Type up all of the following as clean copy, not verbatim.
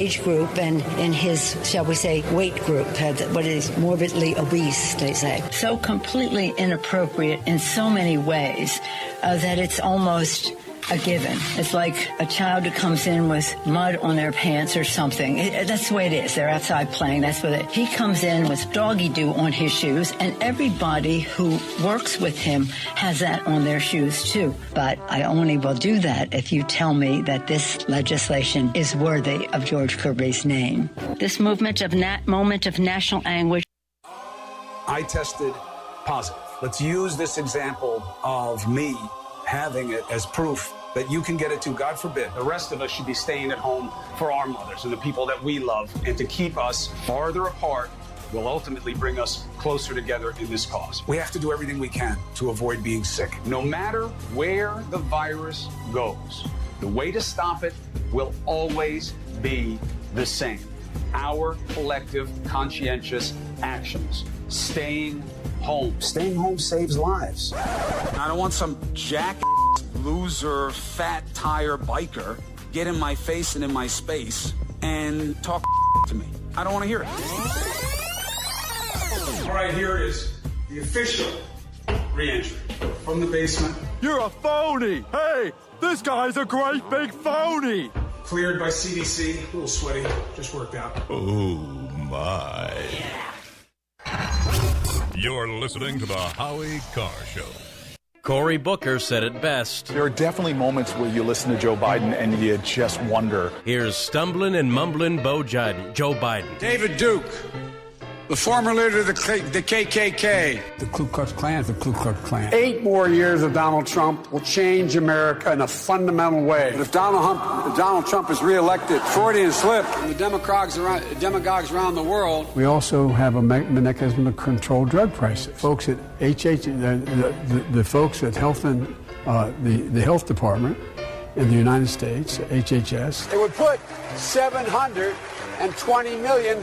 age group and in his, shall we say, weight group, what is morbidly obese, they say. So completely inappropriate in so many ways that it's almost a given. It's like a child who comes in with mud on their pants or something. That's the way it is. They're outside playing. That's what he comes in with doggy doo on his shoes, and everybody who works with him has that on their shoes too. But I only will do that if you tell me that this legislation is worthy of George Kirby's name. This moment of national anguish. I tested positive. Let's use this example of me having it as proof that you can get it too. God forbid. The rest of us should be staying at home for our mothers and the people that we love. And to keep us farther apart will ultimately bring us closer together in this cause. We have to do everything we can to avoid being sick. No matter where the virus goes, the way to stop it will always be the same. Our collective conscientious actions. Staying home. Staying home saves lives. I don't want some loser, fat tire biker get in my face and in my space and talk to me. I don't want to hear it. All right, here it is. The official re-entry from the basement. You're a phony. Hey, this guy's a great big phony. Cleared by CDC. A little sweaty. Just worked out. Oh, my. You're listening to the Howie Carr Show. Cory Booker said it best. There are definitely moments where you listen to Joe Biden and you just wonder. Here's stumbling and mumbling Joe Biden. David Duke, the former leader of the KKK. The Ku Klux Klan is the Ku Klux Klan. 8 more years of Donald Trump will change America in a fundamental way. But if Donald Trump is reelected, Freudian slip, and the demagogues around the world. We also have a mechanism to control drug prices. Folks at the folks at Health and the Health Department in the United States, HHS. It would put 720 million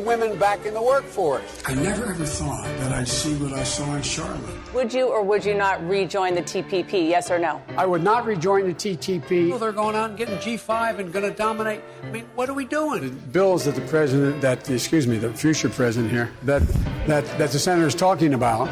women back in the workforce. I never ever thought that I'd see what I saw in Charlotte. Would you or would you not rejoin the TPP, yes or no? I would not rejoin the TTP. Well, they're going out and getting G5 and going to dominate. I mean, what are we doing? The bills that the future president here, that the senator is talking about.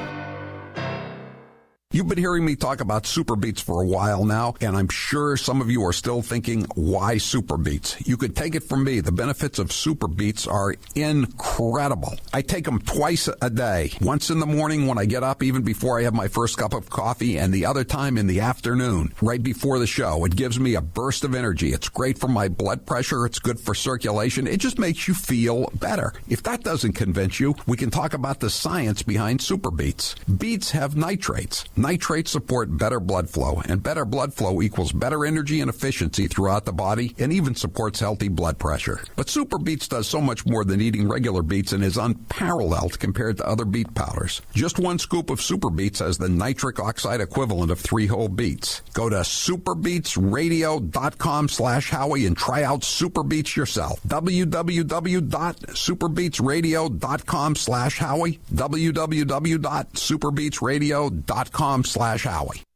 You've been hearing me talk about Super Beets for a while now, and I'm sure some of you are still thinking, why Super Beets? You could take it from me. The benefits of Super Beets are incredible. I take them twice a day, once in the morning when I get up, even before I have my first cup of coffee, and the other time in the afternoon, right before the show. It gives me a burst of energy. It's great for my blood pressure. It's good for circulation. It just makes you feel better. If that doesn't convince you, we can talk about the science behind Super Beets. Beets have nitrates. Nitrates support better blood flow, and better blood flow equals better energy and efficiency throughout the body and even supports healthy blood pressure. But Super Beets does so much more than eating regular beets and is unparalleled compared to other beet powders. Just 1 scoop of Super Beets has the nitric oxide equivalent of 3 whole beets. Go to superbeetsradio.com/Howie and try out Super Beets yourself. www.superbeetsradio.com/Howie. www.superbeetsradio.com/Howie.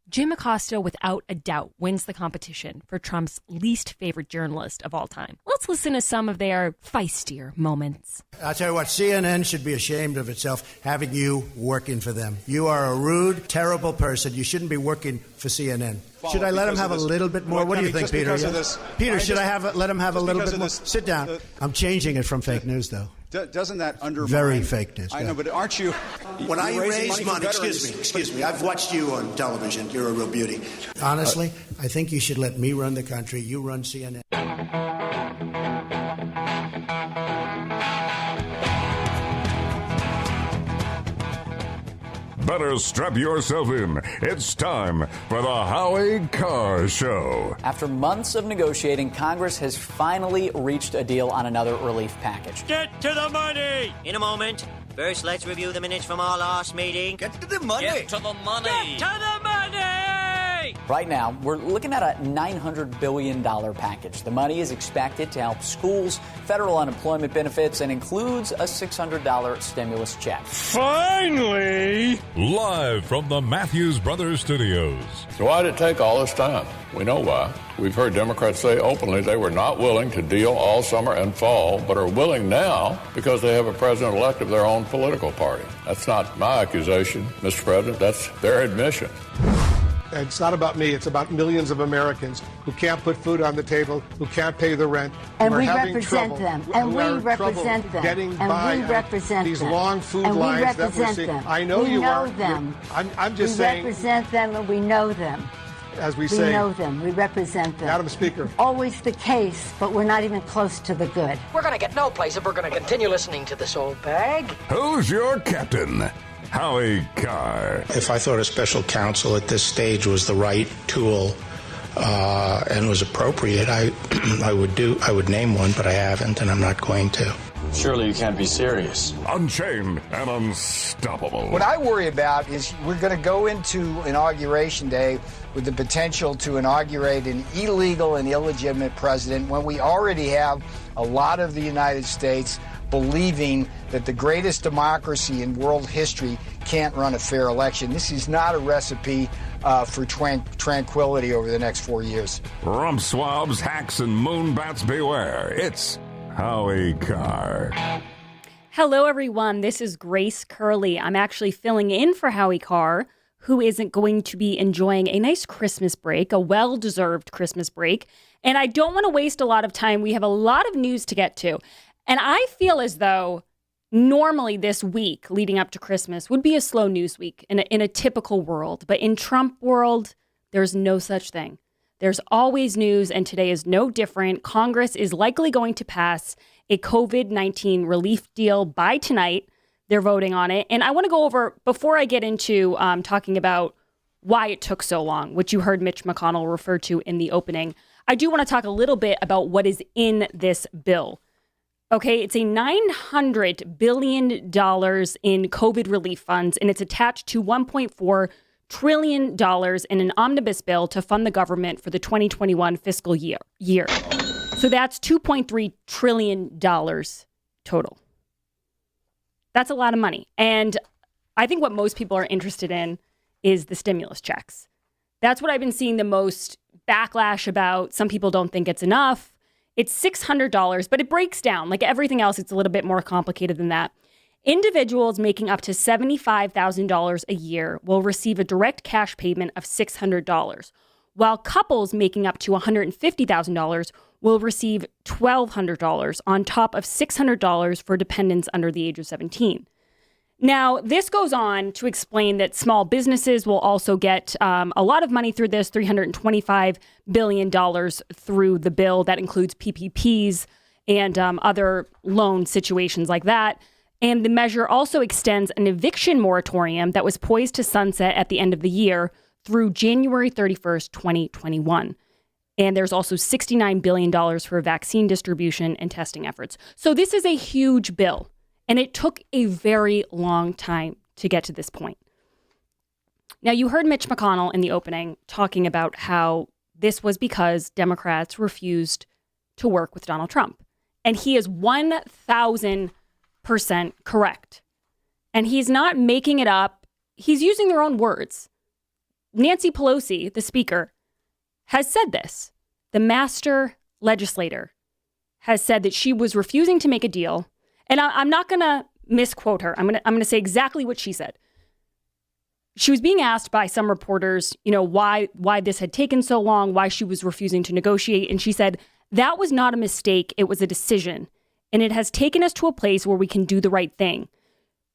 Jim Acosta, without a doubt, wins the competition for Trump's least favorite journalist of all time. Let's listen to some of their feistier moments. I'll tell you what, CNN should be ashamed of itself having you working for them. You are a rude, terrible person. You shouldn't be working for CNN. Should I let him have a little bit more? What do you think, Peter? Peter, should I let him have a little bit more? Sit down. I'm changing it from fake news, though. Doesn't that undermine... Very fake news. I know, but aren't you... When I raise money... Excuse me. I've watched you on television. You're a real beauty. Honestly, I think you should let me run the country. You run CNN. Better strap yourself in. It's time for the Howie Carr Show. After months of negotiating, Congress has finally reached a deal on another relief package. Get to the money! In a moment. First, let's review the minutes from our last meeting. Get to the money! Get to the money! Get to the money! Right now, we're looking at a $900 billion package. The money is expected to help schools, federal unemployment benefits, and includes a $600 stimulus check. Finally! Live from the Matthews Brothers Studios. So why did it take all this time? We know why. We've heard Democrats say openly they were not willing to deal all summer and fall, but are willing now because they have a president-elect of their own political party. That's not my accusation, Mr. President. That's their admission. It's not about me. It's about millions of Americans who can't put food on the table, who can't pay the rent. And we represent them. And we represent them. Getting and by we represent these them. long food and lines we that we're represent seeing. them. I know we you know are. them. I'm just saying. We represent them and we know them. As we say. We know them. We represent them. Madam Speaker. Always the case, but we're not even close to the good. We're going to get no place if we're going to continue listening to this old bag. Who's your captain? Howie Carr. If I thought a special counsel at this stage was the right tool and was appropriate, I would name one, but I haven't, and I'm not going to. Surely you can't be serious. Unchained and unstoppable. What I worry about is we're going to go into Inauguration Day with the potential to inaugurate an illegal and illegitimate president when we already have a lot of the United States believing that the greatest democracy in world history can't run a fair election. This is not a recipe for tranquility over the next 4 years. Rump swabs, hacks, and moonbats beware. It's Howie Carr. Hello, everyone. This is Grace Curley. I'm actually filling in for Howie Carr, who isn't going to be enjoying a nice Christmas break, a well-deserved Christmas break. And I don't want to waste a lot of time. We have a lot of news to get to. And I feel as though normally this week leading up to Christmas would be a slow news week in a typical world. But in Trump world, there's no such thing. There's always news, and today is no different. Congress is likely going to pass a COVID-19 relief deal by tonight. They're voting on it. And I want to go over, before I get into talking about why it took so long, which you heard Mitch McConnell refer to in the opening, I do want to talk a little bit about what is in this bill. Okay, it's a $900 billion in COVID relief funds, and it's attached to $1.4 trillion in an omnibus bill to fund the government for the 2021 fiscal year. So that's $2.3 trillion total. That's a lot of money. And I think what most people are interested in is the stimulus checks. That's what I've been seeing the most backlash about. Some people don't think it's enough. It's $600, but it breaks down. Like everything else, it's a little bit more complicated than that. Individuals making up to $75,000 a year will receive a direct cash payment of $600, while couples making up to $150,000 will receive $1,200 on top of $600 for dependents under the age of 17. Now, this goes on to explain that small businesses will also get a lot of money through this, $325 billion through the bill. That includes PPPs and other loan situations like that. And the measure also extends an eviction moratorium that was poised to sunset at the end of the year through January 31st, 2021. And there's also $69 billion for vaccine distribution and testing efforts. So this is a huge bill. And it took a very long time to get to this point. Now, you heard Mitch McConnell in the opening talking about how this was because Democrats refused to work with Donald Trump. And he is 1,000% correct. And he's not making it up. He's using their own words. Nancy Pelosi, the speaker, has said this. The master legislator has said that she was refusing to make a deal. And I'm not going to misquote her. I'm going to say exactly what she said. She was being asked by some reporters, why this had taken so long, why she was refusing to negotiate. And she said, that was not a mistake. It was a decision. And it has taken us to a place where we can do the right thing.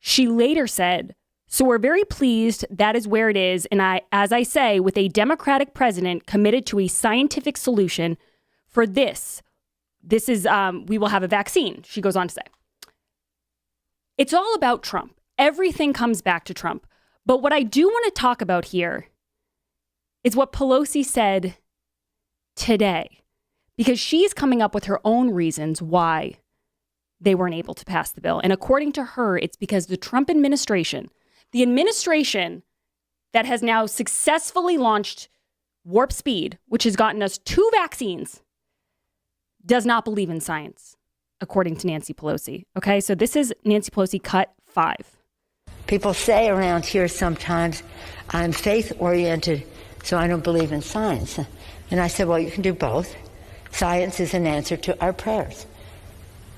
She later said, so we're very pleased that is where it is. And as I say, with a Democratic president committed to a scientific solution for this is, we will have a vaccine, she goes on to say. It's all about Trump. Everything comes back to Trump. But what I do want to talk about here is what Pelosi said today, because she's coming up with her own reasons why they weren't able to pass the bill. And according to her, it's because the Trump administration, the administration that has now successfully launched Warp Speed, which has gotten us 2 vaccines, does not believe in science, according to Nancy Pelosi. Okay, so this is Nancy Pelosi cut 5. People say around here sometimes, I'm faith-oriented, so I don't believe in science. And I said, well, you can do both. Science is an answer to our prayers.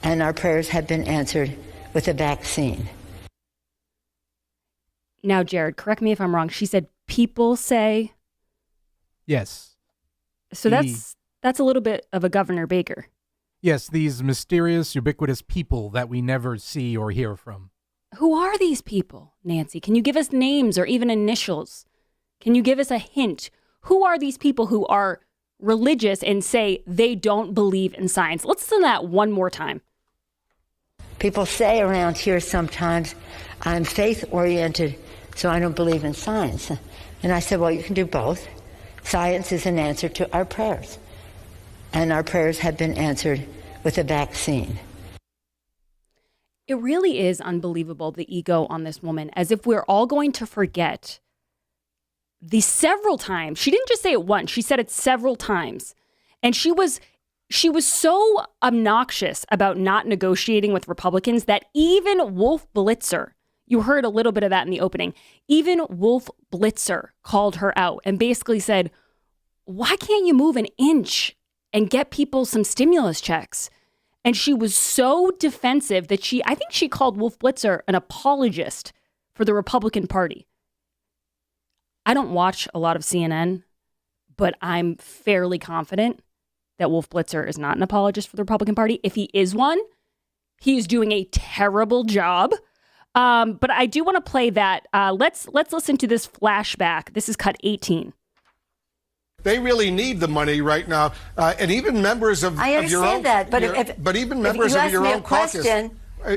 And our prayers have been answered with a vaccine. Now, Jared, correct me if I'm wrong. She said people say. Yes. So that's a little bit of a Governor Baker. Yes, these mysterious, ubiquitous people that we never see or hear from. Who are these people, Nancy? Can you give us names or even initials? Can you give us a hint? Who are these people who are religious and say they don't believe in science? Let's listen to that one more time. People say around here sometimes, I'm faith-oriented, so I don't believe in science. And I said, well, you can do both. Science is an answer to our prayers. And our prayers have been answered with a vaccine. It really is unbelievable, the ego on this woman, as if we're all going to forget the several times. She didn't just say it once, she said it several times. And she was so obnoxious about not negotiating with Republicans that even Wolf Blitzer, you heard a little bit of that in the opening, even Wolf Blitzer called her out and basically said, why can't you move an inch and get people some stimulus checks? And she was so defensive that I think she called Wolf Blitzer an apologist for the Republican Party. I don't watch a lot of CNN, but I'm fairly confident that Wolf Blitzer is not an apologist for the Republican Party. If he is one, he is doing a terrible job. But I do want to play that. Let's listen to this flashback. This is cut 18. They really need the money right now, and even members of your own. I understand that, but even members of your own caucus.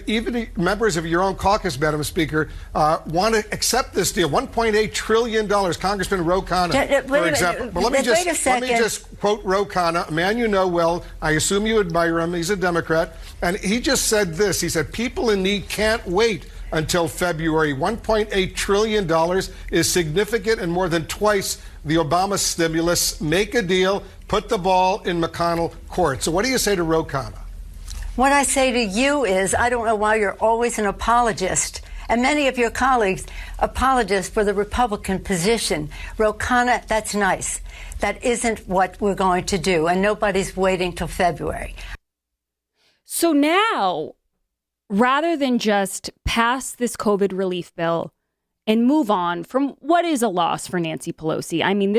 Even members of your own caucus, Madam Speaker, want to accept this deal. $1.8 trillion. Congressman Ro Khanna, for example. But let me just quote Ro Khanna, a man you know well. I assume you admire him. He's a Democrat. And he just said this. He said, people in need can't wait until February. $1.8 trillion is significant and more than twice the Obama stimulus. Make a deal. Put the ball in McConnell court. So what do you say to Ro Khanna? What I say to you is, I don't know why you're always an apologist. And many of your colleagues, apologists for the Republican position. Ro Khanna, that's nice. That isn't what we're going to do. And nobody's waiting till February. So now, rather than just pass this COVID relief bill and move on from what is a loss for Nancy Pelosi, I mean,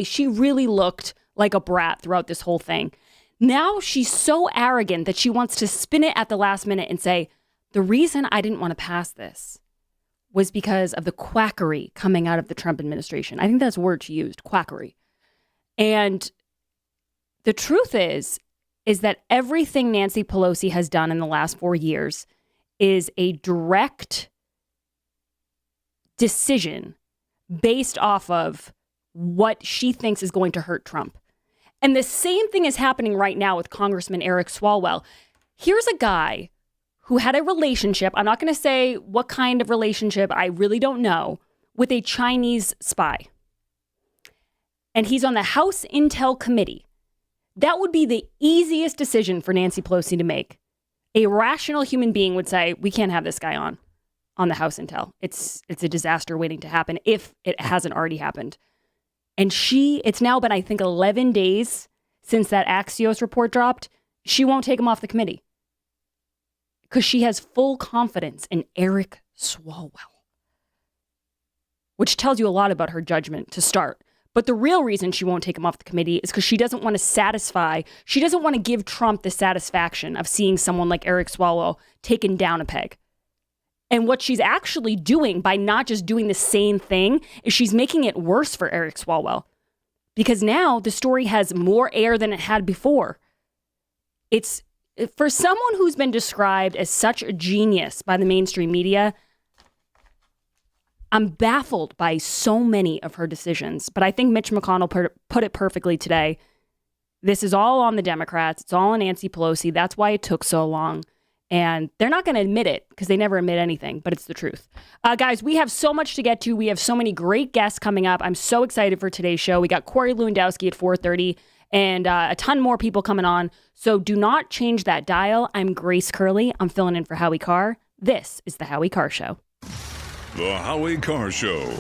she really looked like a brat throughout this whole thing. Now she's so arrogant that she wants to spin it at the last minute and say, the reason I didn't want to pass this was because of the quackery coming out of the Trump administration. I think that's a word she used, quackery. And the truth is that everything Nancy Pelosi has done in the last 4 years is a direct decision based off of what she thinks is going to hurt Trump. And the same thing is happening right now with Congressman Eric Swalwell. Here's a guy who had a relationship, I'm not going to say what kind of relationship, I really don't know, with a Chinese spy. And he's on the House Intel Committee. That would be the easiest decision for Nancy Pelosi to make. A rational human being would say, we can't have this guy on the House Intel. It's a disaster waiting to happen if it hasn't already happened. And it's now been, I think, 11 days since that Axios report dropped. She won't take him off the committee because she has full confidence in Eric Swalwell, which tells you a lot about her judgment to start. But the real reason she won't take him off the committee is because she doesn't want to give Trump the satisfaction of seeing someone like Eric Swalwell taken down a peg. And what she's actually doing by not just doing the same thing is she's making it worse for Eric Swalwell. Because now the story has more air than it had before. It's for someone who's been described as such a genius by the mainstream media, I'm baffled by so many of her decisions. But I think Mitch McConnell put it perfectly today. This is all on the Democrats. It's all on Nancy Pelosi. That's why it took so long. And they're not going to admit it because they never admit anything, but it's the truth. Guys, we have so much to get to. We have so many great guests coming up. I'm so excited for today's show. We got Corey Lewandowski at 4:30 and a ton more people coming on. So do not change that dial. I'm Grace Curley. I'm filling in for Howie Carr. This is The Howie Carr Show. The Howie Carr Show.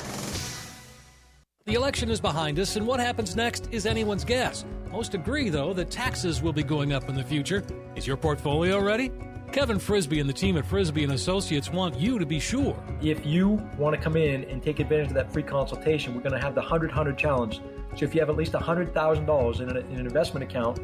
The election is behind us, and what happens next is anyone's guess. Most agree, though, that taxes will be going up in the future. Is your portfolio ready? Kevin Frisbee and the team at Frisbee & Associates want you to be sure. If you want to come in and take advantage of that free consultation, we're going to have the 100-100 challenge. So if you have at least $100,000 in an investment account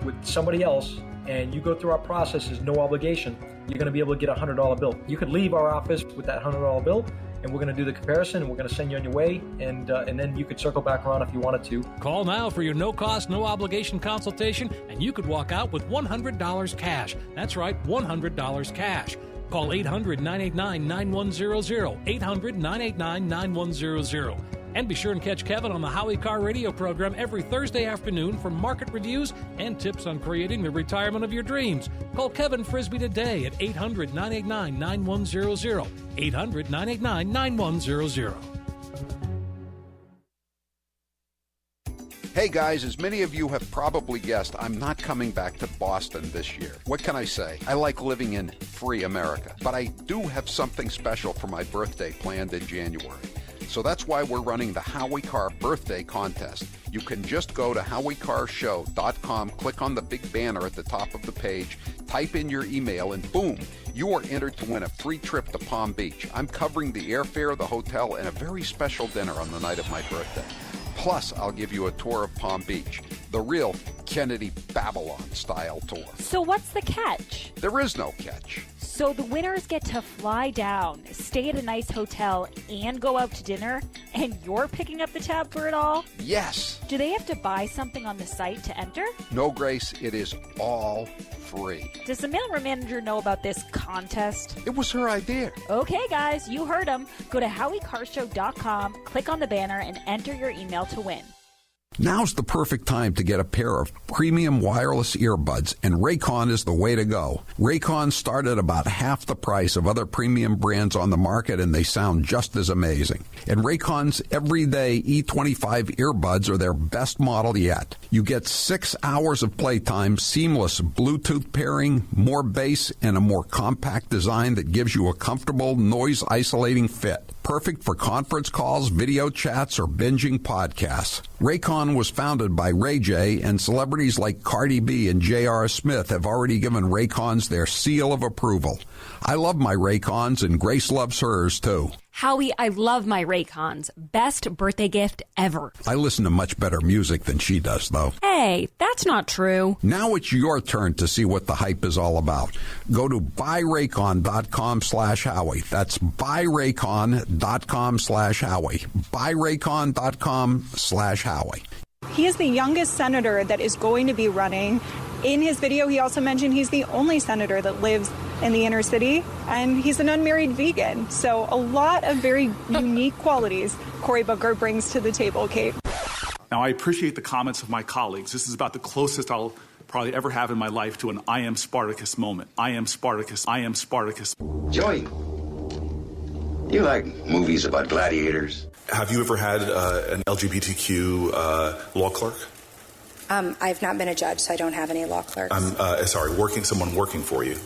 with somebody else, and you go through our processes, no obligation, you're going to be able to get a $100 bill. You could leave our office with that $100 bill, and we're going to do the comparison, and we're going to send you on your way, and then you could circle back around if you wanted to. Call now for your no-cost, no-obligation consultation, and you could walk out with $100 cash. That's right, $100 cash. Call 800-989-9100, 800-989-9100. And be sure and catch Kevin on the Howie Carr radio program every Thursday afternoon for market reviews and tips on creating the retirement of your dreams. Call Kevin Frisbee today at 800-989-9100, 800-989-9100. Hey guys, as many of you have probably guessed, I'm not coming back to Boston this year. What can I say? I like living in free America, but I do have something special for my birthday planned in January. So that's why we're running the Howie Carr Birthday Contest. You can just go to HowieCarrShow.com, click on the big banner at the top of the page, type in your email, and boom, you are entered to win a free trip to Palm Beach. I'm covering the airfare, the hotel, and a very special dinner on the night of my birthday. Plus, I'll give you a tour of Palm Beach, the real Kennedy Babylon-style tour. So what's the catch? There is no catch. So the winners get to fly down, stay at a nice hotel, and go out to dinner, and you're picking up the tab for it all? Yes. Do they have to buy something on the site to enter? No, Grace, it is all free. Does the mailroom manager know about this contest? It was her idea. Okay, guys, you heard him. Go to HowieCarrShow.com, click on the banner, and enter your email to win. Now's the perfect time to get a pair of premium wireless earbuds, and Raycon is the way to go. Raycon start at about half the price of other premium brands on the market, and they sound just as amazing. And Raycon's everyday E25 earbuds are their best model yet. You get 6 hours of playtime, seamless Bluetooth pairing, more bass, and a more compact design that gives you a comfortable, noise-isolating fit. Perfect for conference calls, video chats, or binging podcasts. Raycon was founded by Ray J, and celebrities like Cardi B and J.R. Smith have already given Raycons their seal of approval. I love my Raycons, and Grace loves hers, too. Howie, I love my Raycons. Best birthday gift ever. I listen to much better music than she does, though. Hey, that's not true. Now it's your turn to see what the hype is all about. Go to buyraycon.com/Howie. That's buyraycon.com/Howie. buyraycon.com/Howie. He is the youngest senator that is going to be running. In his video, he also mentioned he's the only senator that lives in the inner city, and he's an unmarried vegan. So a lot of very unique qualities Cory Booker brings to the table, Kate. Now, I appreciate the comments of my colleagues. This is about the closest I'll probably ever have in my life to an I am Spartacus moment. I am Spartacus. I am Spartacus. Joey, you like movies about gladiators? Have you ever had an LGBTQ law clerk? I've not been a judge, so I don't have any law clerks. Someone working for you.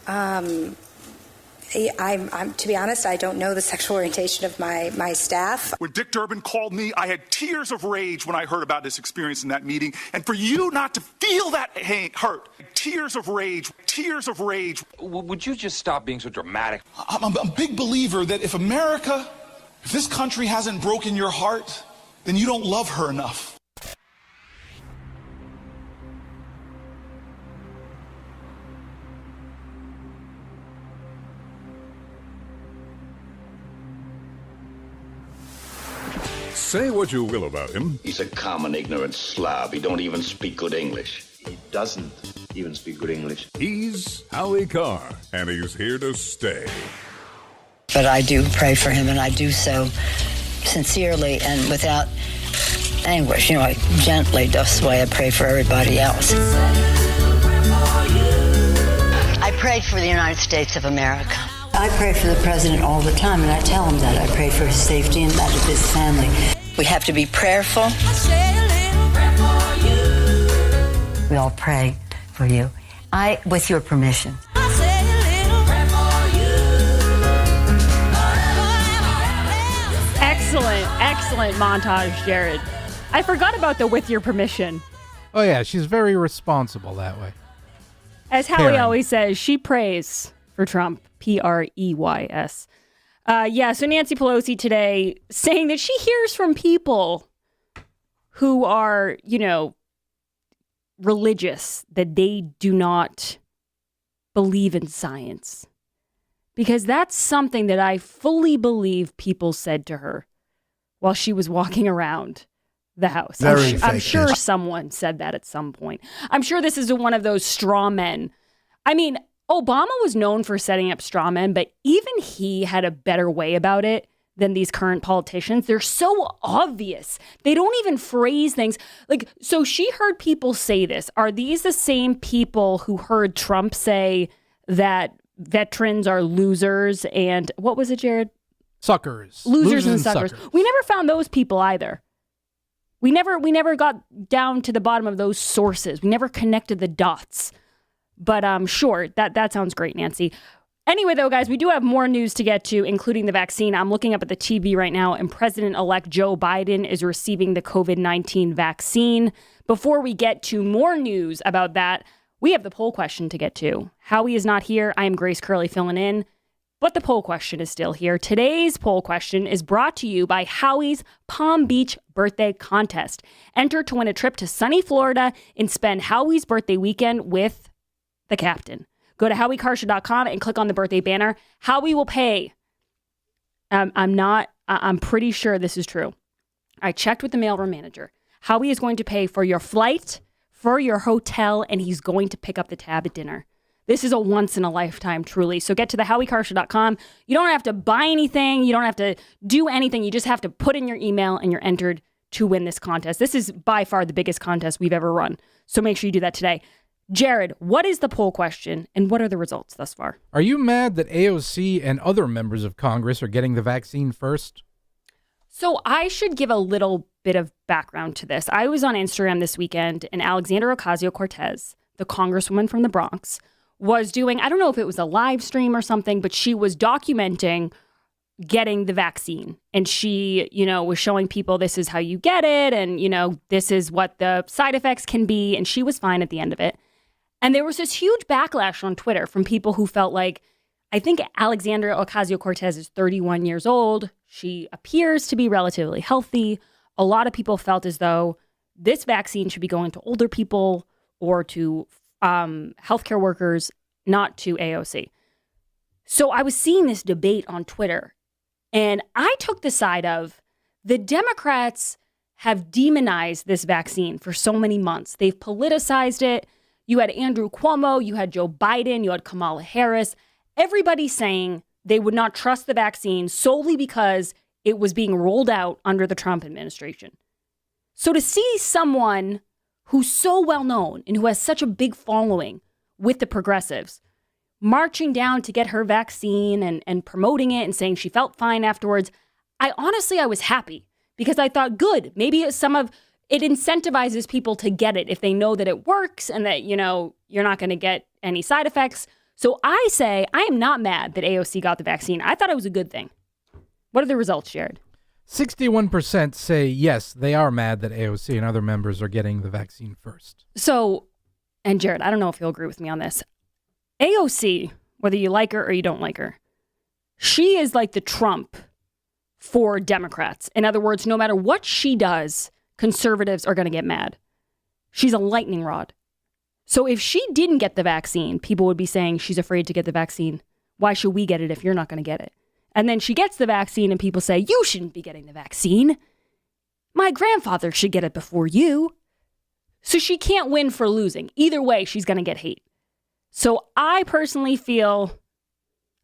I'm to be honest, I don't know the sexual orientation of my staff. When Dick Durbin called me, I had tears of rage when I heard about this experience in that meeting. And for you not to feel that hurt, tears of rage. Would you just stop being so dramatic? I'm a big believer that if this country hasn't broken your heart, then you don't love her enough. Say what you will about him. He's a common, ignorant slob. He don't even speak good English. He doesn't even speak good English. He's Howie Carr, and he's here to stay. But I do pray for him, and I do so sincerely and without anguish. You know, I gently, just the way I pray for everybody else. I prayed for the United States of America. I pray for the president all the time, and I tell him that. I pray for his safety and that of his family. We have to be prayerful. We all pray for you. With your permission. Excellent montage, Jared. I forgot about the with your permission. Oh, yeah, she's very responsible that way. As Howie always says, she prays for Trump, Preys. So Nancy Pelosi today saying that she hears from people who are, religious, that they do not believe in science. Because that's something that I fully believe people said to her while she was walking around the house. I'm sure someone said that at some point. I'm sure this is one of those straw men. I mean, Obama was known for setting up straw men, but even he had a better way about it than these current politicians. They're so obvious. They don't even phrase things. So she heard people say this. Are these the same people who heard Trump say that veterans are losers and what was it, Jared? Suckers. Losers and suckers. We never found those people either. We never got down to the bottom of those sources. We never connected the dots. But sure, that sounds great, Nancy. Anyway, though, guys, we do have more news to get to, including the vaccine. I'm looking up at the TV right now, and President-elect Joe Biden is receiving the COVID-19 vaccine. Before we get to more news about that, we have the poll question to get to. Howie is not here. I am Grace Curley filling in. But the poll question is still here. Today's poll question is brought to you by Howie's Palm Beach Birthday Contest. Enter to win a trip to sunny Florida and spend Howie's birthday weekend with the captain. Go to HowieCarr.com and click on the birthday banner. Howie will pay. I'm pretty sure this is true. I checked with the mailroom manager. Howie is going to pay for your flight, for your hotel, and he's going to pick up the tab at dinner. This is a once in a lifetime, truly. So get to the HowieCarr.com. You don't have to buy anything. You don't have to do anything. You just have to put in your email and you're entered to win this contest. This is by far the biggest contest we've ever run. So make sure you do that today. Jared, what is the poll question and what are the results thus far? Are you mad that AOC and other members of Congress are getting the vaccine first? So I should give a little bit of background to this. I was on Instagram this weekend and Alexandria Ocasio-Cortez, the congresswoman from the Bronx, was doing, I don't know if it was a live stream or something, but she was documenting getting the vaccine. And she, was showing people this is how you get it. And, this is what the side effects can be. And she was fine at the end of it. And there was this huge backlash on Twitter from people who felt like, I think Alexandria Ocasio-Cortez is 31 years old. She appears to be relatively healthy. A lot of people felt as though this vaccine should be going to older people or to healthcare workers, not to AOC. So I was seeing this debate on Twitter, and I took the side of the Democrats have demonized this vaccine for so many months. They've politicized it. You had Andrew Cuomo, you had Joe Biden, you had Kamala Harris, everybody saying they would not trust the vaccine solely because it was being rolled out under the Trump administration. So to see someone who's so well known and who has such a big following with the progressives marching down to get her vaccine and promoting it and saying she felt fine afterwards, I was happy because I thought, good, maybe it incentivizes people to get it if they know that it works and that, you're not going to get any side effects. So I say I am not mad that AOC got the vaccine. I thought it was a good thing. What are the results, Jared? 61% say yes, they are mad that AOC and other members are getting the vaccine first. So, and Jared, I don't know if you'll agree with me on this. AOC, whether you like her or you don't like her, she is like the Trump for Democrats. In other words, no matter what she does, conservatives are going to get mad. She's a lightning rod. So if she didn't get the vaccine, people would be saying she's afraid to get the vaccine. Why should we get it if you're not going to get it? And then she gets the vaccine and people say, you shouldn't be getting the vaccine. My grandfather should get it before you. So she can't win for losing. Either way, she's going to get hate. So I personally feel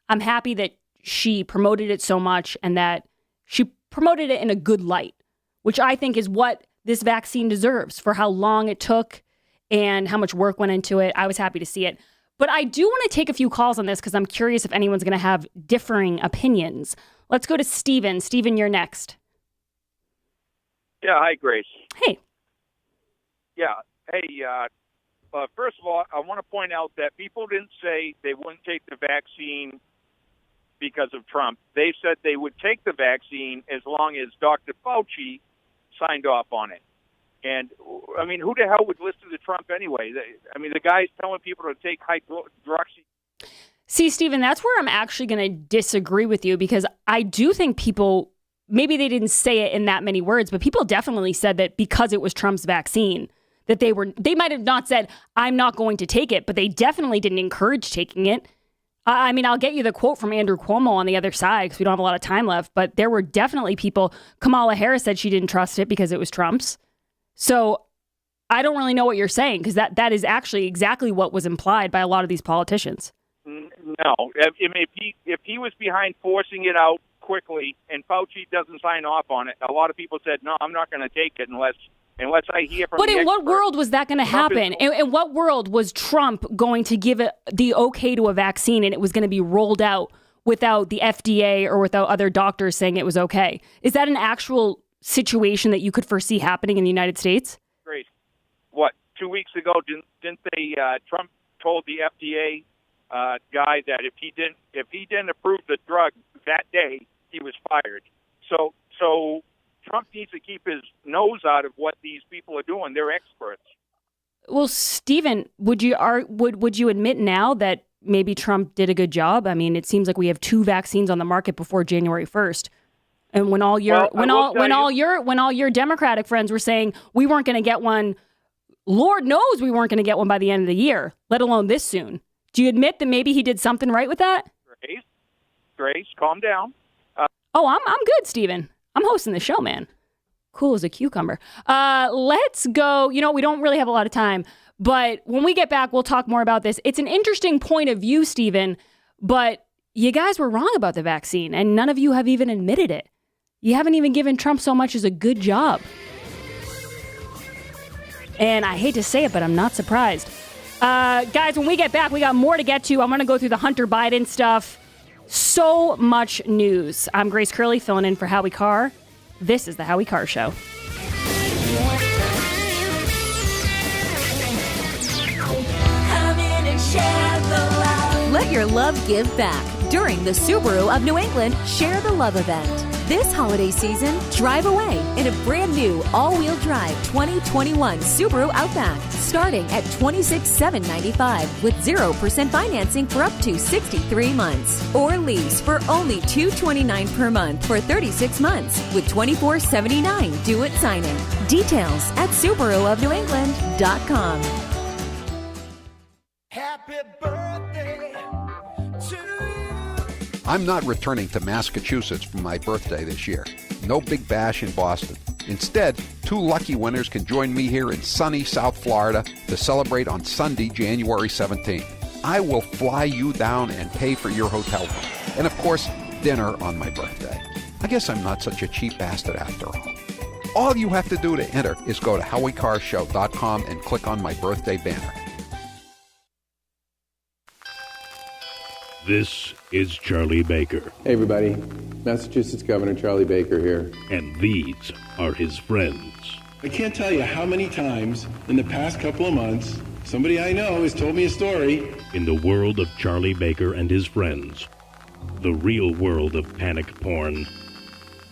I'm happy that she promoted it so much and that she promoted it in a good light, which I think is what this vaccine deserves for how long it took and how much work went into it. I was happy to see it. But I do want to take a few calls on this because I'm curious if anyone's going to have differing opinions. Let's go to Steven. Steven, you're next. Yeah, hi, Grace. Hey. Yeah, hey, first of all, I want to point out that people didn't say they wouldn't take the vaccine because of Trump. They said they would take the vaccine as long as Dr. Fauci signed off on it. And, I mean, who the hell would listen to Trump anyway? I mean, the guy's telling people to take hydroxy. See, Stephen, that's where I'm actually going to disagree with you, because I do think people, maybe they didn't say it in that many words, but people definitely said that because it was Trump's vaccine, that they might have not said, I'm not going to take it, but they definitely didn't encourage taking it. I mean, I'll get you the quote from Andrew Cuomo on the other side because we don't have a lot of time left, but there were definitely people. Kamala Harris said she didn't trust it because it was Trump's. So I don't really know what you're saying, because that is actually exactly what was implied by a lot of these politicians. No, I mean, if he was behind forcing it out quickly and Fauci doesn't sign off on it, a lot of people said, no, I'm not going to take it unless I hear from. But in what world was that going to happen? In what world was Trump going to give it the okay to a vaccine and it was going to be rolled out without the FDA or without other doctors saying it was okay? Is that an actual situation that you could foresee happening in the United States? Great. What, 2 weeks ago, didn't they? Trump told the FDA guy that if he didn't approve the drug that day, he was fired. So Trump needs to keep his nose out of what these people are doing. They're experts. Well, Stephen, would you admit now that maybe Trump did a good job? I mean, it seems like we have 2 vaccines on the market before January 1st. And when all your Democratic friends were saying we weren't going to get one, Lord knows we weren't going to get one by the end of the year, let alone this soon. Do you admit that maybe he did something right with that? Grace, calm down. I'm good, Stephen. I'm hosting the show, man. Cool as a cucumber. Let's go. You know, we don't really have a lot of time, but when we get back, we'll talk more about this. It's an interesting point of view, Stephen, but you guys were wrong about the vaccine, and none of you have even admitted it. You haven't even given Trump so much as a good job. And I hate to say it, but I'm not surprised. Guys, when we get back, we got more to get to. I'm going to go through the Hunter Biden stuff. So much news. I'm Grace Curley, filling in for Howie Carr. This is the Howie Carr Show. Come in and share the love. Let your love give back during the Subaru of New England Share the Love event. This holiday season, drive away in a brand new all-wheel drive 2021 Subaru Outback, starting at $26,795 with 0% financing for up to 63 months, or lease for only $229 per month for 36 months with $24.79 due at signing. Details at SubaruofNewEngland.com. Happy birthday to you. I'm not returning to Massachusetts for my birthday this year. No big bash in Boston. Instead, 2 lucky winners can join me here in sunny South Florida to celebrate on Sunday, January 17th. I will fly you down and pay for your hotel room. And of course, dinner on my birthday. I guess I'm not such a cheap bastard after all. All you have to do to enter is go to HowieCarrShow.com and click on my birthday banner. This is Charlie Baker. Hey everybody, Massachusetts Governor Charlie Baker here. And these are his friends. I can't tell you how many times in the past couple of months somebody I know has told me a story. In the world of Charlie Baker and his friends, the real world of panic porn,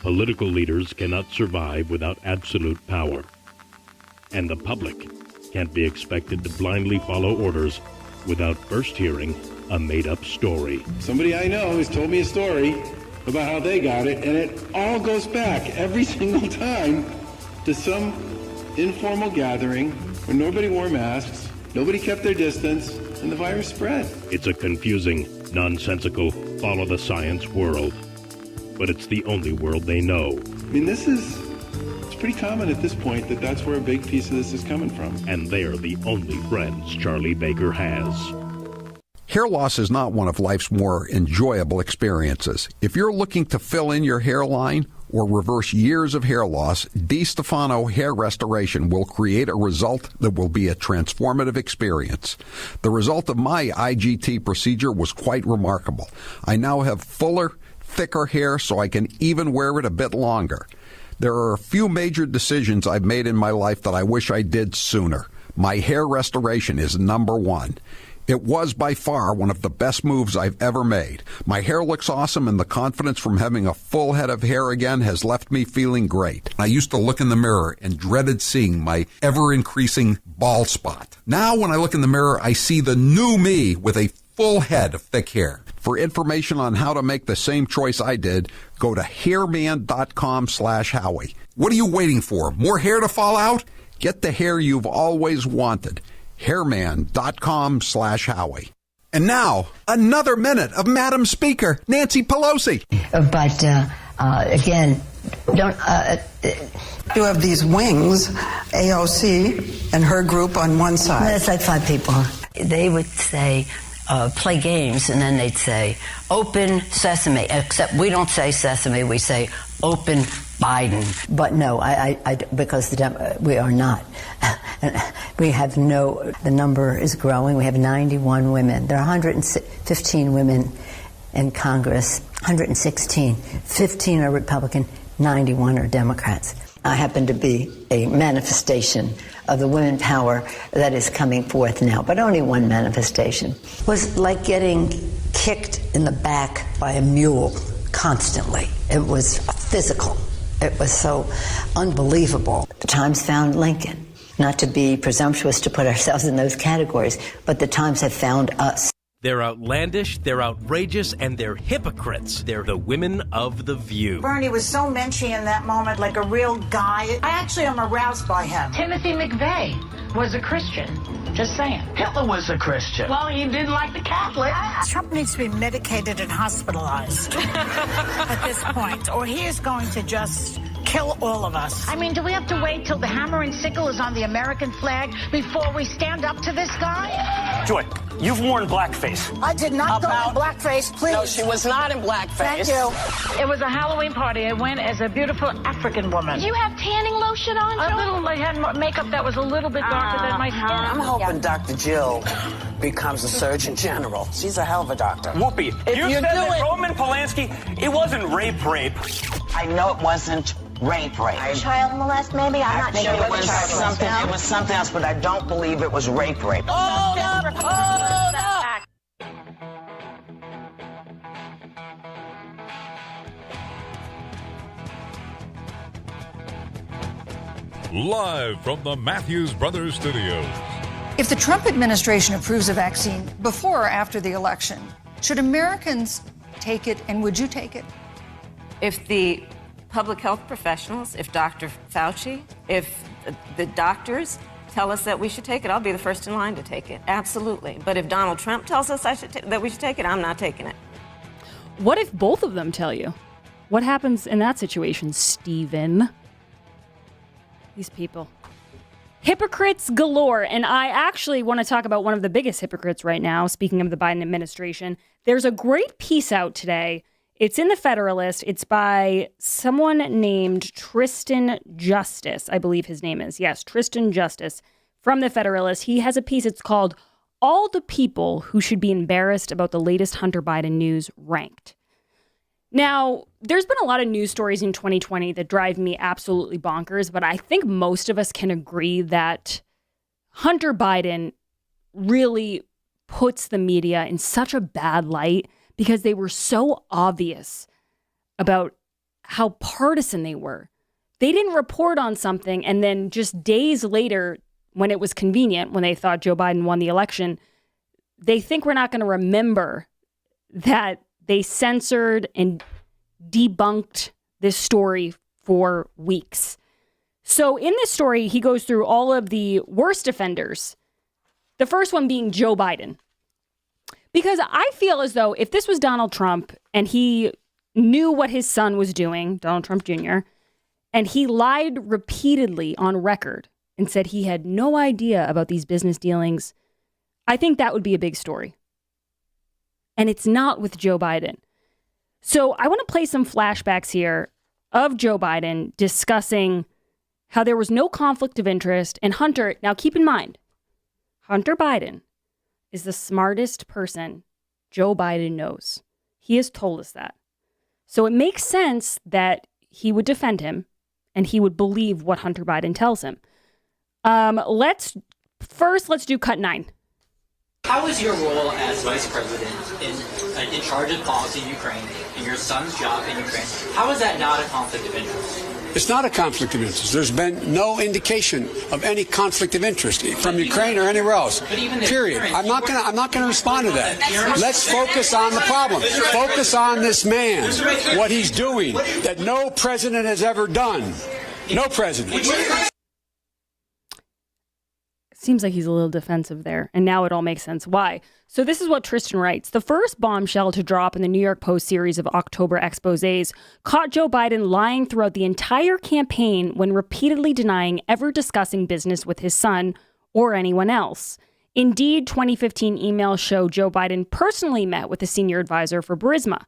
political leaders cannot survive without absolute power. And the public can't be expected to blindly follow orders without first hearing a made-up story. Somebody I know has told me a story about how they got it, and it all goes back every single time to some informal gathering where nobody wore masks, nobody kept their distance, and the virus spread. It's a confusing, nonsensical, follow-the-science world. But it's the only world they know. I mean, it's pretty common at this point that that's where a big piece of this is coming from. And they're the only friends Charlie Baker has. Hair loss is not one of life's more enjoyable experiences. If you're looking to fill in your hairline or reverse years of hair loss, DiStefano Hair Restoration will create a result that will be a transformative experience. The result of my IGT procedure was quite remarkable. I now have fuller, thicker hair so I can even wear it a bit longer. There are a few major decisions I've made in my life that I wish I did sooner. My hair restoration is number one. It was by far one of the best moves I've ever made. My hair looks awesome, and the confidence from having a full head of hair again has left me feeling great. I used to look in the mirror and dreaded seeing my ever-increasing bald spot. Now when I look in the mirror, I see the new me with a full head of thick hair. For information on how to make the same choice I did, go to hairman.com/Howie. What are you waiting for? More hair to fall out? Get the hair you've always wanted. Hairman.com/Howie. And now, another minute of Madam Speaker, Nancy Pelosi. But again, don't. You have these wings, AOC and her group on one side. That's like 5 people. They would say, play games, and then they'd say, open sesame. Except we don't say sesame, we say open Biden. But no, because we are not. We have the number is growing. We have 91 women. There are 115 women in Congress, 116. 15 are Republican, 91 are Democrats. I happen to be a manifestation of the women power that is coming forth now, but only one manifestation. It was like getting kicked in the back by a mule constantly. It was physical. It was so unbelievable. The Times found Lincoln. Not to be presumptuous to put ourselves in those categories, but the Times have found us. They're outlandish, they're outrageous, and they're hypocrites. They're the women of The View. Bernie was so menschy in that moment, like a real guy. I actually am aroused by him. Timothy McVeigh was a Christian. Just saying. Hitler was a Christian. Well, he didn't like the Catholics. Trump needs to be medicated and hospitalized at this point, or he is going to just kill all of us. I mean, do we have to wait till the hammer and sickle is on the American flag before we stand up to this guy? Joy, you've worn blackface. I did not go in blackface, please. No, she was not in blackface. Thank you. It was a Halloween party. I went as a beautiful African woman. Did you have tanning lotion on, Joy? A little. I had makeup that was a little bit darker than my skin. I'm hoping Dr. Jill becomes a Surgeon General. She's a hell of a doctor. Whoopi, you said that Roman Polanski, it wasn't rape. I know it wasn't rape. Child molest, maybe? I'm not sure. It was something. It was something else, but I don't believe it was rape. Live from the Matthews Brothers Studios. If the Trump administration approves a vaccine before or after the election, should Americans take it, and would you take it? If the public health professionals, if Dr. Fauci, if the doctors tell us that we should take it, I'll be the first in line to take it. Absolutely. But if Donald Trump tells us that we should take it, I'm not taking it. What if both of them tell you? What happens in that situation, Stephen? These people. Hypocrites galore. And I actually want to talk about one of the biggest hypocrites right now, speaking of the Biden administration. There's a great piece out today. It's in the Federalist. It's by someone named Tristan Justice, I believe his name is. Yes, Tristan Justice from the Federalist. He has a piece. It's called All the People Who Should Be Embarrassed About the Latest Hunter Biden News Ranked. Now, there's been a lot of news stories in 2020 that drive me absolutely bonkers, but I think most of us can agree that Hunter Biden really puts the media in such a bad light because they were so obvious about how partisan they were. They didn't report on something, and then just days later, when it was convenient, when they thought Joe Biden won the election, they think we're not going to remember that they censored and debunked this story for weeks. So in this story, he goes through all of the worst offenders. The first one being Joe Biden. Because I feel as though if this was Donald Trump and he knew what his son was doing, Donald Trump Jr., and he lied repeatedly on record and said he had no idea about these business dealings, I think that would be a big story. And it's not with Joe Biden. So I want to play some flashbacks here of Joe Biden discussing how there was no conflict of interest. And Hunter, now keep in mind, Hunter Biden is the smartest person Joe Biden knows. He has told us that. So it makes sense that he would defend him and he would believe what Hunter Biden tells him. Let's do cut 9. How is your role as vice president in charge of policy in Ukraine and your son's job in Ukraine? How is that not a conflict of interest? It's not a conflict of interest. There's been no indication of any conflict of interest from Ukraine or anywhere else. Period. I'm not going to respond to that. Let's focus on the problem. Focus on this man, what he's doing that no president has ever done. No president. Seems like he's a little defensive there. And now it all makes sense why. So this is what Tristan writes. The first bombshell to drop in the New York Post series of October exposés caught Joe Biden lying throughout the entire campaign when repeatedly denying ever discussing business with his son or anyone else. Indeed, 2015 emails show Joe Biden personally met with a senior advisor for Burisma,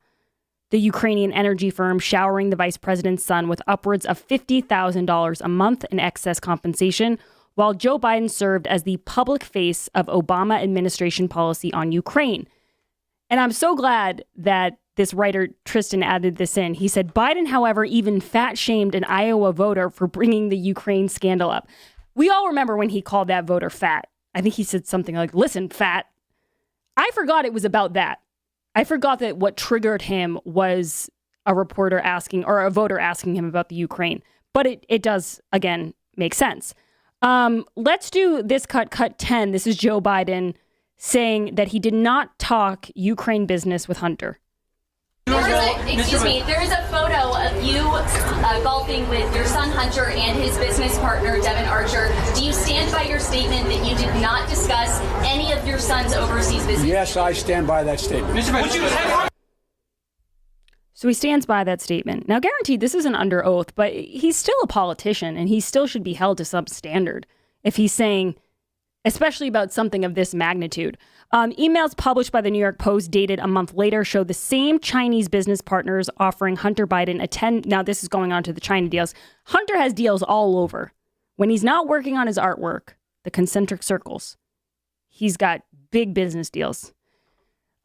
the Ukrainian energy firm, showering the vice president's son with upwards of $50,000 a month in excess compensation, while Joe Biden served as the public face of Obama administration policy on Ukraine. And I'm so glad that this writer, Tristan, added this in. He said, Biden, however, even fat-shamed an Iowa voter for bringing the Ukraine scandal up. We all remember when he called that voter fat. I think he said something like, listen, fat. I forgot it was about that. I forgot that what triggered him was a reporter asking, or a voter asking him about the Ukraine. But it does, again, make sense. Let's do this cut 10. This is Joe Biden saying that he did not talk Ukraine business with Hunter. Excuse me, there is a photo of you golfing with your son Hunter and his business partner Devin Archer. Do you stand by your statement that you did not discuss any of your son's overseas business? Yes, I stand by that statement. So he stands by that statement. Now, guaranteed, this isn't under oath, but he's still a politician and he still should be held to some standard if he's saying, especially about something of this magnitude. Emails published by the New York Post dated a month later show the same Chinese business partners offering Hunter Biden now this is going on to the China deals. Hunter has deals all over. When he's not working on his artwork, the concentric circles, he's got big business deals.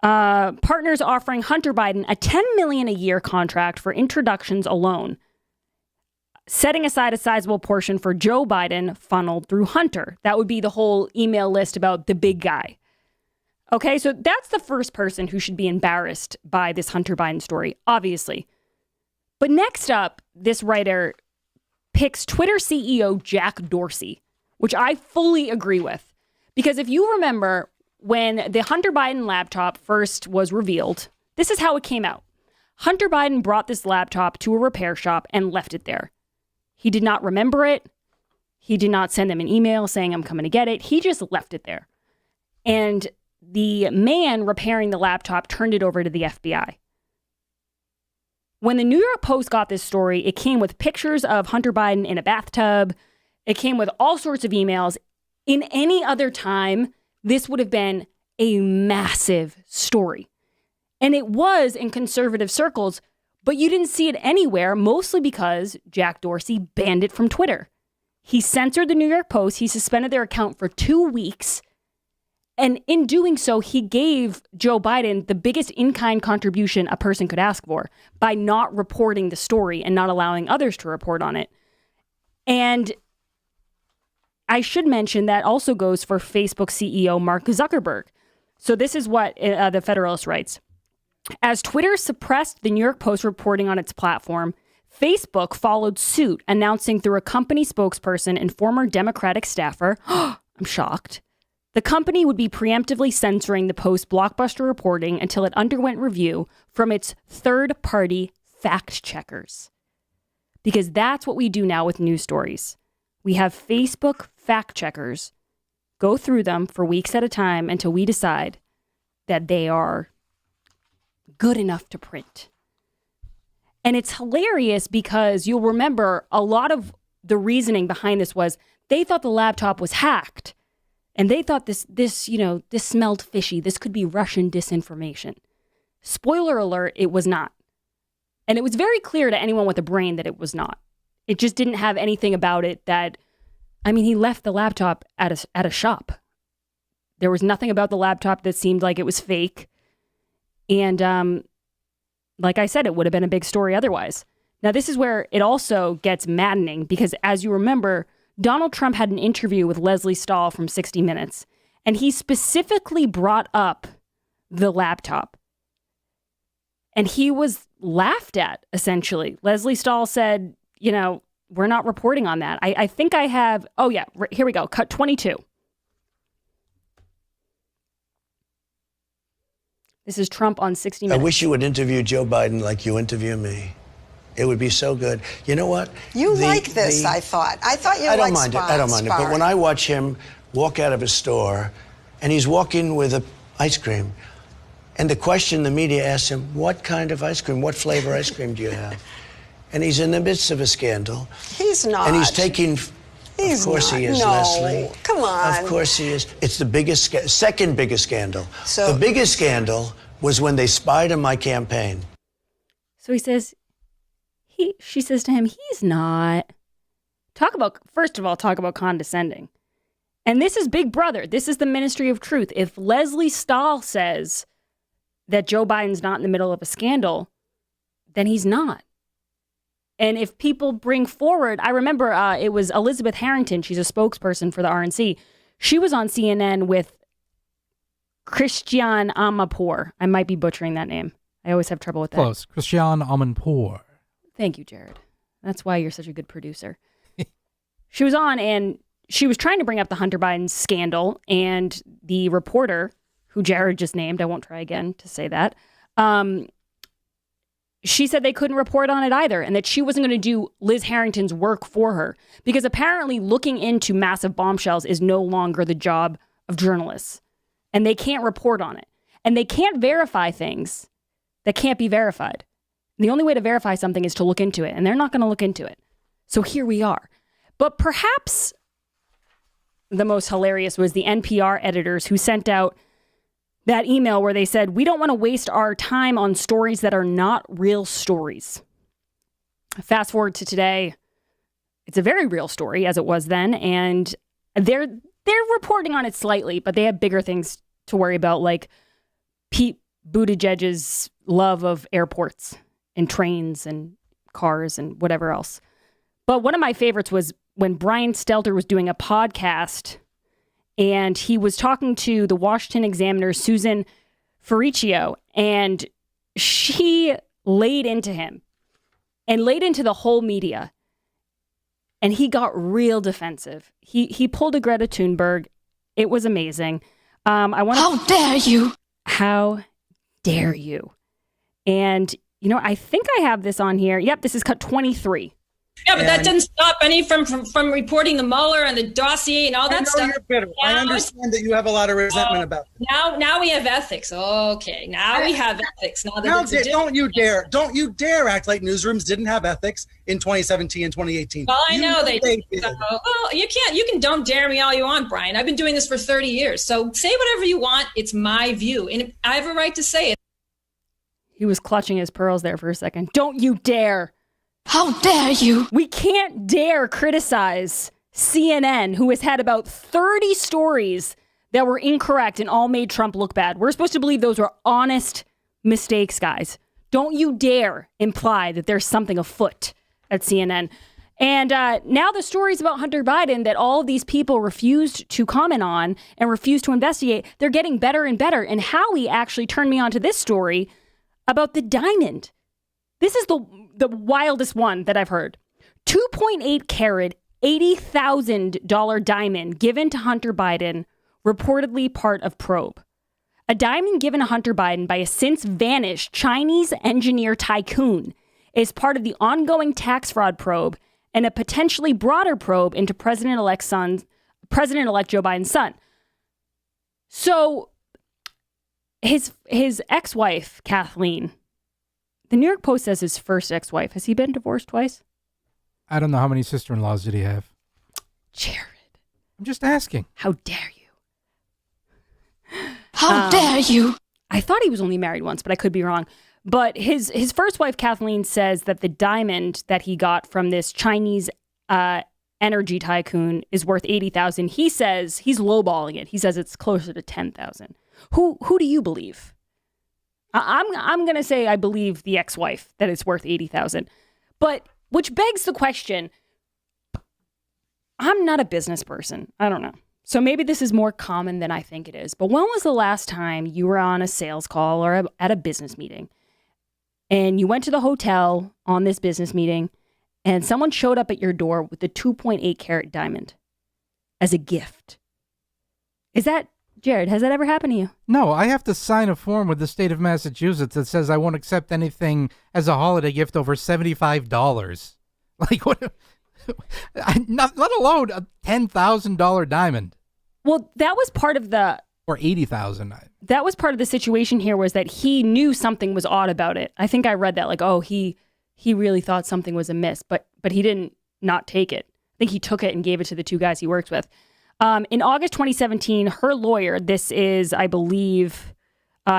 Partners offering Hunter Biden a $10 million a year contract for introductions alone, setting aside a sizable portion for Joe Biden funneled through Hunter. That would be the whole email list about the big guy. Okay, so that's the first person who should be embarrassed by this Hunter Biden story, obviously. But next up, this writer picks Twitter CEO Jack Dorsey, which I fully agree with. Because if you remember, when the Hunter Biden laptop first was revealed, this is how it came out. Hunter Biden brought this laptop to a repair shop and left it there. He did not remember it. He did not send them an email saying, I'm coming to get it. He just left it there. And the man repairing the laptop turned it over to the FBI. When the New York Post got this story, it came with pictures of Hunter Biden in a bathtub. It came with all sorts of emails. In any other time, this would have been a massive story. And it was in conservative circles, but you didn't see it anywhere, mostly because Jack Dorsey banned it from Twitter. He censored the New York Post. He suspended their account for 2 weeks. And in doing so, he gave Joe Biden the biggest in-kind contribution a person could ask for by not reporting the story and not allowing others to report on it. And I should mention that also goes for Facebook CEO Mark Zuckerberg. So this is what the Federalist writes. As Twitter suppressed the New York Post reporting on its platform, Facebook followed suit, announcing through a company spokesperson and former Democratic staffer, I'm shocked, the company would be preemptively censoring the Post's blockbuster reporting until it underwent review from its third-party fact checkers. Because that's what we do now with news stories. We have Facebook fact checkers go through them for weeks at a time until we decide that they are good enough to print. And it's hilarious because you'll remember a lot of the reasoning behind this was they thought the laptop was hacked. And they thought this smelled fishy. This could be Russian disinformation. Spoiler alert, it was not. And it was very clear to anyone with a brain that it was not. It just didn't have anything about it that, I mean, he left the laptop at a shop. There was nothing about the laptop that seemed like it was fake. And like I said, it would have been a big story otherwise. Now, this is where it also gets maddening because, as you remember, Donald Trump had an interview with Leslie Stahl from 60 Minutes, and he specifically brought up the laptop. And he was laughed at, essentially. Leslie Stahl said, you know, we're not reporting on that. I think I have, oh yeah, here we go, cut 22. This is Trump on 60 Minutes. I wish you would interview Joe Biden like you interview me. It would be so good. You know what? You like this, I thought. I thought you liked I don't mind it. But when I watch him walk out of a store and he's walking with a ice cream, and the question the media asks him, what kind of ice cream, what flavor ice cream do you have? And he's in the midst of a scandal. He's not. And he's taking, of course he is, no. Leslie. Come on. Of course he is. It's the biggest, second biggest scandal. So, the biggest scandal was when they spied on my campaign. So he says, she says to him, he's not. First of all, talk about condescending. And this is Big Brother. This is the Ministry of Truth. If Leslie Stahl says that Joe Biden's not in the middle of a scandal, then he's not. And if people bring forward, I remember it was Elizabeth Harrington. She's a spokesperson for the RNC. She was on CNN with Christian Amanpour. I might be butchering that name. I always have trouble with that. Close. Christian Amanpour. Thank you, Jared. That's why you're such a good producer. She was on and she was trying to bring up the Hunter Biden scandal, and the reporter, who Jared just named, I won't try again to say that, she said they couldn't report on it either, and that she wasn't going to do Liz Harrington's work for her, because apparently looking into massive bombshells is no longer the job of journalists, and they can't report on it, and they can't verify things that can't be verified. The only way to verify something is to look into it, and they're not going to look into it. So here we are. But perhaps the most hilarious was the NPR editors who sent out that email where they said, we don't want to waste our time on stories that are not real stories. Fast forward to today, it's a very real story, as it was then, and they're reporting on it slightly, but they have bigger things to worry about, like Pete Buttigieg's love of airports and trains and cars and whatever else. But one of my favorites was when Brian Stelter was doing a podcast, and he was talking to the Washington Examiner, Susan Ferricchio, and she laid into him and laid into the whole media. And he got real defensive. He pulled a Greta Thunberg. It was amazing. How dare you? How dare you? And, you know, I think I have this on here. Yep, this is cut 23. Yeah, but that doesn't stop any from reporting the Mueller and the dossier and all that stuff. You're bitter. I understand that you have a lot of resentment about it. Now we have ethics. Okay, now we have ethics. Don't you dare act like newsrooms didn't have ethics in 2017 and 2018. Well, I know they did. Well, you can don't dare me all you want, Brian. I've been doing this for 30 years. So say whatever you want. It's my view, and I have a right to say it. He was clutching his pearls there for a second. Don't you dare. How dare you? We can't dare criticize CNN, who has had about 30 stories that were incorrect and all made Trump look bad. We're supposed to believe those were honest mistakes, guys. Don't you dare imply that there's something afoot at CNN. And now the stories about Hunter Biden that all of these people refused to comment on and refused to investigate, they're getting better and better. And Howie actually turned me on to this story about the diamond. This is the wildest one that I've heard. 2.8 carat, $80,000 diamond given to Hunter Biden, reportedly part of probe. A diamond given to Hunter Biden by a since vanished Chinese engineer tycoon is part of the ongoing tax fraud probe and a potentially broader probe into President-elect Joe Biden's son. So his ex-wife, Kathleen, the New York Post says his first ex-wife. Has he been divorced twice? I don't know how many sister-in-laws did he have. Jared. I'm just asking. How dare you? How dare you? I thought he was only married once, but I could be wrong. But his first wife, Kathleen, says that the diamond that he got from this Chinese energy tycoon is worth $80,000. He says he's lowballing it. He says it's closer to $10,000. Who do you believe? I'm going to say I believe the ex-wife that it's worth $80,000. But which begs the question, I'm not a business person. I don't know. So maybe this is more common than I think it is. But when was the last time you were on a sales call or at a business meeting and you went to the hotel on this business meeting and someone showed up at your door with a 2.8 carat diamond as a gift? Jared, has that ever happened to you? No, I have to sign a form with the state of Massachusetts that says I won't accept anything as a holiday gift over $75. Like, what? Not alone a $10,000 diamond. Well, that was part of the... Or $80,000. That was part of the situation here, was that he knew something was odd about it. I think I read that, like, oh, he really thought something was amiss, but he didn't not take it. I think he took it and gave it to the two guys he works with. In August 2017, her lawyer, this is, I believe,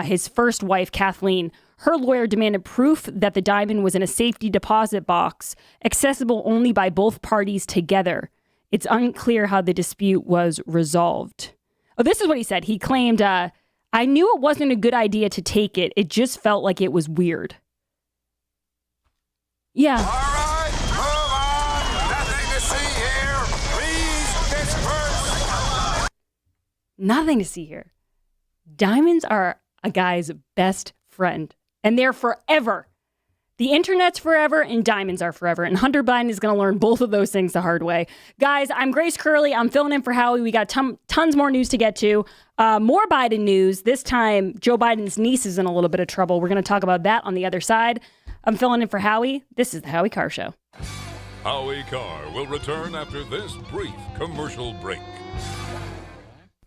his first wife, Kathleen, her lawyer demanded proof that the diamond was in a safety deposit box, accessible only by both parties together. It's unclear how the dispute was resolved. Oh, this is what he said. He claimed, I knew it wasn't a good idea to take it. It just felt like it was weird. Yeah. All right, move on. Nothing to see here. Please disperse. Nothing to see here. Diamonds are a guy's best friend, and they're forever. The internet's forever, and diamonds are forever. And Hunter Biden is going to learn both of those things the hard way. Guys, I'm Grace Curley. I'm filling in for Howie. We got tons more news to get to. More Biden news. This time, Joe Biden's niece is in a little bit of trouble. We're going to talk about that on the other side. I'm filling in for Howie. This is the Howie Carr Show. Howie Carr will return after this brief commercial break.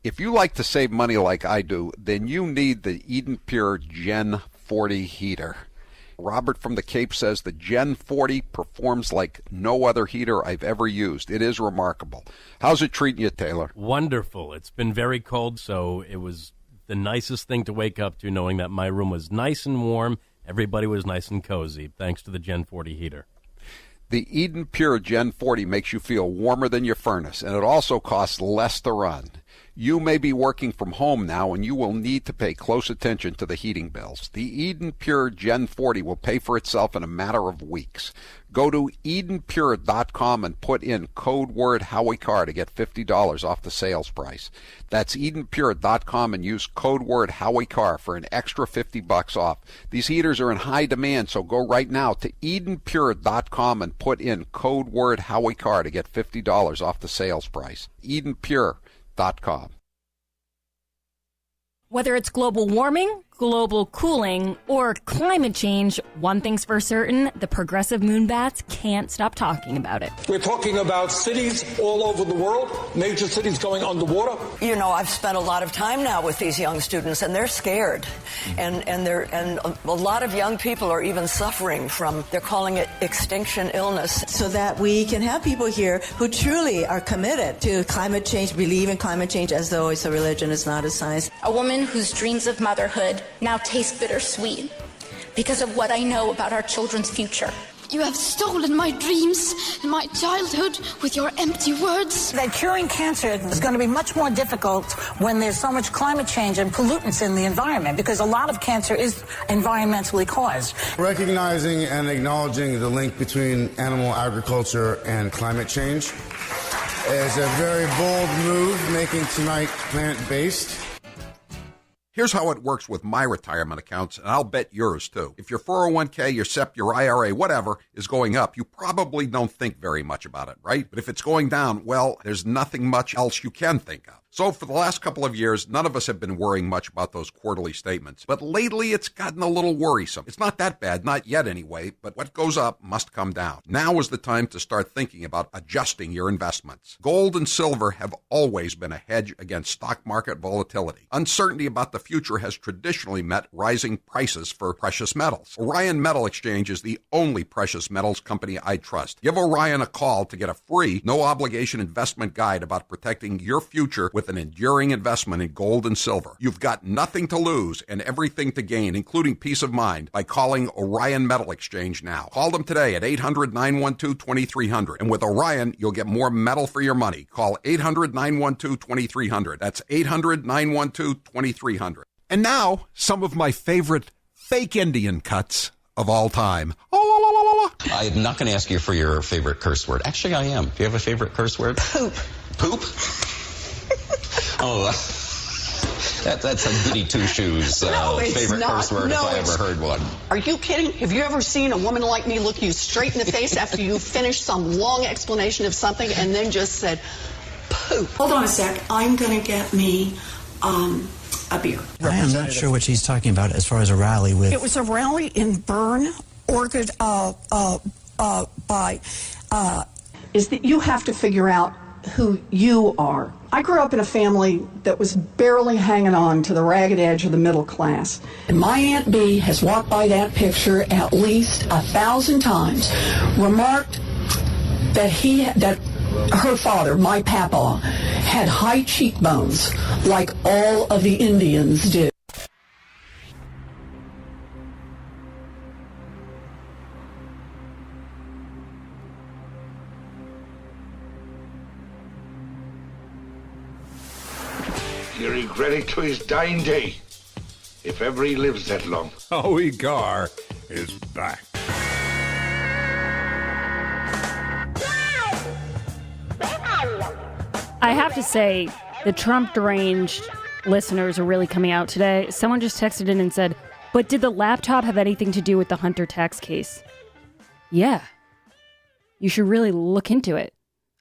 If you like to save money like I do, then you need the Eden Pure Gen 40 heater. Robert from the Cape says the Gen 40 performs like no other heater I've ever used. It is remarkable. How's it treating you, Taylor? Wonderful. It's been very cold, so it was the nicest thing to wake up to, knowing that my room was nice and warm. Everybody was nice and cozy, thanks to the Gen 40 heater. The Eden Pure Gen 40 makes you feel warmer than your furnace, and it also costs less to run. You may be working from home now, and you will need to pay close attention to the heating bills. The Eden Pure Gen 40 will pay for itself in a matter of weeks. Go to EdenPure.com and put in code word Howie Carr to get $50 off the sales price. That's EdenPure.com and use code word Howie Carr for an extra $50 off. These heaters are in high demand, so go right now to EdenPure.com and put in code word Howie Carr to get $50 off the sales price. EdenPure.com. Whether it's global warming, global cooling, or climate change, one thing's for certain, the progressive moonbats can't stop talking about it. We're talking about cities all over the world, major cities going underwater. You know, I've spent a lot of time now with these young students, and they're scared. And a lot of young people are even suffering from, they're calling it extinction illness. So that we can have people here who truly are committed to climate change, believe in climate change as though it's a religion, it's not a science. A woman whose dreams of motherhood now taste bittersweet because of what I know about our children's future. You have stolen my dreams and my childhood with your empty words. That curing cancer is going to be much more difficult when there's so much climate change and pollutants in the environment, because a lot of cancer is environmentally caused. Recognizing and acknowledging the link between animal agriculture and climate change is a very bold move, making tonight plant-based. Here's how it works with my retirement accounts, and I'll bet yours too. If your 401k, your SEP, your IRA, whatever, is going up, you probably don't think very much about it, right? But if it's going down, well, there's nothing much else you can think of. So for the last couple of years, none of us have been worrying much about those quarterly statements. But lately, it's gotten a little worrisome. It's not that bad, not yet anyway, but what goes up must come down. Now is the time to start thinking about adjusting your investments. Gold and silver have always been a hedge against stock market volatility. Uncertainty about the future has traditionally met rising prices for precious metals. Orion Metal Exchange is the only precious metals company I trust. Give Orion a call to get a free, no-obligation investment guide about protecting your future with with an enduring investment in gold and silver. You've got nothing to lose and everything to gain, including peace of mind, by calling Orion Metal Exchange now. Call them today at 800-912-2300. And with Orion, you'll get more metal for your money. Call 800-912-2300. That's 800-912-2300. And now, some of my favorite fake Indian cuts of all time. I'm not going to ask you for your favorite curse word. Actually, I am. Do you have a favorite curse word? Poop. Poop? Oh, that's a goody two-shoes favorite curse word if I ever heard one. Are you kidding? Have you ever seen a woman like me look you straight in the face after you finished some long explanation of something and then just said, poop? Hold on a sec. I'm going to get me a beer. I am not sure what she's talking about as far as a rally with. It was a rally in Bern, ordered is that you have to figure out who you are. I grew up in a family that was barely hanging on to the ragged edge of the middle class. And my Aunt Bee has walked by that picture at least 1,000 times, remarked that her father, my papa, had high cheekbones like all of the Indians do. You regret it to his dying day, if ever he lives that long. Howie Carr is back. I have to say, the Trump deranged listeners are really coming out today. Someone just texted in and said, but did the laptop have anything to do with the Hunter tax case? Yeah. You should really look into it.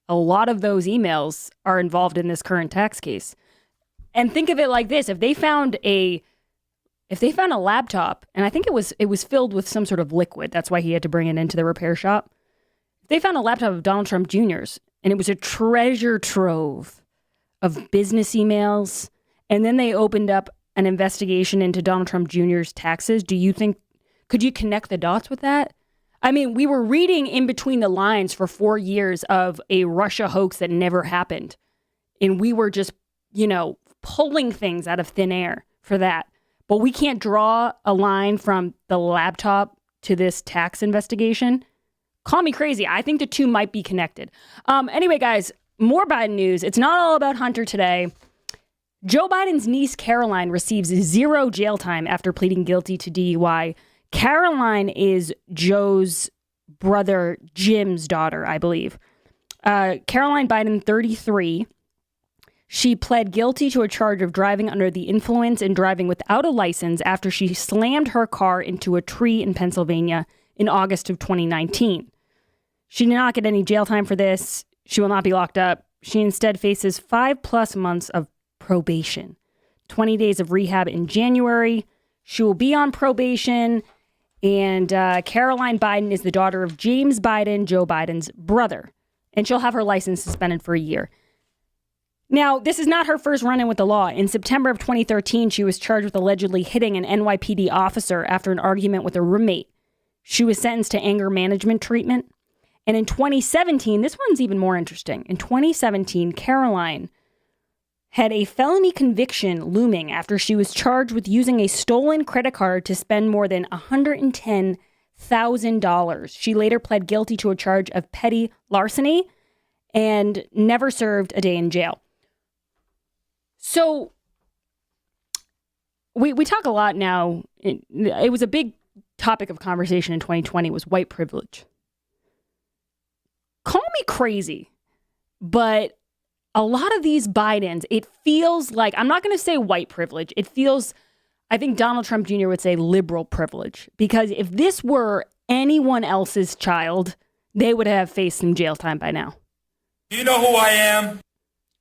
A lot of those emails are involved in this current tax case. And think of it like this. If they found a laptop, and I think it was filled with some sort of liquid, that's why he had to bring it into the repair shop. If they found a laptop of Donald Trump Jr.'s, and it was a treasure trove of business emails, and then they opened up an investigation into Donald Trump Jr.'s taxes, could you connect the dots with that? I mean, we were reading in between the lines for 4 years of a Russia hoax that never happened. And we were just, pulling things out of thin air for that. But we can't draw a line from the laptop to this tax investigation. Call me crazy. I think the two might be connected. Anyway, guys, more Biden news. It's not all about Hunter today. Joe Biden's niece, Caroline, receives 0 jail time after pleading guilty to DUI. Caroline is Joe's brother Jim's daughter, I believe. Caroline Biden, 33. She pled guilty to a charge of driving under the influence and driving without a license after she slammed her car into a tree in Pennsylvania in August of 2019. She did not get any jail time for this. She will not be locked up. She instead faces 5+ months of probation, 20 days of rehab in January. She will be on probation. And Caroline Biden is the daughter of James Biden, Joe Biden's brother. And she'll have her license suspended for a year. Now, this is not her first run-in with the law. In September of 2013, she was charged with allegedly hitting an NYPD officer after an argument with a roommate. She was sentenced to anger management treatment. And in 2017, this one's even more interesting. In 2017, Caroline had a felony conviction looming after she was charged with using a stolen credit card to spend more than $110,000. She later pled guilty to a charge of petty larceny and never served a day in jail. So we talk a lot now. It was a big topic of conversation in 2020 was white privilege. Call me crazy, but a lot of these Bidens, it feels like, I'm not going to say white privilege. It feels, I think Donald Trump Jr. would say liberal privilege, because if this were anyone else's child, they would have faced some jail time by now. You know who I am?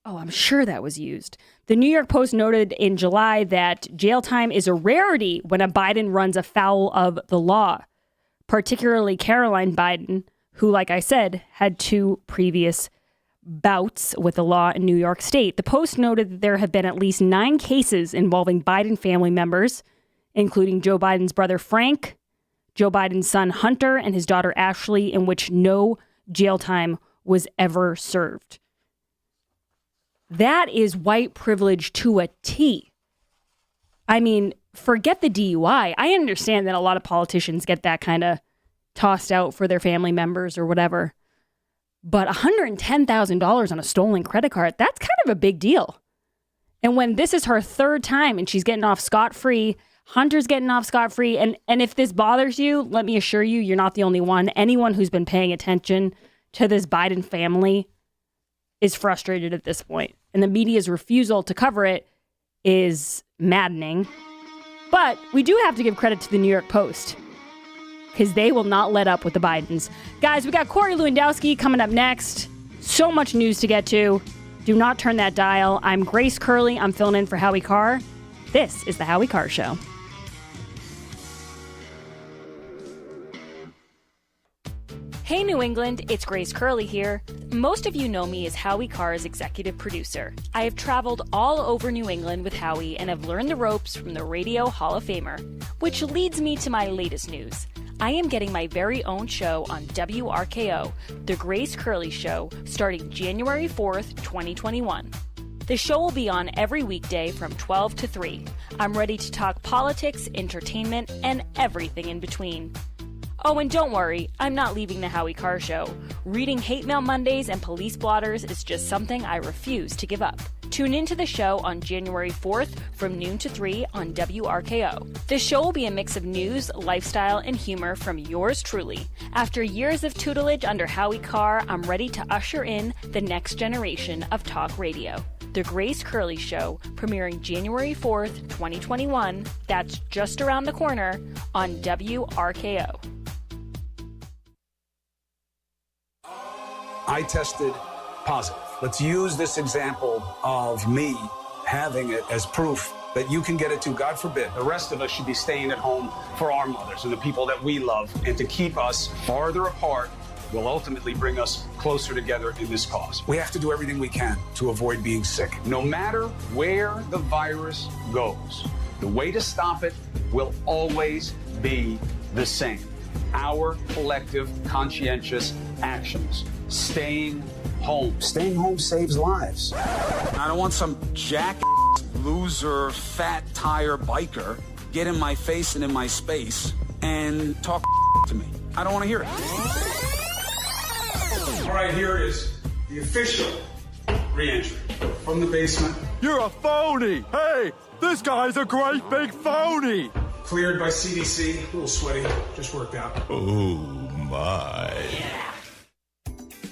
Oh, I'm sure that was used. The New York Post noted in July that jail time is a rarity when a Biden runs afoul of the law, particularly Caroline Biden, who, like I said, had 2 previous bouts with the law in New York State. The Post noted that there have been at least 9 cases involving Biden family members, including Joe Biden's brother Frank, Joe Biden's son Hunter, and his daughter Ashley, in which no jail time was ever served. That is white privilege to a T. I mean, forget the DUI. I understand that a lot of politicians get that kind of tossed out for their family members or whatever. But $110,000 on a stolen credit card, that's kind of a big deal. And when this is her third time and she's getting off scot-free, Hunter's getting off scot-free. And if this bothers you, let me assure you, you're not the only one. Anyone who's been paying attention to this Biden family is frustrated at this point. And the media's refusal to cover it is maddening. But we do have to give credit to the New York Post, because they will not let up with the Bidens. Guys, we got Corey Lewandowski coming up next. So much news to get to. Do not turn that dial. I'm Grace Curley. I'm filling in for Howie Carr. This is the Howie Carr Show. Hey, New England, it's Grace Curley here. Most of you know me as Howie Carr's executive producer. I have traveled all over New England with Howie and have learned the ropes from the Radio Hall of Famer, which leads me to my latest news. I am getting my very own show on WRKO, The Grace Curley Show, starting January 4th, 2021. The show will be on every weekday from 12 to 3. I'm ready to talk politics, entertainment, and everything in between. Oh, and don't worry, I'm not leaving the Howie Carr Show. Reading hate mail Mondays and police blotters is just something I refuse to give up. Tune into the show on January 4th from noon to 3 on WRKO. The show will be a mix of news, lifestyle, and humor from yours truly. After years of tutelage under Howie Carr, I'm ready to usher in the next generation of talk radio. The Grace Curley Show, premiering January 4th, 2021. That's just around the corner on WRKO. I tested positive. Let's use this example of me having it as proof that you can get it too. God forbid, the rest of us should be staying at home for our mothers and the people that we love. And to keep us farther apart will ultimately bring us closer together in this cause. We have to do everything we can to avoid being sick. No matter where the virus goes, the way to stop it will always be the same. Our collective conscientious actions. Staying home. Staying home saves lives. I don't want some jack loser, fat tire biker get in my face and in my space and talk to me. I don't want to hear it. All right, here is the official re-entry from the basement. You're a phony. Hey, this guy's a great big phony. Cleared by CDC. A little sweaty. Just worked out. Oh, my.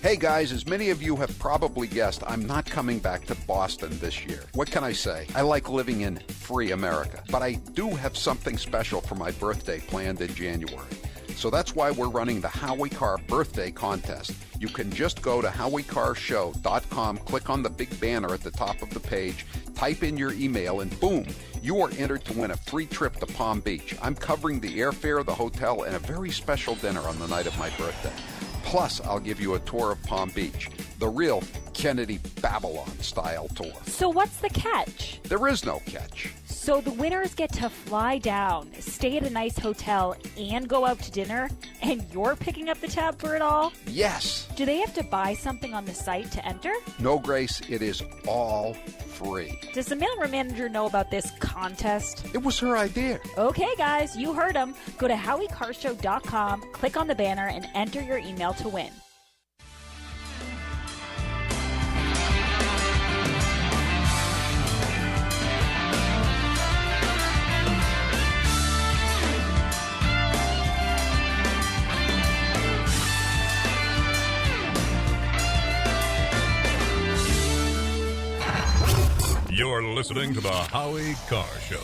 Hey guys, as many of you have probably guessed, I'm not coming back to Boston this year. What can I say? I like living in free America, but I do have something special for my birthday planned in January. So that's why we're running the Howie Carr birthday contest. You can just go to HowieCarrShow.com, click on the big banner at the top of the page, type in your email, and boom, you are entered to win a free trip to Palm Beach. I'm covering the airfare, the hotel, and a very special dinner on the night of my birthday. Plus, I'll give you a tour of Palm Beach, the real Kennedy Babylon style tour. So what's the catch? There is no catch. So the winners get to fly down, stay at a nice hotel, and go out to dinner, and you're picking up the tab for it all? Yes. Do they have to buy something on the site to enter? No, Grace, it is all free. Does the mailroom manager know about this contest? It was her idea. Okay, guys, you heard him. Go to HowieCarrShow.com, click on the banner, and enter your email to win. You're listening to the Howie Carr Show.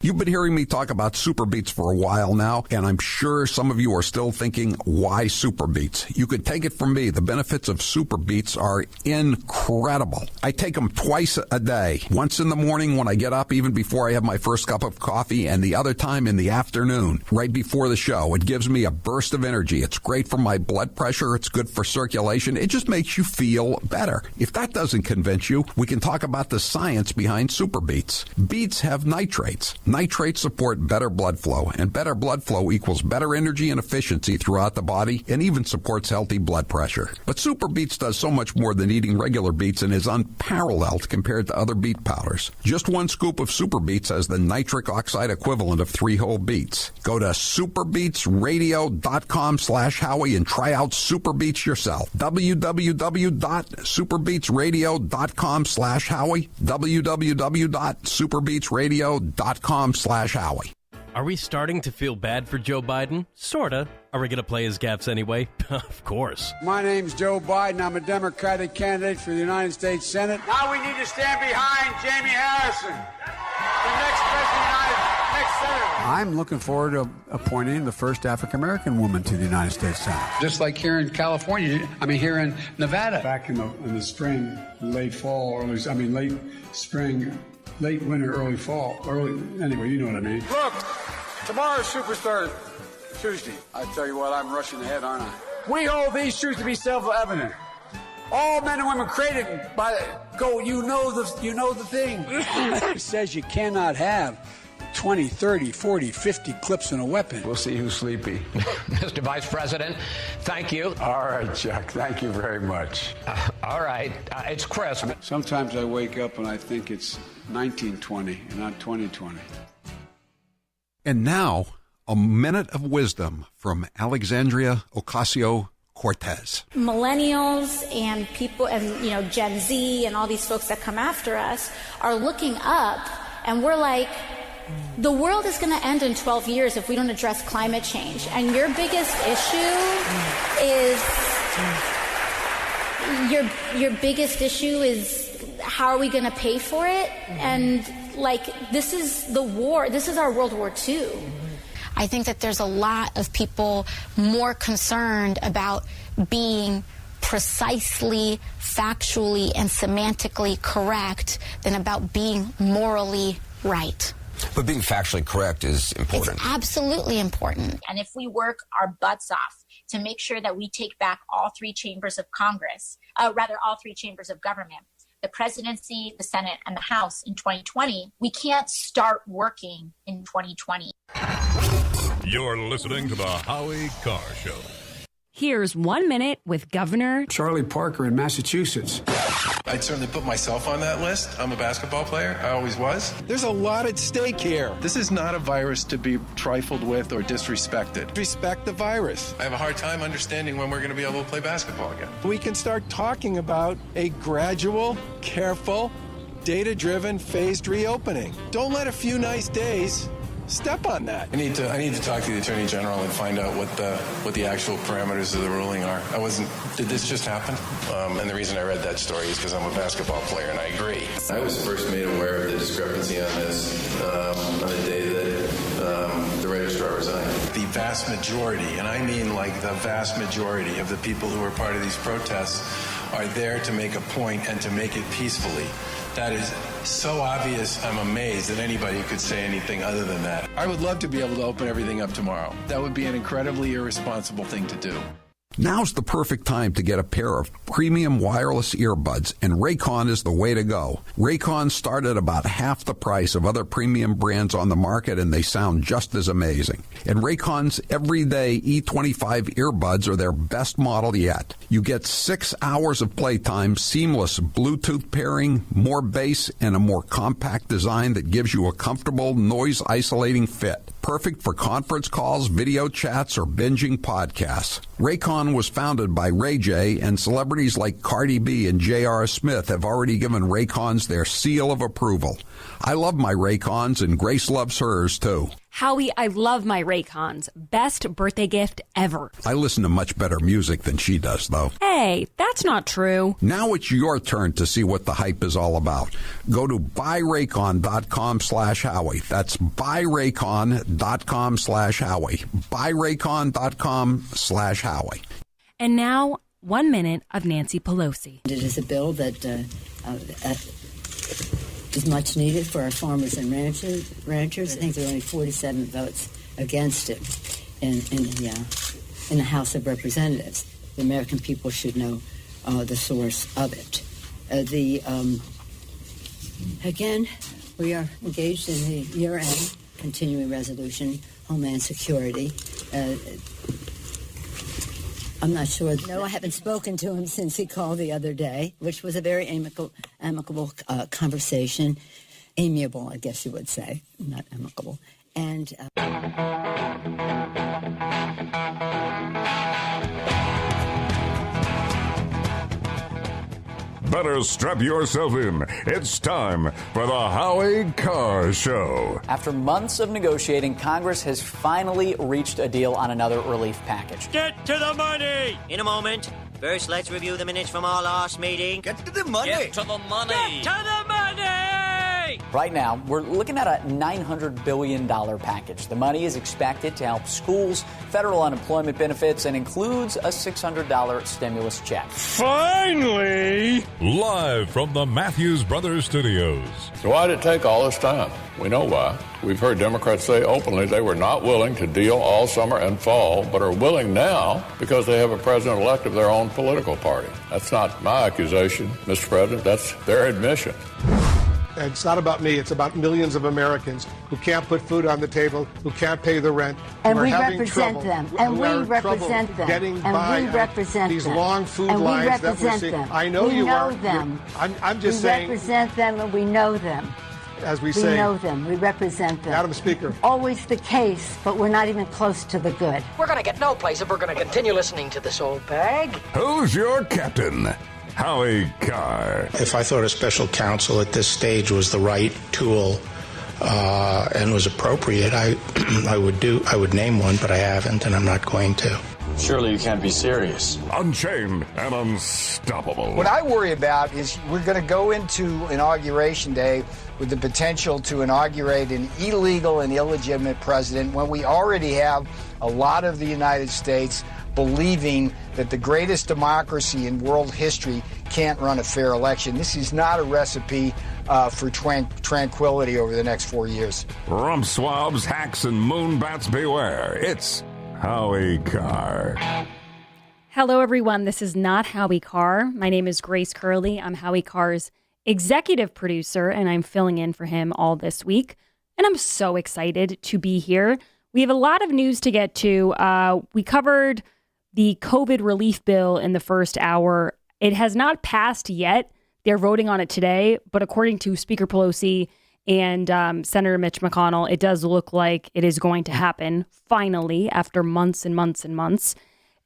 You've been hearing me talk about Super Beets for a while now, and I'm sure some of you are still thinking, why Super Beets? You could take it from me. The benefits of Super Beets are incredible. I take them twice a day. Once in the morning when I get up, even before I have my first cup of coffee, and the other time in the afternoon, right before the show. It gives me a burst of energy. It's great for my blood pressure. It's good for circulation. It just makes you feel better. If that doesn't convince you, we can talk about the science behind Super Beets. Beets have nitrates. Nitrates support better blood flow, and better blood flow equals better energy and efficiency throughout the body and even supports healthy blood pressure. But Super Beets does so much more than eating regular beets and is unparalleled compared to other beet powders. Just one scoop of Super Beets has the nitric oxide equivalent of 3 whole beets. Go to superbeetsradio.com/Howie and try out Super Beets yourself. www.superbeetsradio.com/Howie. www.superbeetsradio.com/Howie. Are we starting to feel bad for Joe Biden? Sorta. Are we going to play his gaffes anyway? Of course. My name's Joe Biden. I'm a Democratic candidate for the United States Senate. Now we need to stand behind Jamie Harrison, the next president of the next senator. I'm looking forward to appointing the first African-American woman to the United States Senate. Just like here in California, here in Nevada. Back in the spring, late fall, late spring, late winter, early fall, anyway, you know what I mean. Look, tomorrow's Superstar Tuesday. I tell you what, I'm rushing ahead, aren't I? We hold these truths to be self-evident. All men and women created by you know the thing. It says you cannot have 20, 30, 40, 50 clips in a weapon. We'll see who's sleepy. Mr. Vice President, thank you. All right, Chuck, thank you very much. All right, it's Chris. Sometimes I wake up and I think it's 1920 and not 2020. And now, a minute of wisdom from Alexandria Ocasio-Cortez. Millennials and people and Gen Z and all these folks that come after us are looking up, and we're like, the world is going to end in 12 years if we don't address climate change. And your biggest issue is how are we going to pay for it? And this is the war. This is our World War II. I think that there's a lot of people more concerned about being precisely, factually, and semantically correct than about being morally right. But being factually correct is important. It's absolutely important. And if we work our butts off to make sure that we take back all 3 chambers of Congress, all 3 chambers of government, the presidency, the Senate, and the House in 2020, we can't start working in 2020. You're listening to the Howie Carr Show. Here's 1 minute with Governor Charlie Parker in Massachusetts. I'd certainly put myself on that list. I'm a basketball player. I always was. There's a lot at stake here. This is not a virus to be trifled with or disrespected. Respect the virus. I have a hard time understanding when we're going to be able to play basketball again. We can start talking about a gradual, careful, data-driven, phased reopening. Don't let a few nice days step on that. I need to talk to the Attorney General and find out what the actual parameters of the ruling are. Did this just happen? And the reason I read that story is because I'm a basketball player, and I agree. I was first made aware of the discrepancy on this on the day that the registrar resigned. The vast majority, and I mean like the vast majority of the people who are part of these protests are there to make a point and to make it peacefully. That is so obvious, I'm amazed that anybody could say anything other than that. I would love to be able to open everything up tomorrow. That would be an incredibly irresponsible thing to do. Now's the perfect time to get a pair of premium wireless earbuds, and Raycon is the way to go. Raycon start at about half the price of other premium brands on the market, and they sound just as amazing. And Raycon's everyday E25 earbuds are their best model yet. You get 6 hours of playtime, seamless Bluetooth pairing, more bass, and a more compact design that gives you a comfortable, noise-isolating fit. Perfect for conference calls, video chats, or binging podcasts. Raycon was founded by Ray J, and celebrities like Cardi B and J.R. Smith have already given Raycons their seal of approval. I love my Raycons, and Grace loves hers, too. Howie, I love my Raycons. Best birthday gift ever. I listen to much better music than she does, though. Hey, that's not true. Now it's your turn to see what the hype is all about. Go to buyraycon.com/Howie. That's buyraycon.com/Howie. buyraycon.com/Howie. And now, 1 minute of Nancy Pelosi. It is a bill that is much needed for our farmers and ranchers. I think there are only 47 votes against it in the House of Representatives. The American people should know the source of it. Again, We are engaged in the year-end continuing resolution, Homeland Security. I'm not sure. No, I haven't spoken to him since he called the other day, which was a very amicable conversation. Amiable, I guess you would say, not amicable. And better strap yourself in. It's time for the Howie Carr Show. After months of negotiating, Congress has finally reached a deal on another relief package. Get to the money! In a moment. First, let's review the minutes from our last meeting. Get to the money! Get to the money! Get to the money! Right now, we're looking at a $900 billion package. The money is expected to help schools, federal unemployment benefits, and includes a $600 stimulus check. Finally! Live from the Matthews Brothers Studios. So why did it take all this time? We know why. We've heard Democrats say openly they were not willing to deal all summer and fall, but are willing now because they have a president-elect of their own political party. That's not my accusation, Mr. President. That's their admission. It's not about me. It's about millions of Americans who can't put food on the table, who can't pay the rent. And we represent them. And we represent them. Getting and by we represent these them. long food and lines we represent that we're seeing. them. I know we you know are. them. I'm just saying. We represent them and we know them. As we say. We know them. We represent them. Madam Speaker. Always the case, but we're not even close to the good. We're going to get no place if we're going to continue listening to this old bag. Who's your captain? Howie Carr. If I thought a special counsel at this stage was the right tool and was appropriate, I would name one, but I haven't, and I'm not going to. Surely you can't be serious. Unchained and unstoppable. What I worry about is we're going to go into Inauguration Day with the potential to inaugurate an illegal and illegitimate president when we already have a lot of the United States believing that the greatest democracy in world history can't run a fair election. This is not a recipe for tranquility over the next 4 years. Rump swabs, hacks, and moonbats beware. It's Howie Carr. Hello, everyone. This is not Howie Carr. My name is Grace Curley. I'm Howie Carr's executive producer, and I'm filling in for him all this week. And I'm so excited to be here. We have a lot of news to get to. We covered the COVID relief bill in the first hour. It has not passed yet. They're voting on it today. But according to Speaker Pelosi and Senator Mitch McConnell, it does look like it is going to happen finally after months and months and months.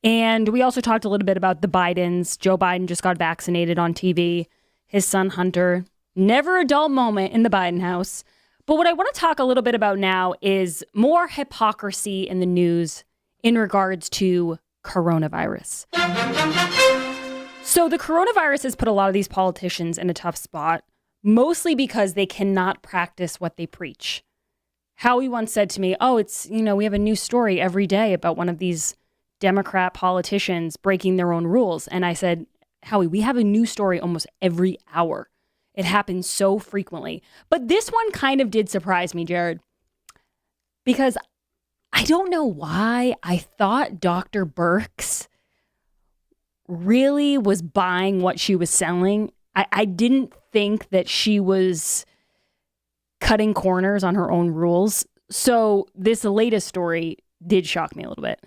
And we also talked a little bit about the Bidens. Joe Biden just got vaccinated on TV. His son, Hunter. Never a dull moment in the Biden house. But what I want to talk a little bit about now is more hypocrisy in the news in regards to coronavirus. So the coronavirus has put a lot of these politicians in a tough spot, mostly because they cannot practice what they preach. Howie once said to me, we have a new story every day about one of these Democrat politicians breaking their own rules. And I said, Howie, we have a new story almost every hour. It happens so frequently. But this one kind of did surprise me, Jared, because I don't know why I thought Dr. Birx really was buying what she was selling. I didn't think that she was cutting corners on her own rules. So this latest story did shock me a little bit.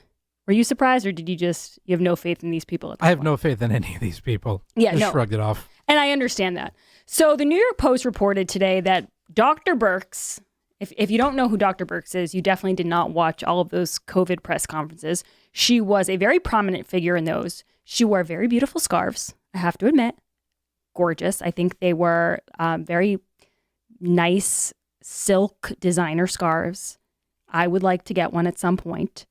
Were you surprised, or did you have no faith in these people? I have no faith in any of these people. Yeah, Just shrugged it off. And I understand that. So the New York Post reported today that Dr. Birx, if you don't know who Dr. Birx is, you definitely did not watch all of those COVID press conferences. She was a very prominent figure in those. She wore very beautiful scarves, I have to admit. Gorgeous. I think they were very nice silk designer scarves. I would like to get one at some point.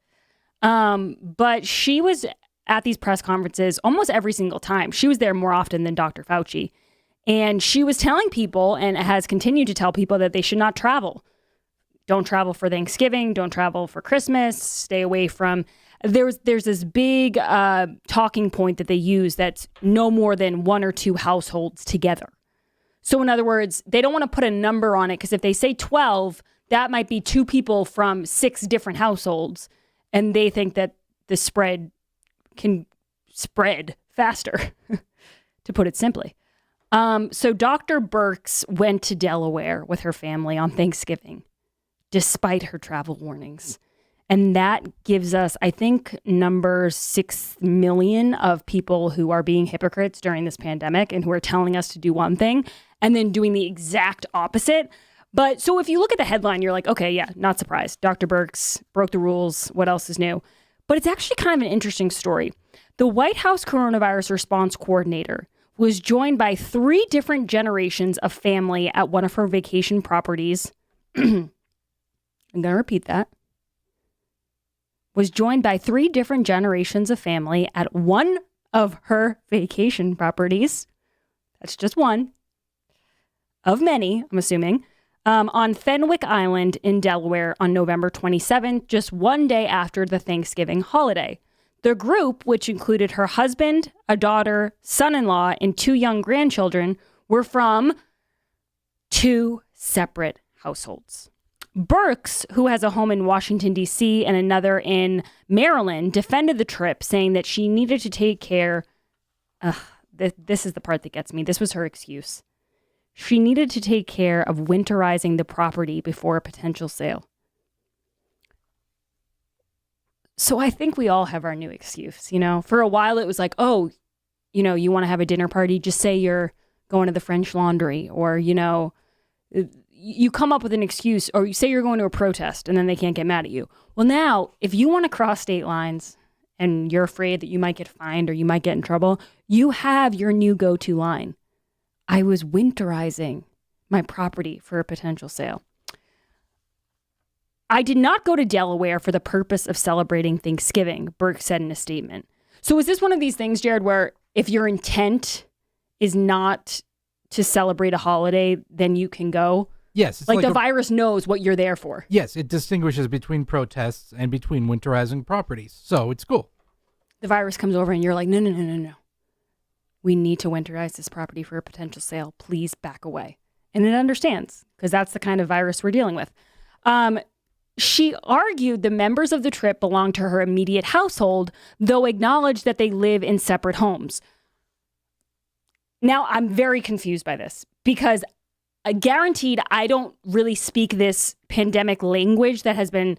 But she was at these press conferences almost every single time. She was there more often than Dr. Fauci. And she was telling people, and has continued to tell people, that they should not travel. Don't travel for Thanksgiving. Don't travel for Christmas. Stay away from... There's this big talking point that they use that's no more than 1 or 2 households together. So in other words, they don't want to put a number on it, because if they say 12, that might be 2 people from 6 different households. And they think that the spread can spread faster, to put it simply. So Dr. Birx went to Delaware with her family on Thanksgiving, despite her travel warnings. And that gives us, I think, number 6 million of people who are being hypocrites during this pandemic and who are telling us to do one thing and then doing the exact opposite. But so if you look at the headline, you're like, okay, yeah, not surprised. Dr. Birx broke the rules. What else is new? But it's actually kind of an interesting story. The White House coronavirus response coordinator was joined by 3 different generations of family at one of her vacation properties. I'm going to repeat that. Was joined by 3 different generations of family at one of her vacation properties. That's just one of many, I'm assuming, on Fenwick Island in Delaware on November 27th, just one day after the Thanksgiving holiday. The group, which included her husband, a daughter, son-in-law, and 2 young grandchildren, were from 2 separate households. Birx, who has a home in Washington, D.C. and another in Maryland, defended the trip, saying that she needed to take care. This is the part that gets me. This was her excuse. She needed to take care of winterizing the property before a potential sale. So I think we all have our new excuse, you know. For a while it was like, oh, you know, you want to have a dinner party, just say you're going to the French Laundry, or, you know, you come up with an excuse, or you say you're going to a protest and then they can't get mad at you. Well, now, if you want to cross state lines and you're afraid that you might get fined or you might get in trouble, you have your new go-to line. I was winterizing my property for a potential sale. I did not go to Delaware for the purpose of celebrating Thanksgiving, Birx said in a statement. So is this one of these things, Jared, where if your intent is not to celebrate a holiday, then you can go? Yes. It's like the virus knows what you're there for. Yes, it distinguishes between protests and between winterizing properties. So it's cool. The virus comes over and you're like, no. We need to winterize this property for a potential sale. Please back away. And it understands, because that's the kind of virus we're dealing with. She argued the members of the trip belong to her immediate household, though acknowledged that they live in separate homes. Now, I'm very confused by this, because guaranteed I don't really speak this pandemic language that has been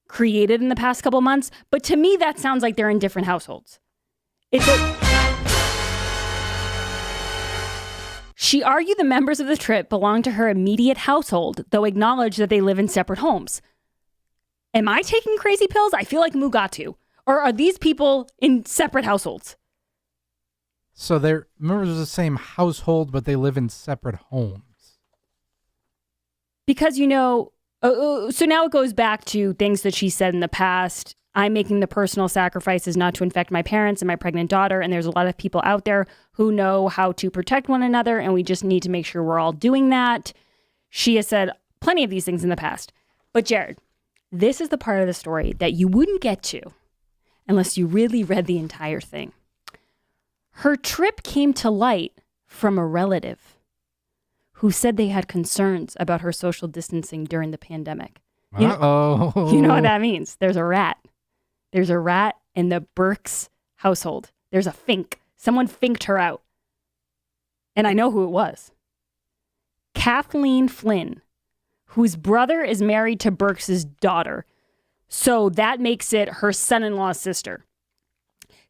created in the past couple months, but to me that sounds like they're in different households. She argued the members of the trip belong to her immediate household, though acknowledged that they live in separate homes. Am I taking crazy pills? I feel like Mugatu. Or are these people in separate households? So they're members of the same household, but they live in separate homes. Because, you know, so now it goes back to things that she said in the past. I'm making the personal sacrifices not to infect my parents and my pregnant daughter. And there's a lot of people out there who know how to protect one another. And we just need to make sure we're all doing that. She has said plenty of these things in the past. But Jared, this is the part of the story that you wouldn't get to unless you really read the entire thing. Her trip came to light from a relative who said they had concerns about her social distancing during the pandemic. You know what that means? There's a rat. There's a rat in the Birx household. There's a fink. Someone finked her out. And I know who it was. Kathleen Flynn, whose brother is married to Birx's daughter. So that makes it her son-in-law's sister.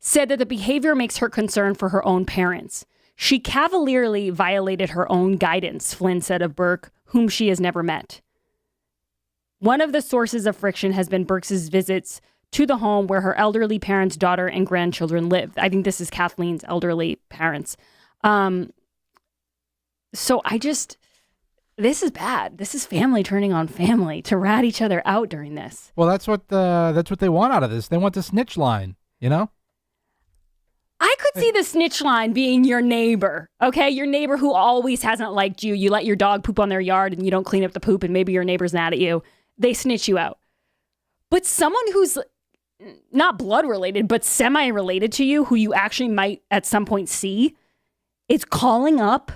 Said that the behavior makes her concerned for her own parents. She cavalierly violated her own guidance, Flynn said of Birx, whom she has never met. One of the sources of friction has been Birx's visits to the home where her elderly parents, daughter, and grandchildren live. I think this is Kathleen's elderly parents. So this is bad. This is family turning on family to rat each other out during this. Well, that's what they want out of this. They want the snitch line, you know? I could see the snitch line being your neighbor, okay? Your neighbor who always hasn't liked you. You let your dog poop on their yard and you don't clean up the poop and maybe your neighbor's mad at you. They snitch you out. But someone who's not blood related, but semi-related to you, who you actually might at some point see, is calling up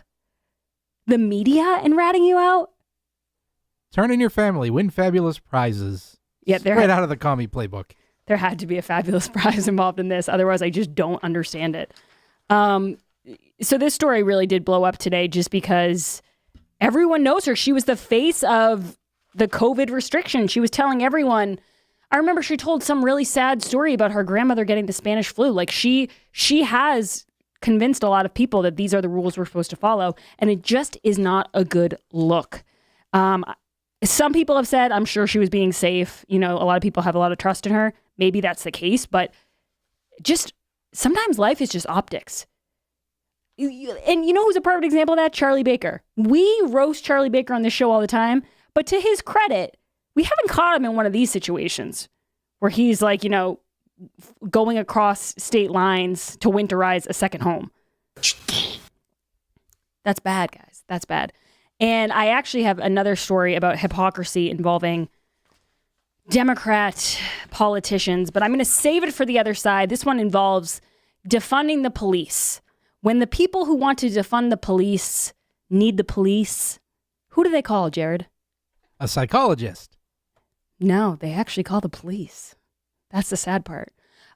the media and ratting you out? Turn in your family, win fabulous prizes. Yeah, right out of the commie playbook. There had to be a fabulous prize involved in this. Otherwise, I just don't understand it. So this story really did blow up today just because everyone knows her. She was the face of the COVID restriction. She was telling everyone. I remember she told some really sad story about her grandmother getting the Spanish flu. Like she has convinced a lot of people that these are the rules we're supposed to follow. And it just is not a good look. Some people have said, I'm sure she was being safe. You know, a lot of people have a lot of trust in her. Maybe that's the case, but just sometimes life is just optics. And you know who's a perfect example of that? Charlie Baker. We roast Charlie Baker on this show all the time, but to his credit, we haven't caught him in one of these situations where he's like, you know, going across state lines to winterize a second home. That's bad, guys. That's bad. And I actually have another story about hypocrisy involving Democrat politicians, but I'm going to save it for the other side. This one involves defunding the police. When the people who want to defund the police need the police, who do they call, Jared? A psychologist. No, they actually call the police. That's the sad part.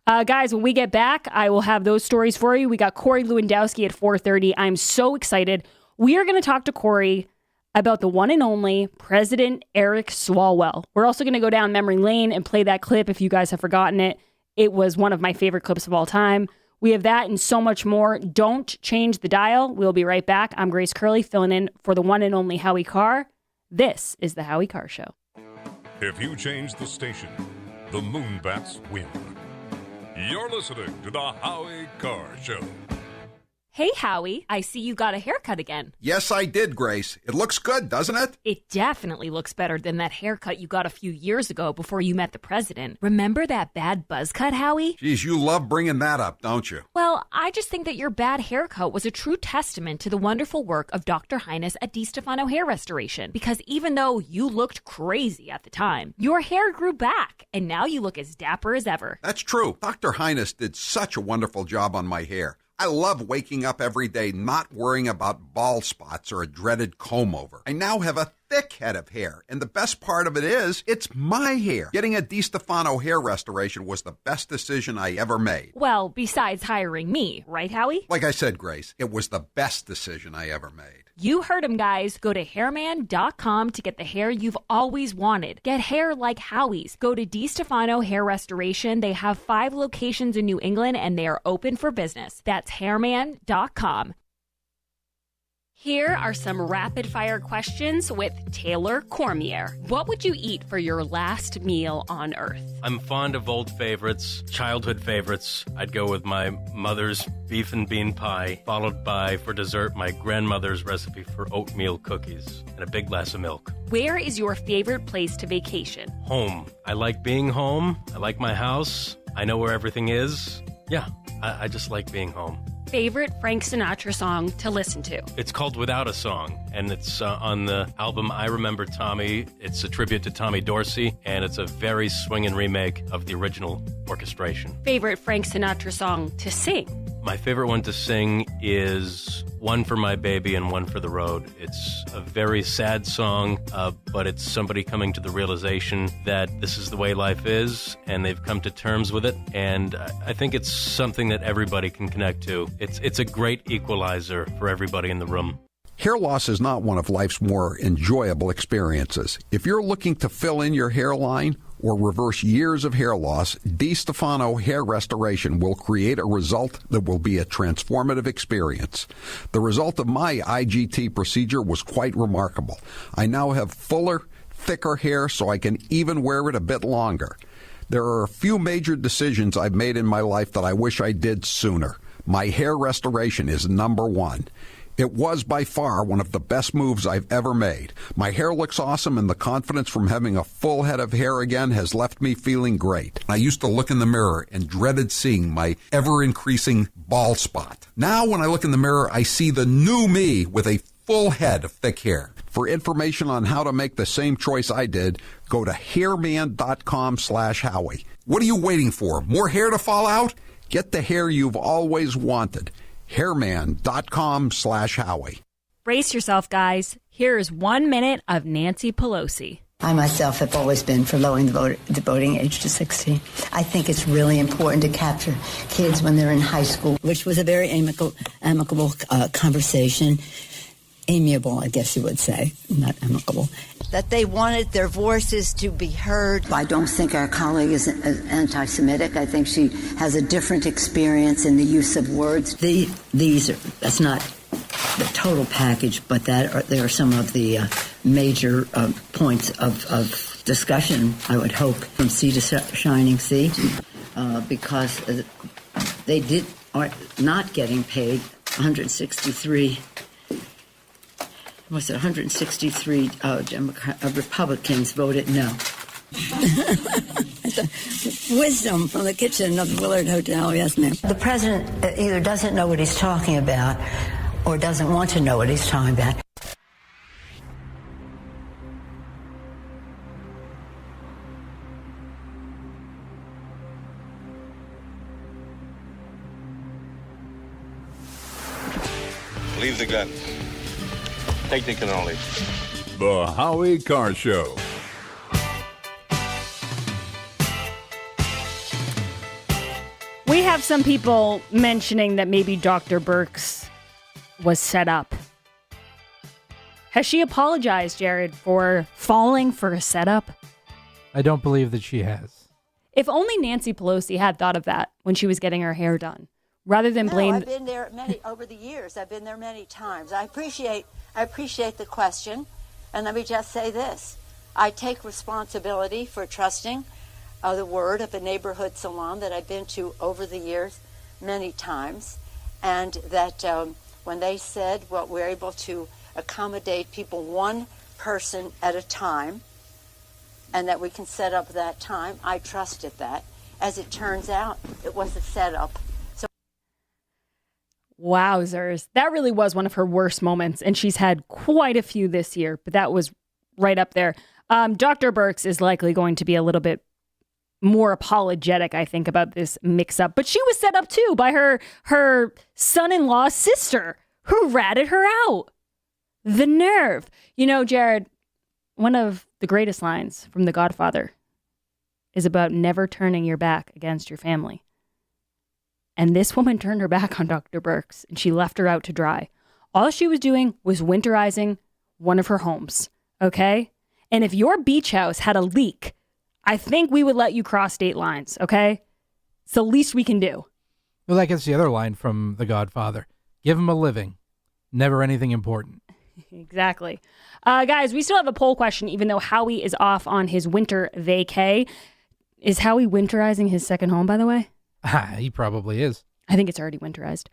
Guys, when we get back, I will have those stories for you. We got Corey Lewandowski at 4:30. I'm so excited. We are going to talk to Corey about the one and only President Eric Swalwell. We're also going to go down memory lane and play that clip if you guys have forgotten it. It was one of my favorite clips of all time. We have that and so much more. Don't change the dial. We'll be right back. I'm Grace Curley, filling in for the one and only Howie Carr. This is the Howie Carr Show. If you change the station, the Moonbats win. You're listening to the Howie Carr Show. Hey, Howie, I see you got a haircut again. Yes, I did, Grace. It looks good, doesn't it? It definitely looks better than that haircut you got a few years ago before you met the president. Remember that bad buzz cut, Howie? Geez, you love bringing that up, don't you? Well, I just think that your bad haircut was a true testament to the wonderful work of Dr. Highness at DiStefano Hair Restoration. Because even though you looked crazy at the time, your hair grew back, and now you look as dapper as ever. That's true. Dr. Highness did such a wonderful job on my hair. I love waking up every day not worrying about bald spots or a dreaded comb over. I now have a thick head of hair, and the best part of it is, it's my hair. Getting a DiStefano hair restoration was the best decision I ever made. Well, besides hiring me, right, Howie? Like I said, Grace, it was the best decision I ever made. You heard him, guys. Go to hairman.com to get the hair you've always wanted. Get hair like Howie's. Go to DiStefano Hair Restoration. They have 5 locations in New England, and they are open for business. That's hairman.com. Here are some rapid-fire questions with Taylor Cormier. What would you eat for your last meal on Earth? I'm fond of old favorites, childhood favorites. I'd go with my mother's beef and bean pie, followed by, for dessert, my grandmother's recipe for oatmeal cookies and a big glass of milk. Where is your favorite place to vacation? Home. I like being home. I like my house. I know where everything is. Yeah, I just like being home. Favorite Frank Sinatra song to listen to? It's called Without a Song, and it's on the album I Remember Tommy. It's a tribute to Tommy Dorsey, and it's a very swinging remake of the original orchestration. Favorite Frank Sinatra song to sing? My favorite one to sing is One for My Baby and One for the Road. It's a very sad song, but it's somebody coming to the realization that this is the way life is, and they've come to terms with it, and I think it's something that everybody can connect to. It's a great equalizer for everybody in the room. Hair loss is not one of life's more enjoyable experiences. If you're looking to fill in your hairline or reverse years of hair loss, DiStefano Hair Restoration will create a result that will be a transformative experience. The result of my IGT procedure was quite remarkable. I now have fuller, thicker hair so I can even wear it a bit longer. There are a few major decisions I've made in my life that I wish I did sooner. My hair restoration is number one. It was by far one of the best moves I've ever made. My hair looks awesome, and the confidence from having a full head of hair again has left me feeling great. I used to look in the mirror and dreaded seeing my ever-increasing bald spot. Now when I look in the mirror, I see the new me with a full head of thick hair. For information on how to make the same choice I did, go to hairman.com/Howie. What are you waiting for? More hair to fall out? Get the hair you've always wanted. hairman.com/Howie. Brace yourself, guys. Here is 1 minute of Nancy Pelosi. I myself have always been for lowering the voting age to 16. I think it's really important to capture kids when they're in high school, which was a very amicable conversation. Amiable, I guess you would say, not amicable. That they wanted their voices to be heard. I don't think our colleague is anti-Semitic. I think she has a different experience in the use of words. That's not the total package, but there are some of the major points of discussion, I would hope, from sea to shining sea, because they are not getting paid 163. Was it 163 Republicans voted no. Wisdom from the kitchen of the Willard Hotel, yes, ma'am. The president either doesn't know what he's talking about or doesn't want to know what he's talking about. Leave the gun. Take the cannoli. The Howie Carr Show. We have some people mentioning that maybe Dr. Birx was set up. Has she apologized, Jared, for falling for a setup? I don't believe that she has. If only Nancy Pelosi had thought of that when she was getting her hair done, rather than blame. I've been there over the years. I've been there many times. I appreciate the question, and let me just say this: I take responsibility for trusting the word of a neighborhood salon that I've been to over the years many times, and that when they said, well, we're able to accommodate people one person at a time, and that we can set up that time, I trusted that. As it turns out, it was a setup. Wowzers. That really was one of her worst moments, and she's had quite a few this year, but that was right up there. Dr. Birx is likely going to be a little bit more apologetic, I think, about this mix-up, but she was set up too by her son-in-law's sister, who ratted her out. The nerve. You know, Jared, one of the greatest lines from The Godfather is about never turning your back against your family. And this woman turned her back on Dr. Birx, and she left her out to dry. All she was doing was winterizing one of her homes, okay? And if your beach house had a leak, I think we would let you cross state lines, okay? It's the least we can do. Well, that gets the other line from The Godfather. Give him a living. Never anything important. Exactly. Guys, we still have a poll question, even though Howie is off on his winter vacay. Is Howie winterizing his second home, by the way? He probably is. I think it's already winterized.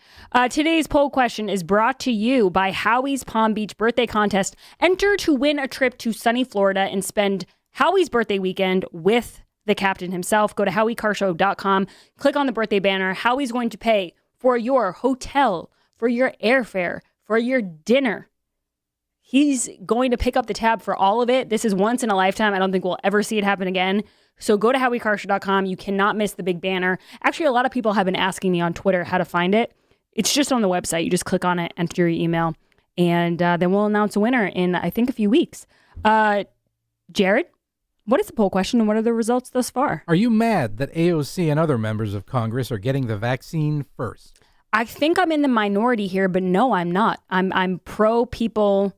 Today's poll question is brought to you by Howie's Palm Beach birthday contest. Enter to win a trip to sunny Florida and spend Howie's birthday weekend with the captain himself. Go to HowieCarShow.com. Click on the birthday banner. Howie's going to pay for your hotel, for your airfare, for your dinner. He's going to pick up the tab for all of it. This is once in a lifetime. I don't think we'll ever see it happen again. So go to HowieCarShow.com. You cannot miss the big banner. Actually, a lot of people have been asking me on Twitter how to find it. It's just on the website. You just click on it, enter your email, and then we'll announce a winner in, I think, a few weeks. Jared, what is the poll question and what are the results thus far? Are you mad that AOC and other members of Congress are getting the vaccine first? I think I'm in the minority here, but no, I'm not. I'm pro people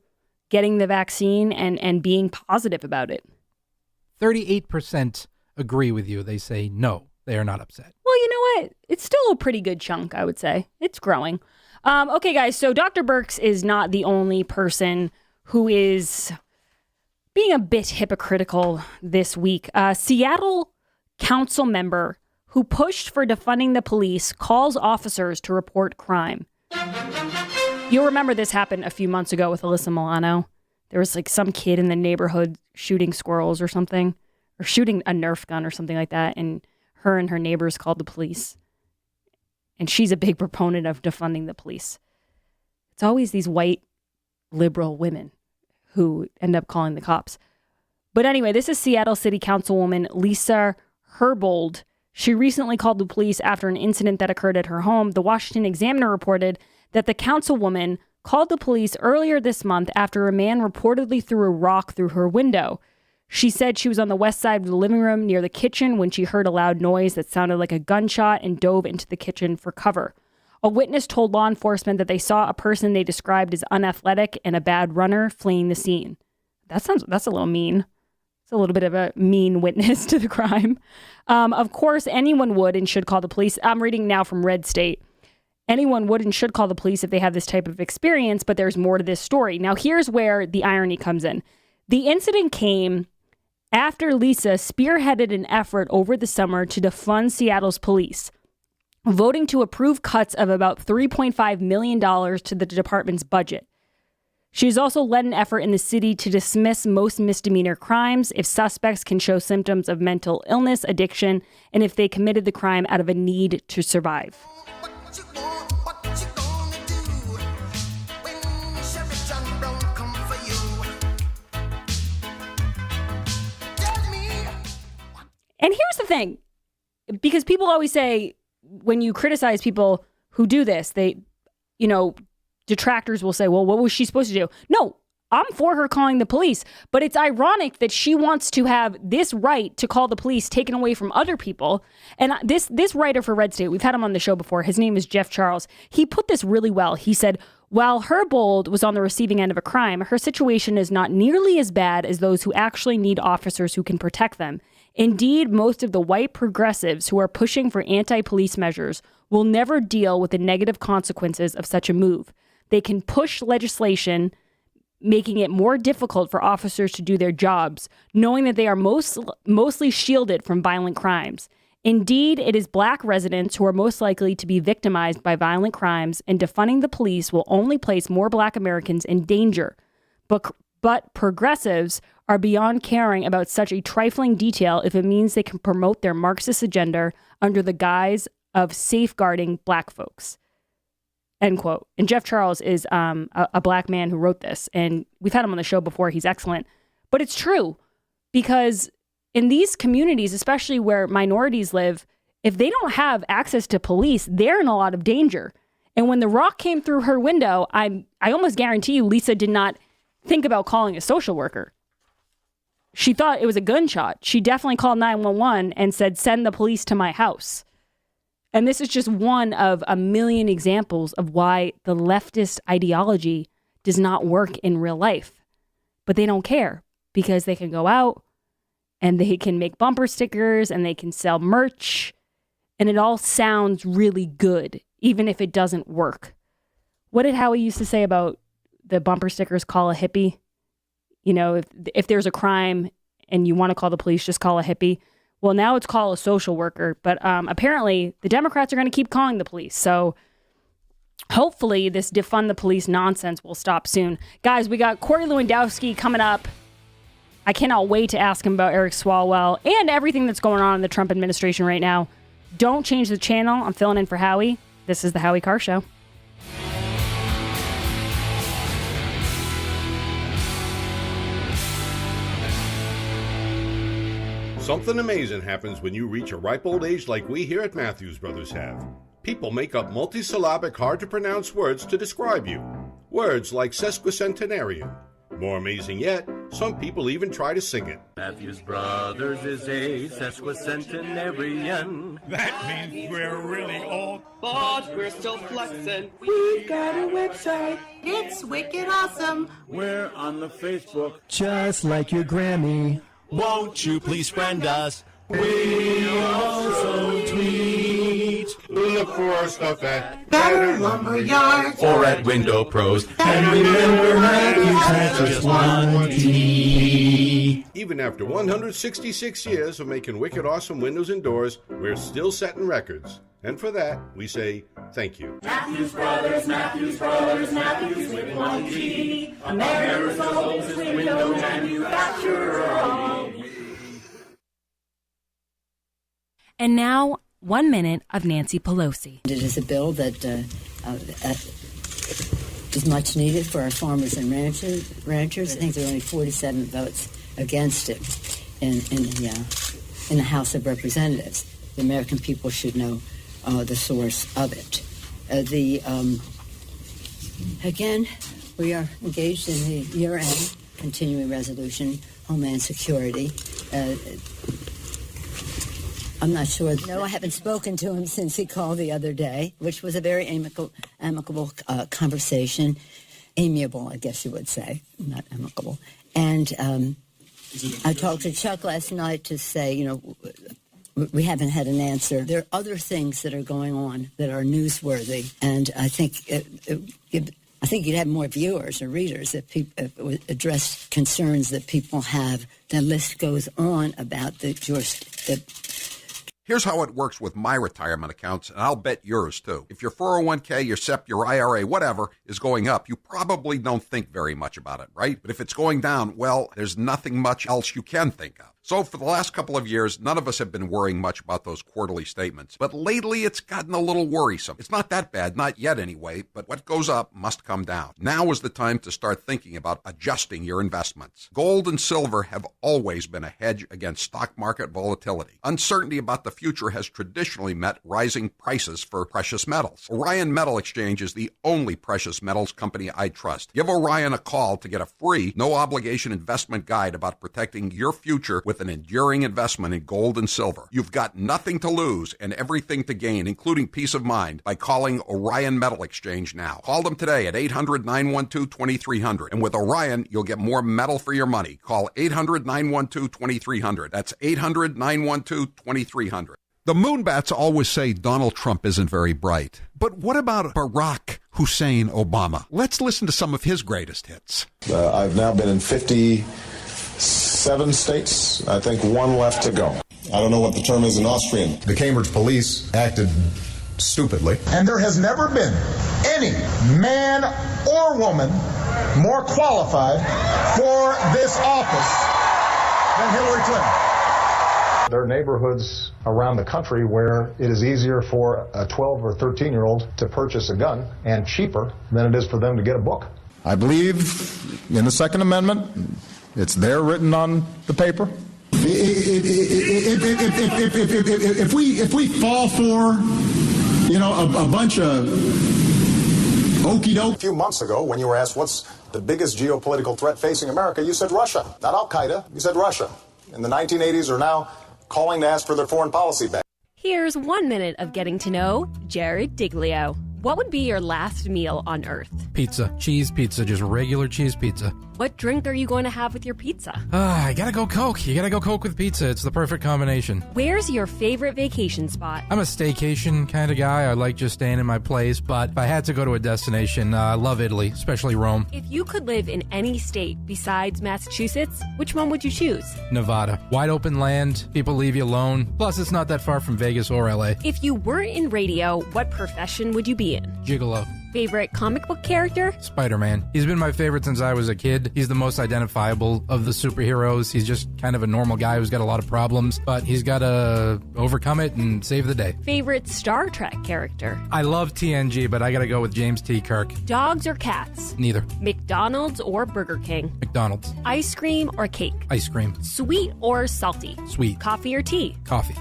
getting the vaccine and being positive about it. 38% agree with you. They say no, they are not upset. Well, you know what? It's still a pretty good chunk, I would say. It's growing. Okay, guys, so Dr. Birx is not the only person who is being a bit hypocritical this week. Seattle council member who pushed for defunding the police calls officers to report crime. You'll remember this happened a few months ago with Alyssa Milano. There was like some kid in the neighborhood shooting squirrels or something, or shooting a Nerf gun or something like that. And her neighbors called the police. And she's a big proponent of defunding the police. It's always these white liberal women who end up calling the cops. But anyway, this is Seattle City Councilwoman Lisa Herbold. She recently called the police after an incident that occurred at her home. The Washington Examiner reported that the councilwoman called the police earlier this month after a man reportedly threw a rock through her window. She said she was on the west side of the living room near the kitchen when she heard a loud noise that sounded like a gunshot and dove into the kitchen for cover. A witness told law enforcement that they saw a person they described as unathletic and a bad runner fleeing the scene. That's a little mean. It's a little bit of a mean witness to the crime. Of course, anyone would and should call the police. I'm reading now from Red State. Anyone would and should call the police if they have this type of experience, but there's more to this story. Now, here's where the irony comes in. The incident came after Lisa spearheaded an effort over the summer to defund Seattle's police, voting to approve cuts of about $3.5 million to the department's budget. She's also led an effort in the city to dismiss most misdemeanor crimes if suspects can show symptoms of mental illness, addiction, and if they committed the crime out of a need to survive. And here's the thing, because people always say when you criticize people who do this, detractors will say, well, what was she supposed to do? No, I'm for her calling the police, but it's ironic that she wants to have this right to call the police taken away from other people. And this writer for Red State, we've had him on the show before. His name is Jeff Charles. He put this really well. He said, while Herbold was on the receiving end of a crime, her situation is not nearly as bad as those who actually need officers who can protect them. Indeed, most of the white progressives who are pushing for anti-police measures will never deal with the negative consequences of such a move. They can push legislation, making it more difficult for officers to do their jobs, knowing that they are mostly shielded from violent crimes. Indeed, it is black residents who are most likely to be victimized by violent crimes, and defunding the police will only place more black Americans in danger. But progressives are beyond caring about such a trifling detail if it means they can promote their Marxist agenda under the guise of safeguarding black folks. End quote. And Jeff Charles is a black man who wrote this, and we've had him on the show before. He's excellent. But it's true, because in these communities, especially where minorities live, if they don't have access to police, they're in a lot of danger. And when the rock came through her window, I almost guarantee you Lisa did not think about calling a social worker. She thought it was a gunshot. She definitely called 911 and said, send the police to my house. And this is just one of a million examples of why the leftist ideology does not work in real life. But they don't care, because they can go out and they can make bumper stickers and they can sell merch. And it all sounds really good, even if it doesn't work. What did Howie used to say about the bumper stickers, call a hippie? You know, if there's a crime and you want to call the police, just call a hippie. Well, now it's called a social worker. But apparently the Democrats are going to keep calling the police. So hopefully this defund the police nonsense will stop soon. Guys, we got Corey Lewandowski coming up. I cannot wait to ask him about Eric Swalwell and everything that's going on in the Trump administration right now. Don't change the channel. I'm filling in for Howie. This is the Howie Carr Show. Something amazing happens when you reach a ripe old age like we here at Matthews Brothers have. People make up multisyllabic, hard-to-pronounce words to describe you. Words like sesquicentenarian. More amazing yet, some people even try to sing it. Matthews Brothers is a sesquicentenarian. That means we're really old, but we're still flexing. We've got a website. It's wicked awesome. We're on the Facebook. Just like your Grammy. Won't you please friend us? We also tweet. Look for our stuff at Better Lumberyard or at Window Pros. And remember, Matthews has just one T. Even after 166 years of making wicked awesome windows and doors, we're still setting records. And for that, we say thank you. Matthews Brothers, Matthews Brothers, Matthews with one T. America's oldest window manufacturer. And now, 1 minute of Nancy Pelosi. It is a bill that is much needed for our farmers and ranchers. I think there are only 47 votes against it in the House of Representatives. The American people should know the source of it. Again, we are engaged in the year-end continuing resolution Homeland Security. I'm not sure. No, I haven't spoken to him since he called the other day, which was a very amicable conversation. Amiable, I guess you would say, not amicable. And I talked to Chuck last night to say, we haven't had an answer. There are other things that are going on that are newsworthy, and I think you'd have more viewers or readers if people address concerns that people have. The list goes on about the Here's how it works with my retirement accounts, and I'll bet yours too. If your 401k, your SEP, your IRA, whatever, is going up, you probably don't think very much about it, right? But if it's going down, well, there's nothing much else you can think of. So for the last couple of years, none of us have been worrying much about those quarterly statements. But lately, it's gotten a little worrisome. It's not that bad, not yet anyway, but what goes up must come down. Now is the time to start thinking about adjusting your investments. Gold and silver have always been a hedge against stock market volatility. Uncertainty about the future has traditionally met rising prices for precious metals. Orion Metal Exchange is the only precious metals company I trust. Give Orion a call to get a free, no-obligation investment guide about protecting your future with an enduring investment in gold and silver. You've got nothing to lose and everything to gain, including peace of mind, by calling Orion Metal Exchange now. Call them today at 800-912-2300. And with Orion, you'll get more metal for your money. Call 800-912-2300. That's 800-912-2300. The Moonbats always say Donald Trump isn't very bright. But what about Barack Hussein Obama? Let's listen to some of his greatest hits. I've now been in 57 states. I think one left to go. I don't know what the term is in Austrian. The Cambridge police acted stupidly. And there has never been any man or woman more qualified for this office than Hillary Clinton. There are neighborhoods around the country where it is easier for a 12 or 13-year-old to purchase a gun and cheaper than it is for them to get a book. I believe in the Second Amendment. It's there written on the paper. If we fall for, a bunch of okey doke. A few months ago, when you were asked what's the biggest geopolitical threat facing America, you said Russia, not Al Qaeda. You said Russia. In the 1980s are now calling to ask for their foreign policy back. Here's 1 minute of getting to know Jared Diglio. What would be your last meal on Earth? Pizza. Cheese pizza. Just regular cheese pizza. What drink are you going to have with your pizza? I gotta go Coke. You gotta go Coke with pizza. It's the perfect combination. Where's your favorite vacation spot? I'm a staycation kind of guy. I like just staying in my place, but if I had to go to a destination, I love Italy, especially Rome. If you could live in any state besides Massachusetts, which one would you choose? Nevada. Wide open land, people leave you alone. Plus, it's not that far from Vegas or LA. If you weren't in radio, what profession would you be in? Gigolo. Favorite comic book character? Spider-Man. He's been my favorite since I was a kid. He's the most identifiable of the superheroes. He's just kind of a normal guy who's got a lot of problems, but he's got to overcome it and save the day. Favorite Star Trek character? I love TNG, but I gotta go with James T. Kirk. Dogs or cats? Neither. McDonald's or Burger King? McDonald's. Ice cream or cake? Ice cream. Sweet or salty? Sweet. Coffee or tea? Coffee.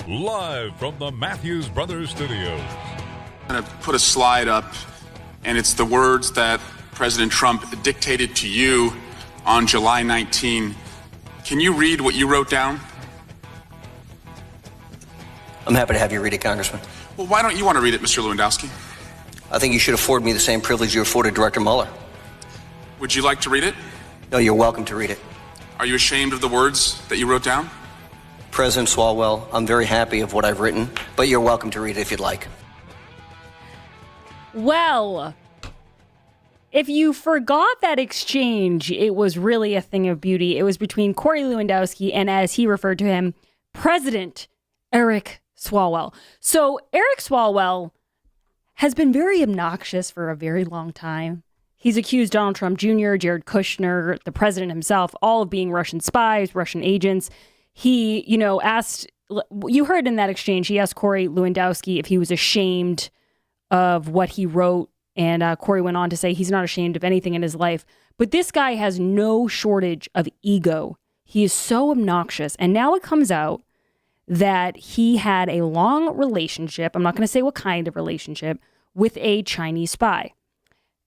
Live from the Matthews Brothers Studios. I'm going to put a slide up, and it's the words that President Trump dictated to you on July 19. Can you read what you wrote down? I'm happy to have you read it, Congressman. Well, why don't you want to read it, Mr. Lewandowski? I think you should afford me the same privilege you afforded Director Mueller. Would you like to read it? No, you're welcome to read it. Are you ashamed of the words that you wrote down? President Swalwell, I'm very happy of what I've written, but you're welcome to read it if you'd like. Well, if you forgot that exchange, it was really a thing of beauty. It was between Corey Lewandowski and, as he referred to him, President Eric Swalwell. So Eric Swalwell has been very obnoxious for a very long time. He's accused Donald Trump Jr., Jared Kushner, the president himself, all of being Russian spies, Russian agents. He, asked, you heard in that exchange, he asked Corey Lewandowski if he was ashamed of what he wrote. And Corey went on to say he's not ashamed of anything in his life. But this guy has no shortage of ego. He is so obnoxious. And now it comes out that he had a long relationship, I'm not going to say what kind of relationship, with a Chinese spy.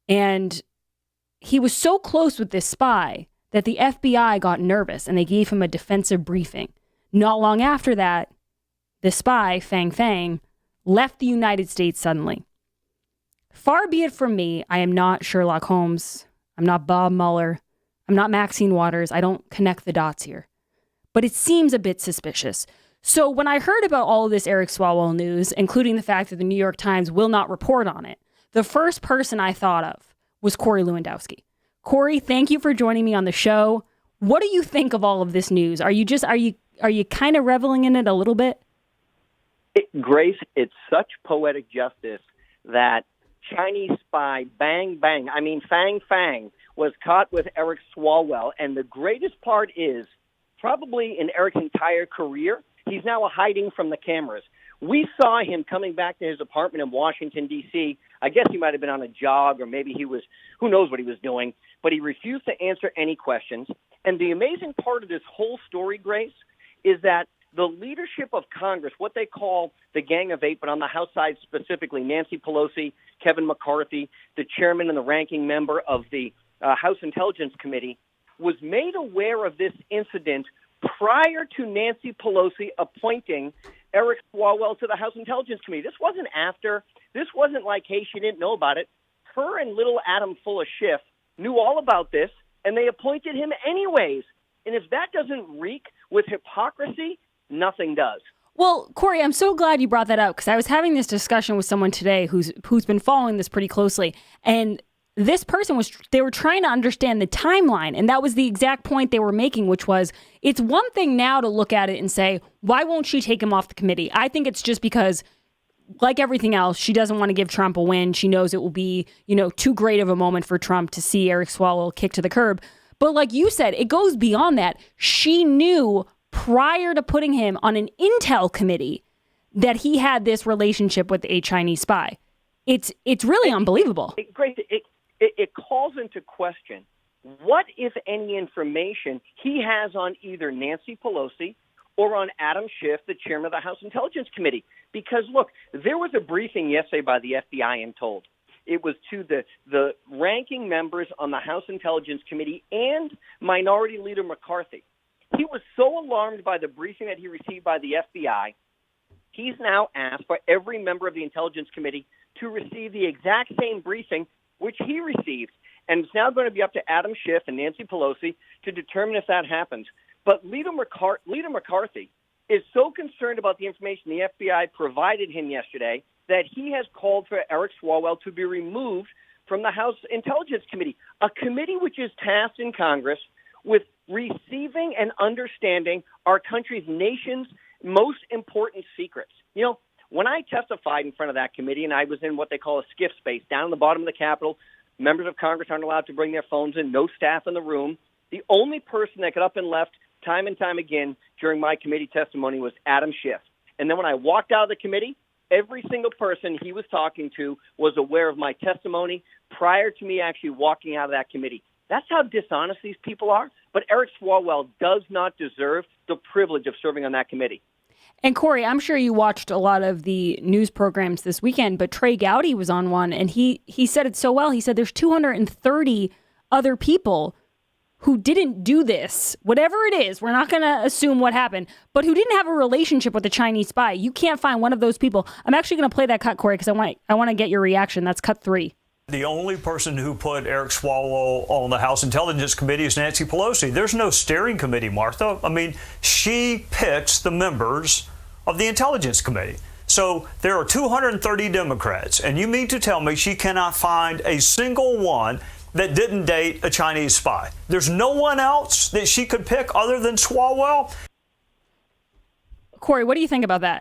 And he was so close with this spy that the FBI got nervous and they gave him a defensive briefing. Not long after that, the spy, Fang, left the United States suddenly. Far be it from me, I am not Sherlock Holmes. I'm not Bob Mueller. I'm not Maxine Waters. I don't connect the dots here. But it seems a bit suspicious. So when I heard about all of this Eric Swalwell news, including the fact that the New York Times will not report on it, the first person I thought of was Corey Lewandowski. Corey, thank you for joining me on the show. What do you think of all of this news? Are you kind of reveling in it a little bit? Grace, it's such poetic justice that Chinese spy Fang was caught with Eric Swalwell. And the greatest part is, probably in Eric's entire career, he's now hiding from the cameras. We saw him coming back to his apartment in Washington, D.C. I guess he might have been on a jog, or maybe he was, who knows what he was doing, but he refused to answer any questions. And the amazing part of this whole story, Grace, is that the leadership of Congress, what they call the Gang of Eight, but on the House side specifically, Nancy Pelosi, Kevin McCarthy, the chairman and the ranking member of the House Intelligence Committee, was made aware of this incident prior to Nancy Pelosi appointing Eric Swalwell to the House Intelligence Committee. This wasn't after. This wasn't like, hey, she didn't know about it. Her and little Adam full of Schiff knew all about this, and they appointed him anyways. And if that doesn't reek with hypocrisy, nothing does. Well, Corey, I'm so glad you brought that up, because I was having this discussion with someone today who's been following this pretty closely, and this person they were trying to understand the timeline, and that was the exact point they were making, which was, it's one thing now to look at it and say, why won't she take him off the committee? I think it's just because, like everything else, she doesn't want to give Trump a win. She knows it will be, too great of a moment for Trump to see Eric Swalwell kicked to the curb. But like you said, it goes beyond that. She knew prior to putting him on an intel committee that he had this relationship with a Chinese spy. It's really unbelievable. It calls into question what, if any, information he has on either Nancy Pelosi or on Adam Schiff, the chairman of the House Intelligence Committee. Because, look, there was a briefing yesterday by the FBI, I'm told. It was to the ranking members on the House Intelligence Committee and Minority Leader McCarthy. He was so alarmed by the briefing that he received by the FBI, he's now asked for every member of the Intelligence Committee to receive the exact same briefing which he received. And it's now going to be up to Adam Schiff and Nancy Pelosi to determine if that happens. But Leader McCarthy is so concerned about the information the FBI provided him yesterday that he has called for Eric Swalwell to be removed from the House Intelligence Committee, a committee which is tasked in Congress with receiving and understanding our nation's most important secrets. When I testified in front of that committee, and I was in what they call a skiff space, down in the bottom of the Capitol, members of Congress aren't allowed to bring their phones in, no staff in the room. The only person that got up and left time and time again during my committee testimony was Adam Schiff. And then when I walked out of the committee, every single person he was talking to was aware of my testimony prior to me actually walking out of that committee. That's how dishonest these people are. But Eric Swalwell does not deserve the privilege of serving on that committee. And Corey, I'm sure you watched a lot of the news programs this weekend, but Trey Gowdy was on one, and he said it so well. He said there's 230 other people who didn't do this, whatever it is. We're not going to assume what happened, but who didn't have a relationship with a Chinese spy. You can't find one of those people. I'm actually going to play that cut, Corey, because I want to get your reaction. That's cut 3. The only person who put Eric Swalwell on the House Intelligence Committee is Nancy Pelosi. There's no steering committee, Martha. I mean, she picks the members of the Intelligence Committee. So there are 230 Democrats, and you mean to tell me she cannot find a single one that didn't date a Chinese spy? There's no one else that she could pick other than Swalwell? Corey, what do you think about that?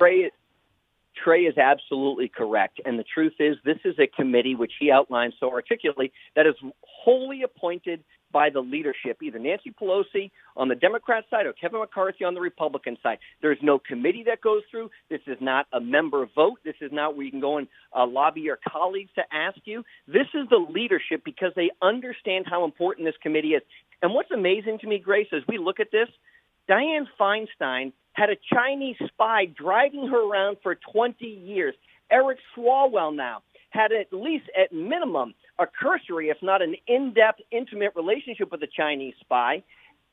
Trey is absolutely correct. And the truth is, this is a committee, which he outlined so articulately, that is wholly appointed by the leadership, either Nancy Pelosi on the Democrat side or Kevin McCarthy on the Republican side. There's no committee that goes through. This is not a member vote. This is not where you can go and lobby your colleagues to ask you. This is the leadership because they understand how important this committee is. And what's amazing to me, Grace, as we look at this, Dianne Feinstein had a Chinese spy driving her around for 20 years. Eric Swalwell now had at least, at minimum, a cursory, if not an in-depth, intimate relationship with a Chinese spy.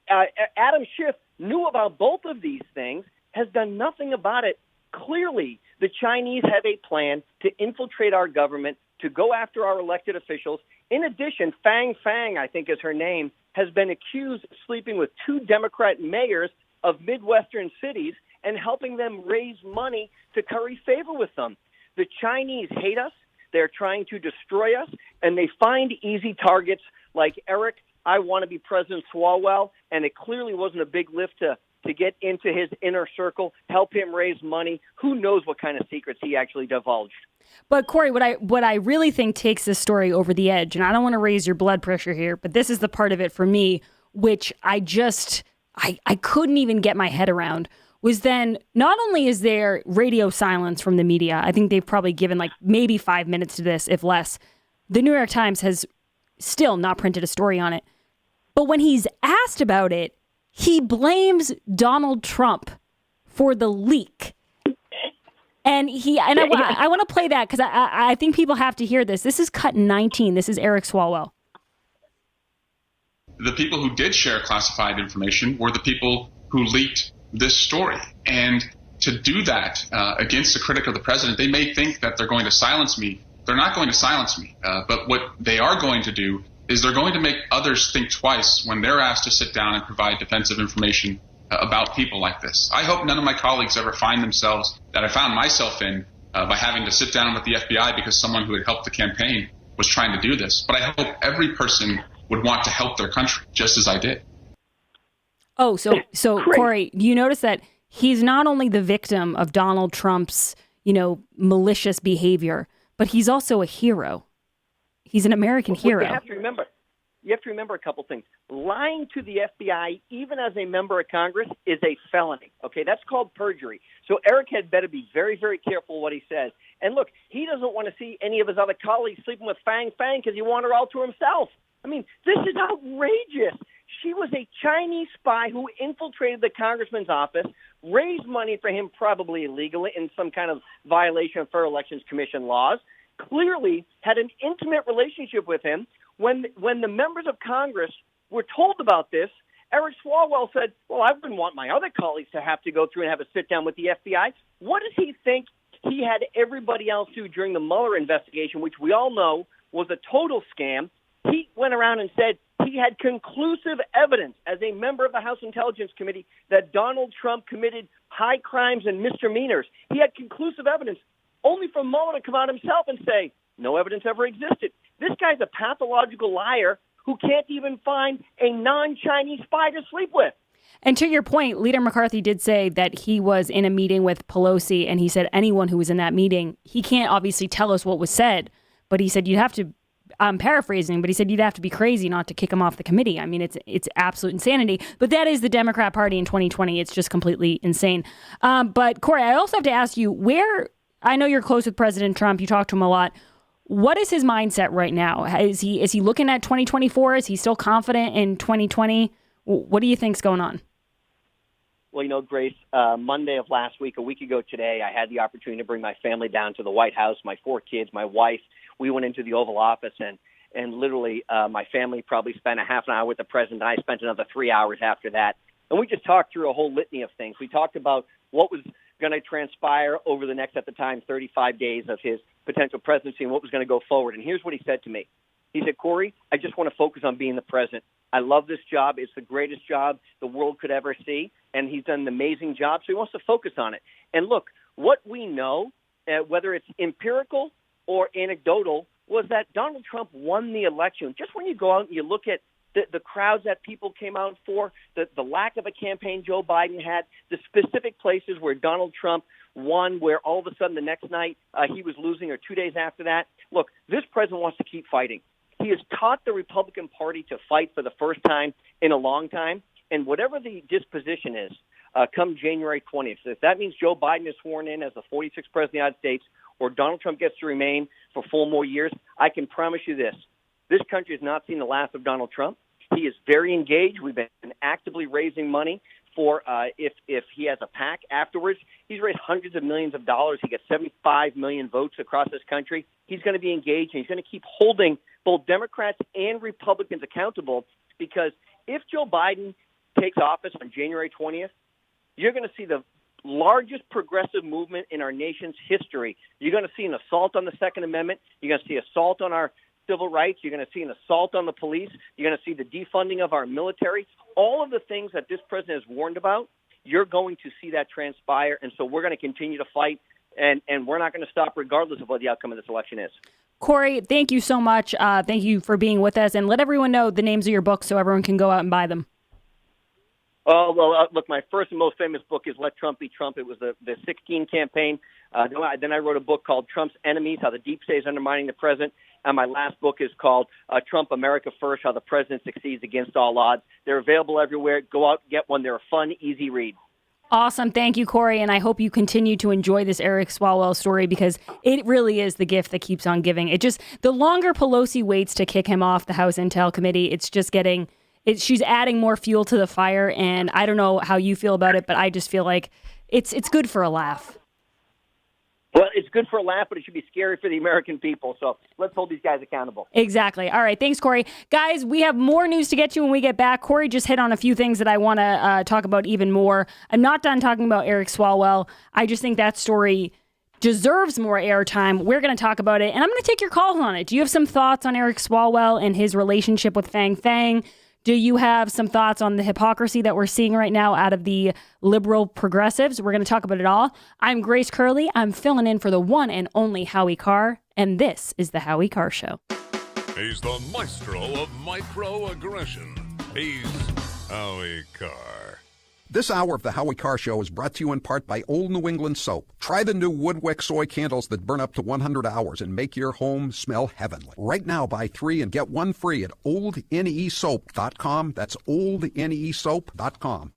Adam Schiff knew about both of these things, has done nothing about it. Clearly, the Chinese have a plan to infiltrate our government, to go after our elected officials. In addition, Fang Fang, I think is her name, has been accused of sleeping with 2 Democrat mayors of Midwestern cities and helping them raise money to curry favor with them. The Chinese hate us. They're trying to destroy us, and they find easy targets like Eric, I want to be President Swalwell, and it clearly wasn't a big lift to get into his inner circle, help him raise money. Who knows what kind of secrets he actually divulged. But Corey, what I really think takes this story over the edge, and I don't want to raise your blood pressure here, but this is the part of it for me, which I couldn't even get my head around, was then not only is there radio silence from the media, I think they've probably given like maybe 5 minutes to this, if less. The New York Times has still not printed a story on it. But when he's asked about it, he blames Donald Trump for the leak. And I want to play that because I think people have to hear this. This is cut 19. This is Eric Swalwell. The people who did share classified information were the people who leaked this story. And to do that against a critic of the president, they may think that they're going to silence me. They're not going to silence me. But what they are going to do is they're going to make others think twice when they're asked to sit down and provide defensive information about people like this. I hope none of my colleagues ever find themselves that I found myself in by having to sit down with the FBI because someone who had helped the campaign was trying to do this. But I hope every person would want to help their country just as I did. Oh, so Corey, you notice that he's not only the victim of Donald Trump's, malicious behavior, but he's also a hero. He's an American hero. You have to remember a couple things. Lying to the FBI, even as a member of Congress, is a felony. Okay, that's called perjury. So Eric had better be very, very careful what he says. And look, he doesn't want to see any of his other colleagues sleeping with Fang Fang because he wanted her all to himself. I mean, this is outrageous. She was a Chinese spy who infiltrated the congressman's office, raised money for him probably illegally in some kind of violation of Fair Elections Commission laws, clearly had an intimate relationship with him. When the members of Congress were told about this, Eric Swalwell said, well, I wouldn't want my other colleagues to have to go through and have a sit-down with the FBI. What does he think he had everybody else do during the Mueller investigation, which we all know was a total scam? He went around and said he had conclusive evidence as a member of the House Intelligence Committee that Donald Trump committed high crimes and misdemeanors. He had conclusive evidence, only for Mueller to come out himself and say, no evidence ever existed. This guy's a pathological liar who can't even find a non-Chinese spy to sleep with. And to your point, Leader McCarthy did say that he was in a meeting with Pelosi, and he said anyone who was in that meeting, he can't obviously tell us what was said, but he said you'd have to, I'm paraphrasing, but he said you'd have to be crazy not to kick him off the committee. I mean, it's absolute insanity. But that is the Democrat Party in 2020. It's just completely insane. But Corey, I also have to ask you, I know you're close with President Trump. You talk to him a lot. What is his mindset right now? Is he looking at 2024? Is he still confident in 2020? What do you think's going on? Well, Grace, Monday of last week, a week ago today, I had the opportunity to bring my family down to the White House, my 4 kids, my wife. We went into the Oval Office, and literally my family probably spent a half an hour with the president. I spent another 3 hours after that. And we just talked through a whole litany of things. We talked about what was going to transpire over the next, at the time, 35 days of his potential presidency and what was going to go forward. And here's what he said to me. He said, Corey, I just want to focus on being the president. I love this job. It's the greatest job the world could ever see. And he's done an amazing job, so he wants to focus on it. And look, what we know, whether it's empirical or anecdotal, was that Donald Trump won the election. Just when you go out and you look at the crowds that people came out for, the lack of a campaign Joe Biden had, the specific places where Donald Trump won, where all of a sudden the next night he was losing, or 2 days after that. Look, this president wants to keep fighting. He has taught the Republican Party to fight for the first time in a long time. And whatever the disposition is, come January 20th, if that means Joe Biden is sworn in as the 46th president of the United States, or Donald Trump gets to remain for 4 more years, I can promise you this. This country has not seen the last of Donald Trump. He is very engaged. We've been actively raising money for if he has a PAC afterwards. He's raised hundreds of millions of dollars. He gets 75 million votes across this country. He's going to be engaged, and he's going to keep holding both Democrats and Republicans accountable, because if Joe Biden takes office on January 20th, you're going to see the largest progressive movement in our nation's history. You're going to see an assault on the Second Amendment. You're going to see assault on our civil rights. You're going to see an assault on the police. You're going to see the defunding of our military. All of the things that this president has warned about, you're going to see that transpire. And so we're going to continue to fight, and we're not going to stop regardless of what the outcome of this election is. Corey, thank you so much. Thank you for being with us, and let everyone know the names of your books so everyone can go out and buy them. Oh, well, look, my first and most famous book is Let Trump Be Trump. It was the 16 campaign. Then I wrote a book called Trump's Enemies, How the Deep State is Undermining the President. And my last book is called Trump, America First, How the President Succeeds Against All Odds. They're available everywhere. Go out and get one. They're a fun, easy read. Awesome. Thank you, Corey. And I hope you continue to enjoy this Eric Swalwell story, because it really is the gift that keeps on giving. The longer Pelosi waits to kick him off the House Intel Committee, it's just getting... she's adding more fuel to the fire, and I don't know how you feel about it, but I just feel like it's good for a laugh. Well, it's good for a laugh, but it should be scary for the American people. So let's hold these guys accountable. Exactly. All right. Thanks, Corey. Guys, we have more news to get to when we get back. Corey just hit on a few things that I want to talk about even more. I'm not done talking about Eric Swalwell. I just think that story deserves more airtime. We're going to talk about it, and I'm going to take your calls on it. Do you have some thoughts on Eric Swalwell and his relationship with Fang Fang? Do you have some thoughts on the hypocrisy that we're seeing right now out of the liberal progressives? We're going to talk about it all. I'm Grace Curley. I'm filling in for the one and only Howie Carr, and this is the Howie Carr Show. He's the maestro of microaggression. He's Howie Carr. This hour of the Howie Carr Show is brought to you in part by Old New England Soap. Try the new Woodwick soy candles that burn up to 100 hours and make your home smell heavenly. Right now, buy 3 and get 1 free at oldnesoap.com. That's oldnesoap.com.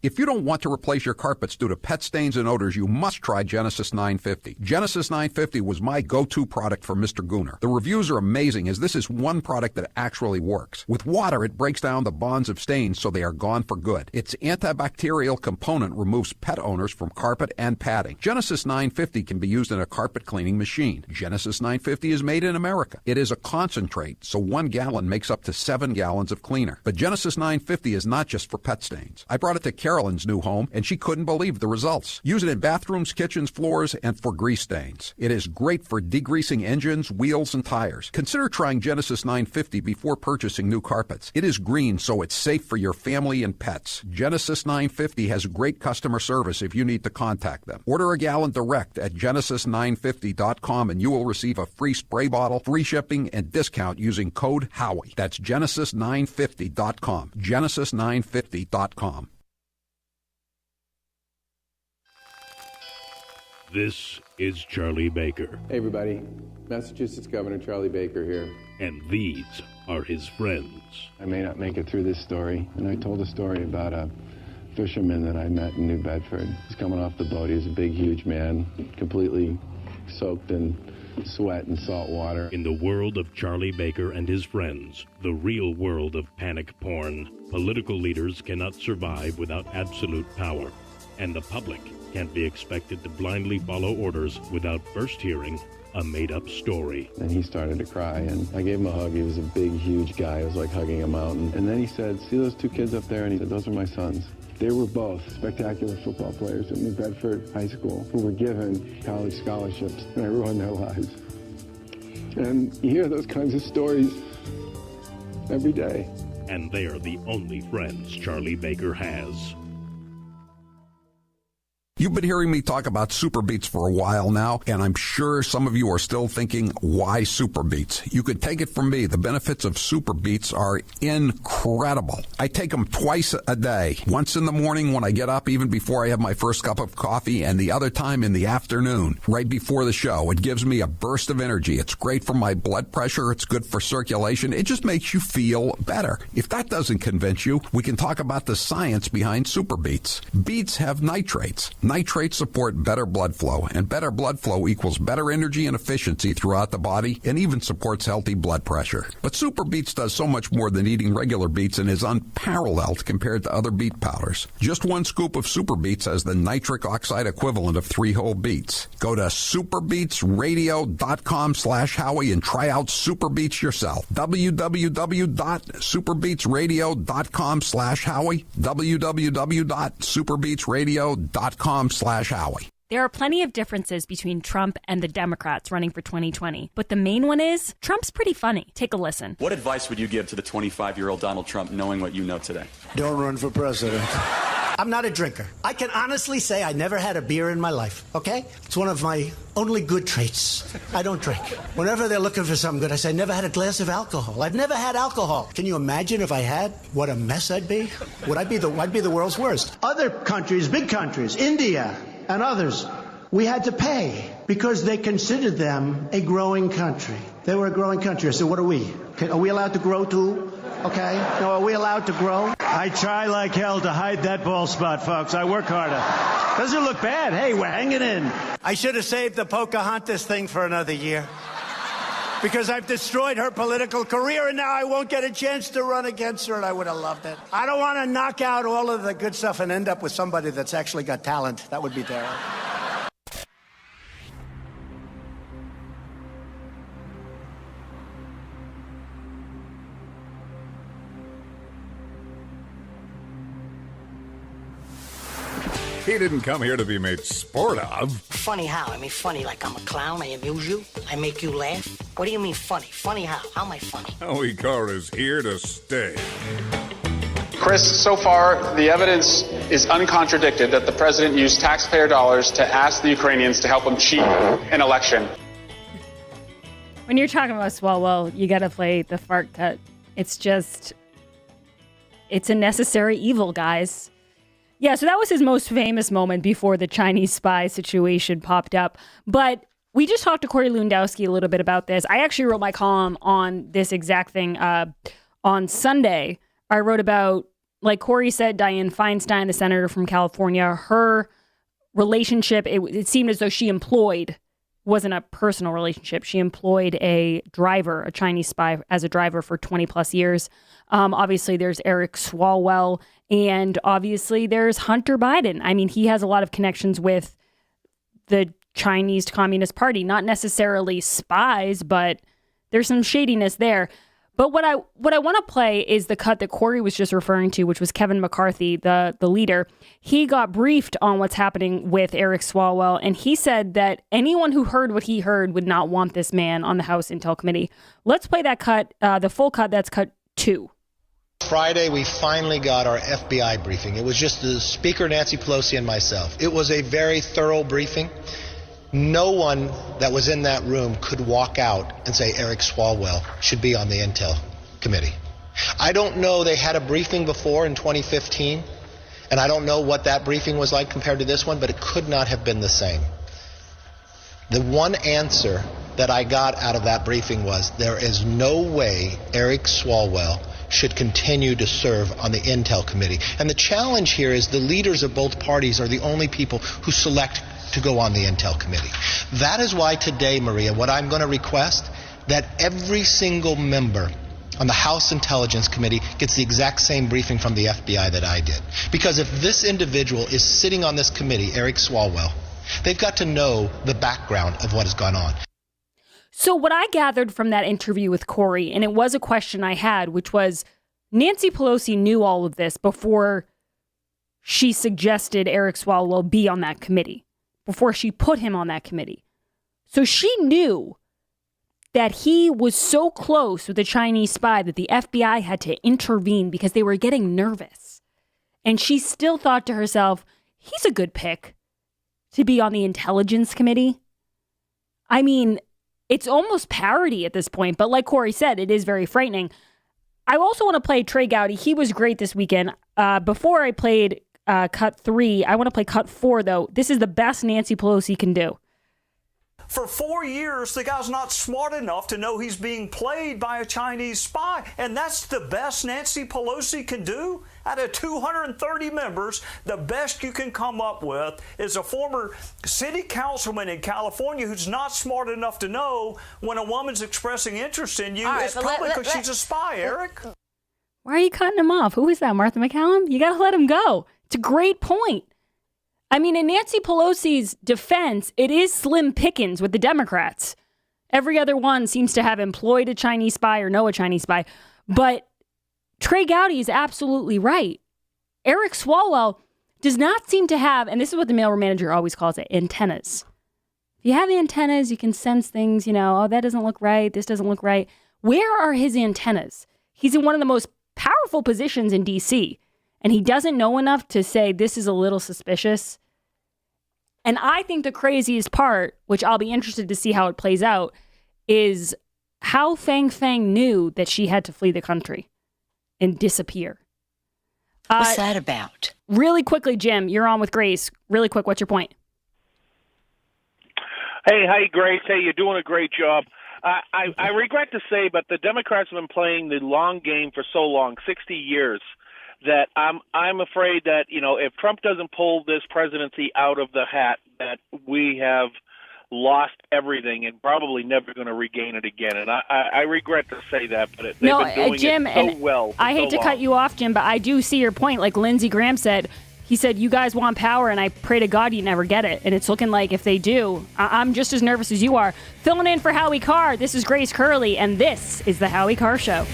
If you don't want to replace your carpets due to pet stains and odors, you must try Genesis 950. Genesis 950 was my go-to product for Mr. Gooner. The reviews are amazing, as this is one product that actually works. With water, it breaks down the bonds of stains so they are gone for good. Its antibacterial component removes pet owners from carpet and padding. Genesis 950 can be used in a carpet cleaning machine. Genesis 950 is made in America. It is a concentrate, so 1 gallon makes up to 7 gallons of cleaner. But Genesis 950 is not just for pet stains. I brought it to Carolyn's new home, and she couldn't believe the results. Use it in bathrooms, kitchens, floors, and for grease stains. It is great for degreasing engines, wheels, and tires. Consider trying Genesis 950 before purchasing new carpets. It is green, so it's safe for your family and pets. Genesis 950 has great customer service if you need to contact them. Order a gallon direct at genesis950.com, and you will receive a free spray bottle, free shipping, and discount using code Howie. That's genesis950.com. genesis950.com. This is Charlie Baker. Hey, everybody. Massachusetts Governor Charlie Baker here. And these are his friends. I may not make it through this story, and I told a story about a fisherman that I met in New Bedford. He's coming off the boat. He was a big, huge man, completely soaked in sweat and salt water. In the world of Charlie Baker and his friends, the real world of panic porn, political leaders cannot survive without absolute power, and the public can't be expected to blindly follow orders without first hearing a made-up story. And he started to cry, and I gave him a hug. He was a big, huge guy. It was like hugging a mountain. And then he said, "See those 2 kids up there?" And he said, "Those are my sons." They were both spectacular football players at New Bedford High School who were given college scholarships, and I ruined their lives. And you hear those kinds of stories every day. And they're the only friends Charlie Baker has. You've been hearing me talk about Super Beets for a while now, and I'm sure some of you are still thinking, why Super Beets? You could take it from me. The benefits of Super Beets are incredible. I take them twice a day, once in the morning when I get up, even before I have my first cup of coffee, and the other time in the afternoon, right before the show. It gives me a burst of energy. It's great for my blood pressure. It's good for circulation. It just makes you feel better. If that doesn't convince you, we can talk about the science behind Super Beets. Beets have nitrates. Nitrates support better blood flow, and better blood flow equals better energy and efficiency throughout the body, and even supports healthy blood pressure. But Super Beets does so much more than eating regular beets and is unparalleled compared to other beet powders. Just one scoop of Super Beets has the nitric oxide equivalent of 3 whole beets. Go to superbeetsradio.com/Howie and try out Super Beets yourself. www.superbeetsradio.com/Howie. www.superbeetsradio.com/Howie. There are plenty of differences between Trump and the Democrats running for 2020, but the main one is Trump's pretty funny. Take a listen. What advice would you give to the 25-year-old Donald Trump knowing what you know today? Don't run for president. I'm not a drinker. I can honestly say I never had a beer in my life, okay? It's one of my only good traits. I don't drink. Whenever they're looking for something good, I say, I never had a glass of alcohol. I've never had alcohol. Can you imagine if I had? What a mess I'd be. I'd be the world's worst. Other countries, big countries, India and others, we had to pay because they considered them a growing country. They were a growing country. I said, what are we? Are we allowed to grow too? Okay. No, are we allowed to grow? I try like hell to hide that bald spot, folks. I work harder. Doesn't look bad. Hey, we're hanging in. I should have saved the Pocahontas thing for another year. Because I've destroyed her political career, and now I won't get a chance to run against her, and I would have loved it. I don't want to knock out all of the good stuff and end up with somebody that's actually got talent. That would be terrible. He didn't come here to be made sport of. Funny how? I mean, funny like I'm a clown, I amuse you, I make you laugh. What do you mean funny? Funny how? How am I funny? Howie Carr is here to stay. Chris, so far, the evidence is uncontradicted that the president used taxpayer dollars to ask the Ukrainians to help him cheat an election. When you're talking about Swalwell, you got to play the fart cut. It's a necessary evil, guys. Yeah, so that was his most famous moment before the Chinese spy situation popped up. But we just talked to Corey Lewandowski a little bit about this. I actually wrote my column on this exact thing on Sunday. I wrote about, like Corey said, Dianne Feinstein, the senator from California, her relationship, it seemed as though she wasn't a personal relationship. She employed a driver, a Chinese spy, as a driver for 20 plus years. Obviously, there's Eric Swalwell, and obviously there's Hunter Biden. I mean, he has a lot of connections with the Chinese Communist Party, not necessarily spies, but there's some shadiness there. But what I want to play is the cut that Corey was just referring to, which was Kevin McCarthy, the leader. He got briefed on what's happening with Eric Swalwell, and he said that anyone who heard what he heard would not want this man on the House Intel Committee. Let's play that cut, the full cut. That's cut 2. Friday, we finally got our FBI briefing. It was just the Speaker, Nancy Pelosi, and myself. It was a very thorough briefing. No one that was in that room could walk out and say Eric Swalwell should be on the Intel Committee. I don't know, they had a briefing before in 2015, and I don't know what that briefing was like compared to this one, but it could not have been the same. The one answer that I got out of that briefing was there is no way Eric Swalwell should continue to serve on the Intel Committee. And the challenge here is the leaders of both parties are the only people who select to go on the Intel Committee. That is why today, Maria, what I'm going to request, that every single member on the House Intelligence Committee gets the exact same briefing from the FBI that I did. Because if this individual is sitting on this committee, Eric Swalwell, they've got to know the background of what has gone on. So what I gathered from that interview with Corey, and it was a question I had, which was Nancy Pelosi knew all of this before she suggested Eric Swalwell be on that committee, before she put him on that committee. So she knew that he was so close with the Chinese spy that the FBI had to intervene because they were getting nervous. And she still thought to herself, he's a good pick to be on the Intelligence Committee. I mean, it's almost parody at this point, but like Corey said, it is very frightening. I also want to play Trey Gowdy. He was great this weekend. Before I played cut 3, I want to play cut 4, though. This is the best Nancy Pelosi can do. For 4 years, the guy's not smart enough to know he's being played by a Chinese spy. And that's the best Nancy Pelosi can do? Out of 230 members, the best you can come up with is a former city councilman in California who's not smart enough to know when a woman's expressing interest in you. It's probably because she's a spy, Eric. Why are you cutting him off? Who is that, Martha McCallum? You got to let him go. It's a great point. I mean, in Nancy Pelosi's defense, it is slim pickings with the Democrats. Every other one seems to have employed a Chinese spy or know a Chinese spy. But Trey Gowdy is absolutely right. Eric Swalwell does not seem to have, and this is what the mail manager always calls it, antennas. If you have antennas, you can sense things, oh, that doesn't look right, this doesn't look right. Where are his antennas? He's in one of the most powerful positions in D.C., and he doesn't know enough to say this is a little suspicious. And I think the craziest part, which I'll be interested to see how it plays out, is how Fang Fang knew that she had to flee the country and disappear. What's that about? Really quickly, Jim, you're on with Grace. Really quick, what's your point? Hey, Grace. Hey, you're doing a great job. I regret to say, but the Democrats have been playing the long game for so long, 60 years, that I'm afraid that, if Trump doesn't pull this presidency out of the hat, that we have lost everything and probably never going to regain it again. And I regret to say that, but they've been doing Jim, it so well. I hate to cut you off, Jim, but I do see your point. Like Lindsey Graham said, he said, you guys want power, and I pray to God you never get it. And it's looking like if they do, I'm just as nervous as you are. Filling in for Howie Carr, this is Grace Curley, and this is The Howie Carr Show.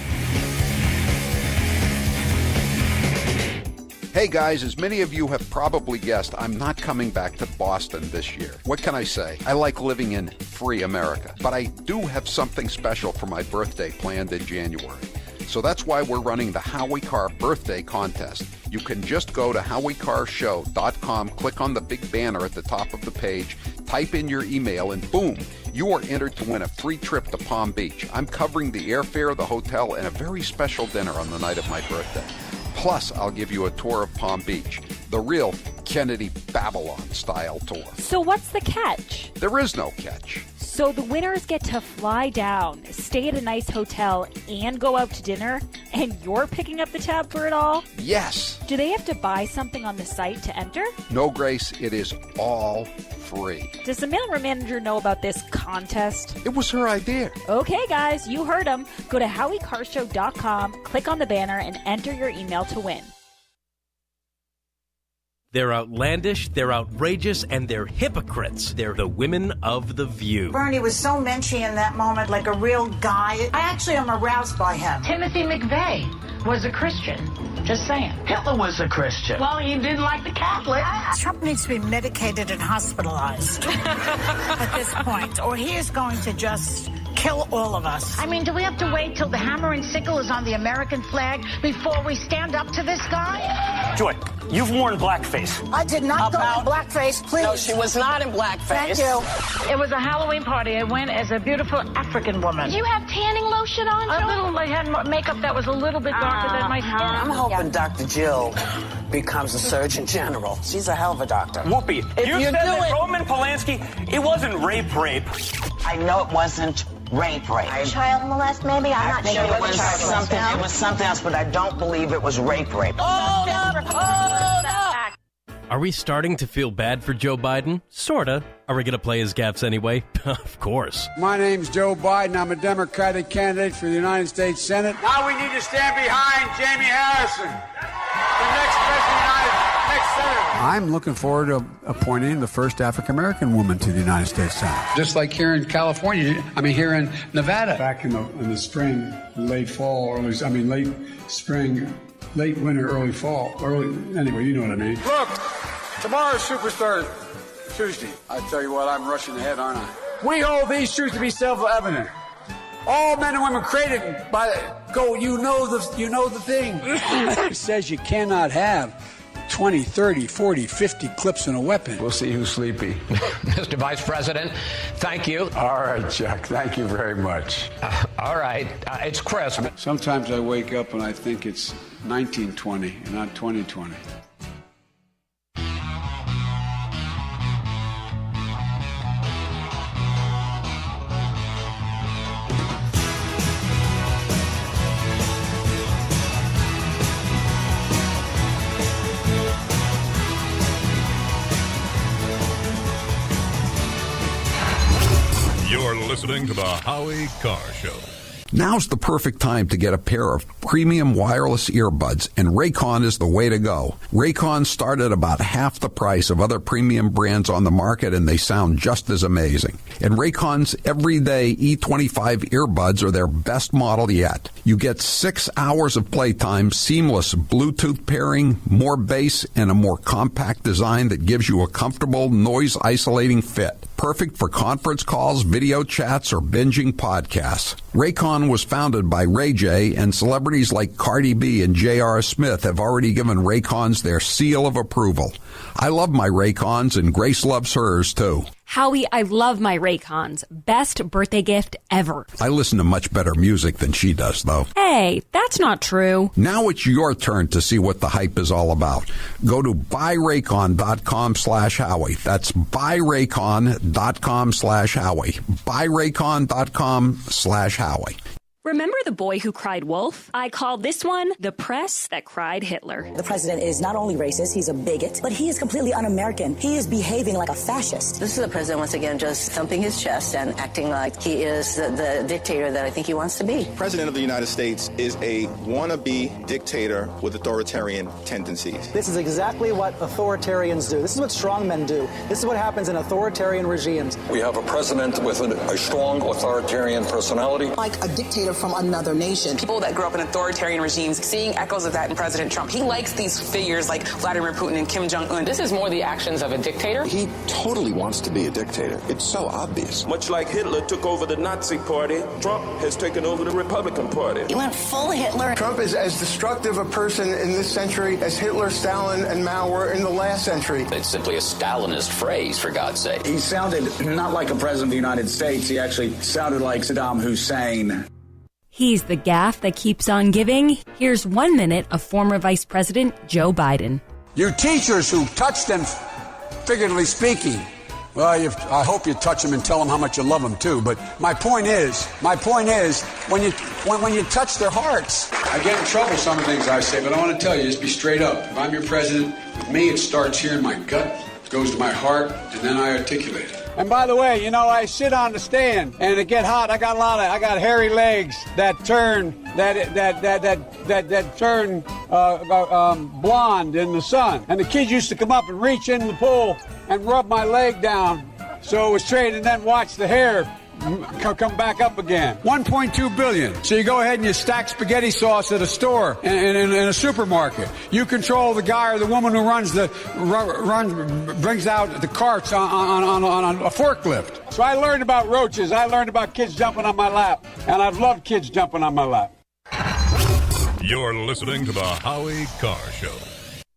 Hey guys, as many of you have probably guessed, I'm not coming back to Boston this year. What can I say? I like living in free America, but I do have something special for my birthday planned in January. So that's why we're running the Howie Carr birthday contest. You can just go to HowieCarrShow.com, click on the big banner at the top of the page, type in your email, and boom, you are entered to win a free trip to Palm Beach. I'm covering the airfare, the hotel, and a very special dinner on the night of my birthday. Plus, I'll give you a tour of Palm Beach, the real Kennedy Babylon-style tour. So what's the catch? There is no catch. So the winners get to fly down, stay at a nice hotel, and go out to dinner, and you're picking up the tab for it all? Yes. Do they have to buy something on the site to enter? No, Grace, it is all free. Does the mailroom manager know about this contest? It was her idea. Okay, guys, you heard him. Go to HowieCarrShow.com, click on the banner, and enter your email to win. They're outlandish, they're outrageous, and they're hypocrites. They're the women of The View. Bernie was so menschy in that moment, like a real guy. I actually am aroused by him. Timothy McVeigh was a Christian. Just saying. Hitler was a Christian. Well, he didn't like the Catholics. Trump needs to be medicated and hospitalized at this point, or he is going to just kill all of us. I mean, do we have to wait till the hammer and sickle is on the American flag before we stand up to this guy? Joy, you've worn blackface. I did not go in blackface, please. No, she was not in blackface. Thank you. It was a Halloween party. I went as a beautiful African woman. Did you have tanning lotion on, Joy? A little. I had makeup that was a little bit darker than my skin. I'm hoping Dr. Jill becomes a Surgeon General. She's a hell of a doctor. Whoopi, you said that Roman Polanski, it wasn't rape. I know it wasn't rape. Child molest, maybe? I'm not sure. It was something. It was something else, but I don't believe it was rape. Oh, no. Are we starting to feel bad for Joe Biden? Sorta. Are we going to play his gaffes anyway? Of course. My name's Joe Biden. I'm a Democratic candidate for the United States Senate. Now we need to stand behind Jamie Harrison, the next president, next senator. I'm looking forward to appointing the first African-American woman to the United States Senate. Just like here in California, here in Nevada. Back in the spring, late fall, late spring, late winter, early fall. Anyway, you know what I mean. Look, tomorrow's Superstar Tuesday. I tell you what, I'm rushing ahead, aren't I? We hold these truths to be self-evident. All men and women created by you know the thing. It says you cannot have 20, 30, 40, 50 clips in a weapon. We'll see who's sleepy. Mr. Vice President, thank you. All right, Chuck. Thank you very much. All right. It's Chris. Sometimes I wake up and I think it's 1920 and not 2020. listening to the Howie Carr Show. Now's the perfect time to get a pair of premium wireless earbuds, and Raycon is the way to go. Raycon start at about half the price of other premium brands on the market, and they sound just as amazing. And Raycon's everyday E25 earbuds are their best model yet. You get 6 hours of playtime, seamless Bluetooth pairing, more bass, and a more compact design that gives you a comfortable, noise-isolating fit. Perfect for conference calls, video chats, or binging podcasts. Raycon was founded by Ray J, and celebrities like Cardi B and J.R. Smith have already given Raycons their seal of approval. I love my Raycons, and Grace loves hers, too. Howie, I love my Raycons. Best birthday gift ever. I listen to much better music than she does, though. Hey, that's not true. Now it's your turn to see what the hype is all about. Go to buyraycon.com/Howie. That's buyraycon.com/Howie. buyraycon.com/Howie. Remember the boy who cried wolf? I call this one the press that cried Hitler. The president is not only racist, he's a bigot, but he is completely un-American. He is behaving like a fascist. This is the president, once again, just thumping his chest and acting like he is the dictator that I think he wants to be. The president of the United States is a wannabe dictator with authoritarian tendencies. This is exactly what authoritarians do. This is what strongmen do. This is what happens in authoritarian regimes. We have a president with a strong authoritarian personality. Like a dictator from another nation. People that grew up in authoritarian regimes, seeing echoes of that in President Trump. He likes these figures like Vladimir Putin and Kim Jong-un. This is more the actions of a dictator. He totally wants to be a dictator. It's so obvious. Much like Hitler took over the Nazi Party, Trump has taken over the Republican Party. He went full Hitler. Trump is as destructive a person in this century as Hitler, Stalin, and Mao were in the last century. It's simply a Stalinist phrase, for God's sake. He sounded not like a president of the United States. He actually sounded like Saddam Hussein. He's the gaffe that keeps on giving. Here's 1 minute of former Vice President Joe Biden. You teachers who touch them, figuratively speaking, well, I hope you touch them and tell them how much you love them too. But my point is, when you touch their hearts. I get in trouble some of the things I say, but I want to tell you, just be straight up. If I'm your president, with me it starts here in my gut, it goes to my heart, and then I articulate it. And by the way, I sit on the stand and it get hot. I got hairy legs that turn blonde in the sun. And the kids used to come up and reach in the pool and rub my leg down so it was straight, and then watch the hair come back up again. 1.2 billion. So you go ahead and you stack spaghetti sauce at a store in a supermarket. You control the guy or the woman who brings out the carts on a forklift. So I learned about roaches. I learned about kids jumping on my lap, and I've loved kids jumping on my lap. You're listening to the Howie Carr Show.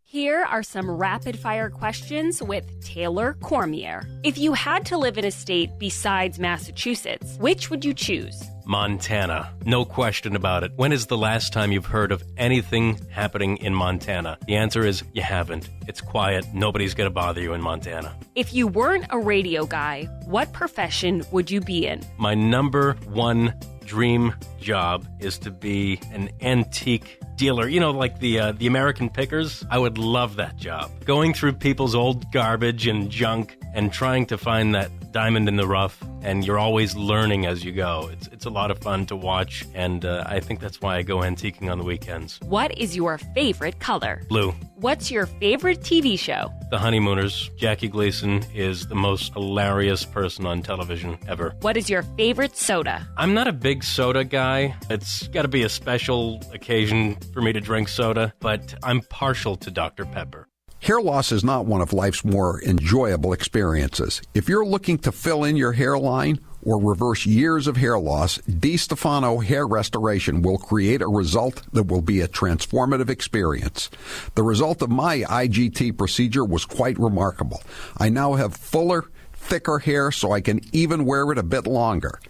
Here are some rapid-fire questions with Taylor Cormier. If you had to live in a state besides Massachusetts, which would you choose? Montana. No question about it. When is the last time you've heard of anything happening in Montana? The answer is you haven't. It's quiet. Nobody's going to bother you in Montana. If you weren't a radio guy, what profession would you be in? My number one dream job is to be an antique dealer, like the American Pickers. I would love that job. Going through people's old garbage and junk and trying to find that diamond in the rough, and you're always learning as you go. It's a lot of fun to watch, and I think that's why I go antiquing on the weekends. What is your favorite color? Blue. What's your favorite TV show? The Honeymooners. Jackie Gleason is the most hilarious person on television ever. What is your favorite soda? I'm not a big soda guy. It's got to be a special occasion for me to drink soda, but I'm partial to Dr. Pepper. Hair loss is not one of life's more enjoyable experiences. If you're looking to fill in your hairline or reverse years of hair loss, DiStefano Hair Restoration will create a result that will be a transformative experience. The result of my IGT procedure was quite remarkable. I now have fuller, thicker hair so I can even wear it a bit longer.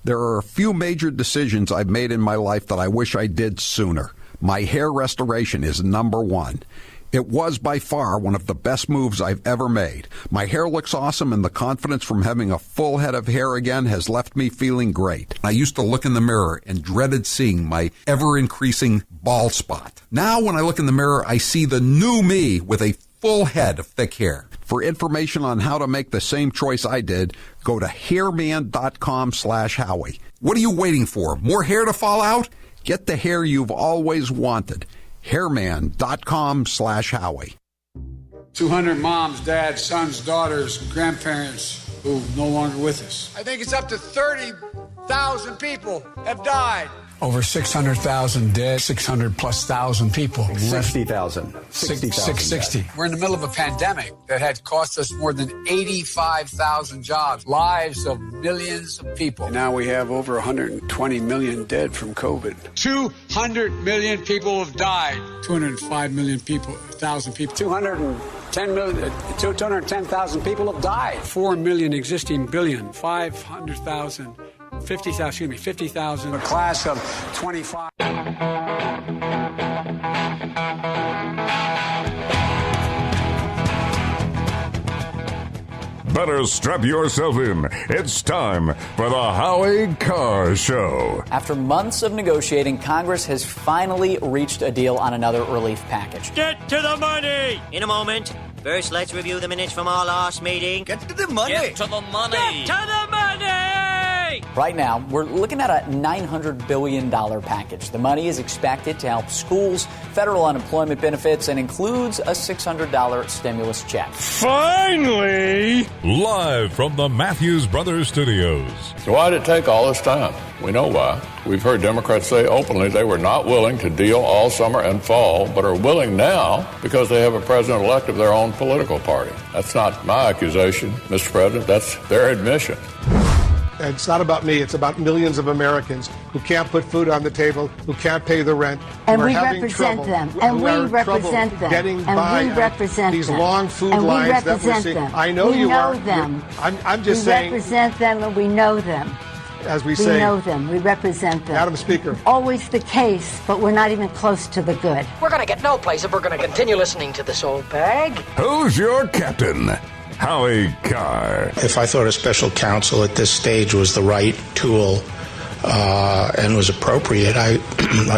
There are a few major decisions I've made in my life that I wish I did sooner. My hair restoration is number one. It was by far one of the best moves I've ever made. My hair looks awesome, and the confidence from having a full head of hair again has left me feeling great. I used to look in the mirror and dreaded seeing my ever-increasing bald spot. Now when I look in the mirror, I see the new me with a full head of thick hair. For information on how to make the same choice I did, go to hairman.com/Howie. What are you waiting for? More hair to fall out? Get the hair you've always wanted. Hairman.com/Howie. 200 moms, dads, sons, daughters, grandparents who are no longer with us. I think it's up to 30,000 people have died. Over 600,000 dead, 600,000+ people. 60,000. 660. We're in the middle of a pandemic that had cost us more than 85,000 jobs, lives of millions of people. Now we have over 120 million dead from COVID. 200 million people have died. 205 million people, 1,000 people. 210,000 people have died. 4 million existing billion, 500,000. 50,000. A class of 25. Better strap yourself in. It's time for the Howie Carr Show. After months of negotiating, Congress has finally reached a deal on another relief package. Get to the money! In a moment. First, let's review the minutes from our last meeting. Get to the money! Get to the money! Get to the money! Right now, we're looking at a $900 billion package. The money is expected to help schools, federal unemployment benefits, and includes a $600 stimulus check. Finally! Live from the Matthews Brothers Studios. So why did it take all this time? We know why. We've heard Democrats say openly they were not willing to deal all summer and fall, but are willing now because they have a president-elect of their own political party. That's not my accusation, Mr. President. That's their admission. It's not about me. It's about millions of Americans who can't put food on the table, who can't pay the rent, and who are we having represent trouble, them, and we represent them, getting and by we represent these them. long food and lines we represent that we're seeing. them. I know we you know are. them. I'm just saying. We represent them, and we know them. As we say, know them. We represent them. Madam Speaker. Always the case, but we're not even close to the good. We're going to get no place if we're going to continue listening to this old bag. Who's your captain? Howie Carr. If I thought a special counsel at this stage was the right tool and was appropriate, I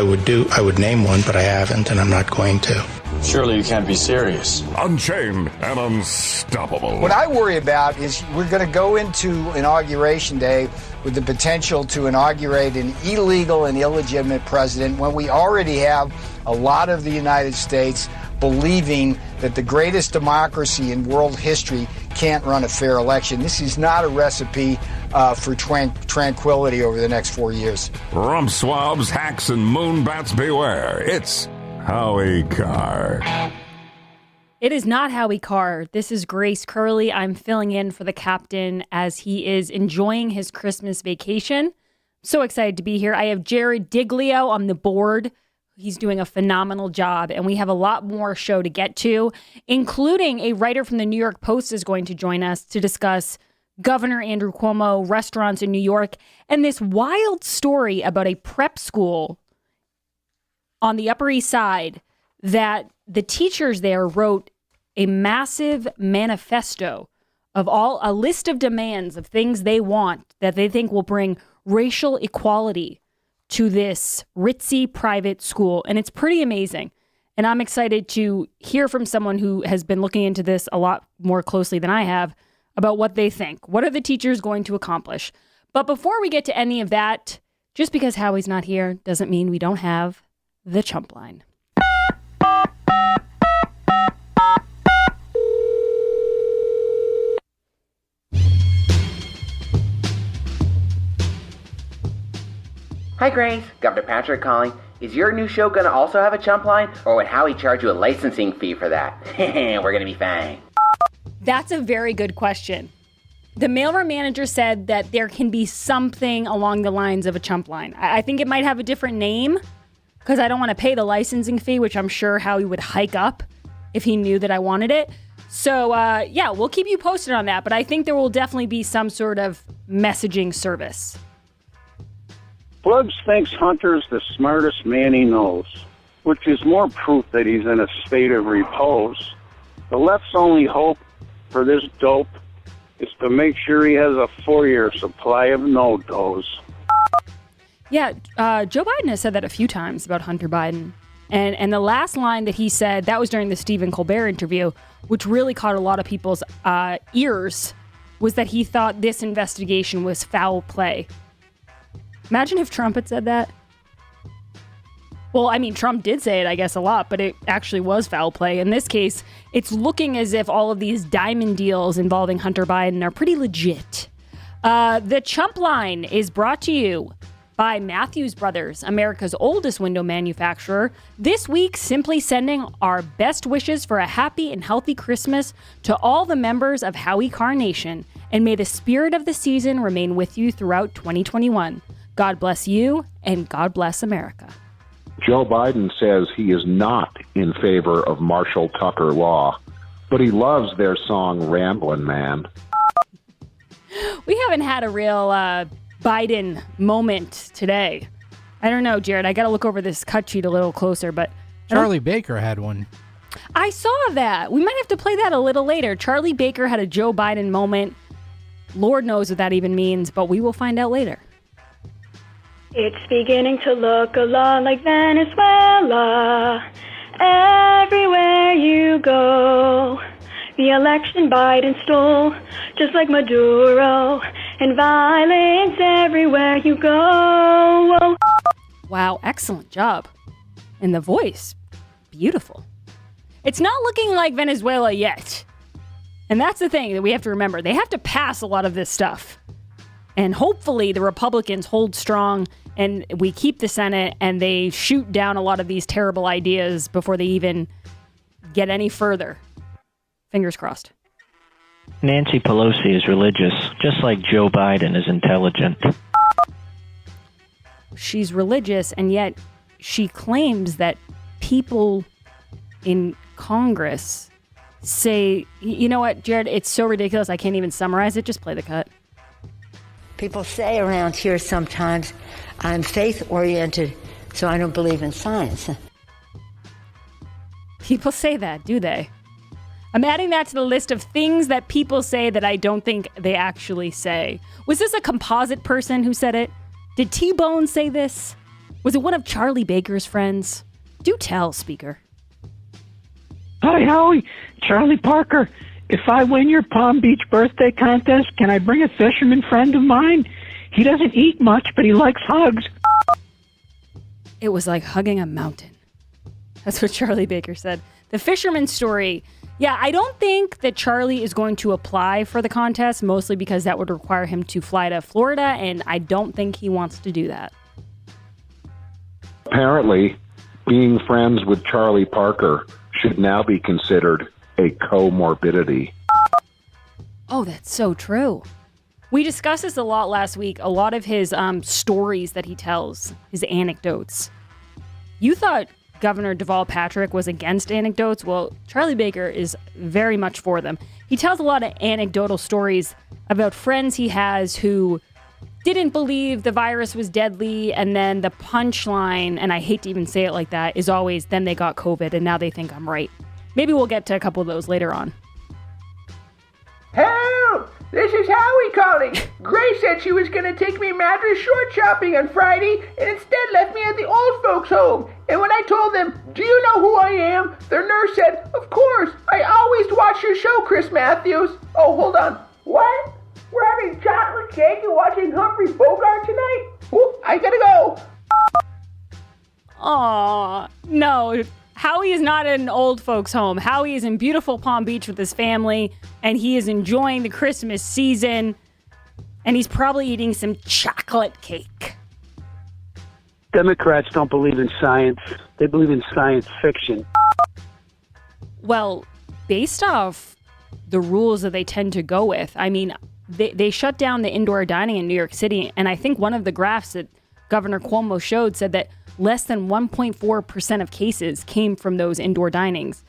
would name one, but I haven't, and I'm not going to. Surely you can't be serious. Unchained and unstoppable. What I worry about is we're going to go into Inauguration Day with the potential to inaugurate an illegal and illegitimate president when we already have a lot of the United States believing that the greatest democracy in world history can't run a fair election. This is not a recipe for tranquility over the next 4 years. Rump swabs, hacks, and moonbats beware. It's Howie Carr. It is not Howie Carr. This is Grace Curley. I'm filling in for the captain as he is enjoying his Christmas vacation. So excited to be here. I have Jared Diglio on the board. He's doing a phenomenal job, and we have a lot more show to get to, including a writer from the New York Post is going to join us to discuss Governor Andrew Cuomo, restaurants in New York, and this wild story about a prep school on the Upper East Side that the teachers there wrote a massive manifesto of a list of demands of things they want that they think will bring racial equality to this ritzy private school. And it's pretty amazing. And I'm excited to hear from someone who has been looking into this a lot more closely than I have about what they think. What are the teachers going to accomplish? But before we get to any of that, just because Howie's not here doesn't mean we don't have the Chump Line. Hi, Grace. Governor Patrick calling. Is your new show going to also have a Chump Line, or would Howie charge you a licensing fee for that? We're going to be fine. That's a very good question. The mailroom manager said that there can be something along the lines of a Chump Line. I think it might have a different name because I don't want to pay the licensing fee, which I'm sure Howie would hike up if he knew that I wanted it. So, yeah, we'll keep you posted on that. But I think there will definitely be some sort of messaging service. Pluggs thinks Hunter's the smartest man he knows, which is more proof that he's in a state of repose. The left's only hope for this dope is to make sure he has a 4-year supply of no-dos. Yeah, Joe Biden has said that a few times about Hunter Biden. And the last line that he said, that was during the Stephen Colbert interview, which really caught a lot of people's ears, was that he thought this investigation was foul play. Imagine if Trump had said that. Well, I mean, Trump did say it, I guess, a lot, but it actually was foul play. In this case, it's looking as if all of these diamond deals involving Hunter Biden are pretty legit. The Chump Line is brought to you by Matthews Brothers, America's oldest window manufacturer. This week, simply sending our best wishes for a happy and healthy Christmas to all the members of Howie Carr Nation, and may the spirit of the season remain with you throughout 2021. God bless you, and God bless America. Joe Biden says he is not in favor of Marshall Tucker law, but he loves their song Ramblin' Man. We haven't had a real Biden moment today. I don't know, Jared. I got to look over this cut sheet a little closer, but Charlie Baker had one. I saw that. We might have to play that a little later. Charlie Baker had a Joe Biden moment. Lord knows what that even means, but we will find out later. It's beginning to look a lot like Venezuela. Everywhere you go, the election Biden stole, just like Maduro, and violence everywhere you go. Wow, excellent job. And the voice, beautiful. It's not looking like Venezuela yet. And that's the thing that we have to remember. They have to pass a lot of this stuff. And hopefully the Republicans hold strong and we keep the Senate and they shoot down a lot of these terrible ideas before they even get any further. Fingers crossed. Nancy Pelosi is religious, just like Joe Biden is intelligent. She's religious, and yet she claims that people in Congress say, you know what, Jared, it's so ridiculous, I can't even summarize it. Just play the cut. People say around here sometimes, I'm faith-oriented, so I don't believe in science. People say that, do they? I'm adding that to the list of things that people say that I don't think they actually say. Was this a composite person who said it? Did T-Bone say this? Was it one of Charlie Baker's friends? Do tell, Speaker. Hi, Howie. Charlie Parker. If I win your Palm Beach birthday contest, can I bring a fisherman friend of mine? He doesn't eat much, but he likes hugs. It was like hugging a mountain. That's what Charlie Baker said. The fisherman story. Yeah, I don't think that Charlie is going to apply for the contest, mostly because that would require him to fly to Florida, and I don't think he wants to do that. Apparently, being friends with Charlie Parker should now be considered a comorbidity. Oh, that's so true. We discussed this a lot last week. A lot of his stories that he tells, his anecdotes. You thought Governor Deval Patrick was against anecdotes. Well, Charlie Baker is very much for them. He tells a lot of anecdotal stories about friends he has who didn't believe the virus was deadly, and then the punchline, and I hate to even say it like that, is always, then they got COVID and now they think I'm right. Maybe we'll get to a couple of those later on. Help! This is Howie calling. Grace said she was going to take me mattress short shopping on Friday and instead left me at the old folks' home. And when I told them, do you know who I am? Their nurse said, of course, I always watch your show, Chris Matthews. Oh, hold on. What? We're having chocolate cake and watching Humphrey Bogart tonight? Whoop, I gotta go. Aw, no. Howie is not at an old folks' home. Howie is in beautiful Palm Beach with his family, and he is enjoying the Christmas season, and he's probably eating some chocolate cake. Democrats don't believe in science. They believe in science fiction. Well, based off the rules that they tend to go with, I mean, they shut down the indoor dining in New York City, and I think one of the graphs that Governor Cuomo showed said that less than 1.4% of cases came from those indoor dinings,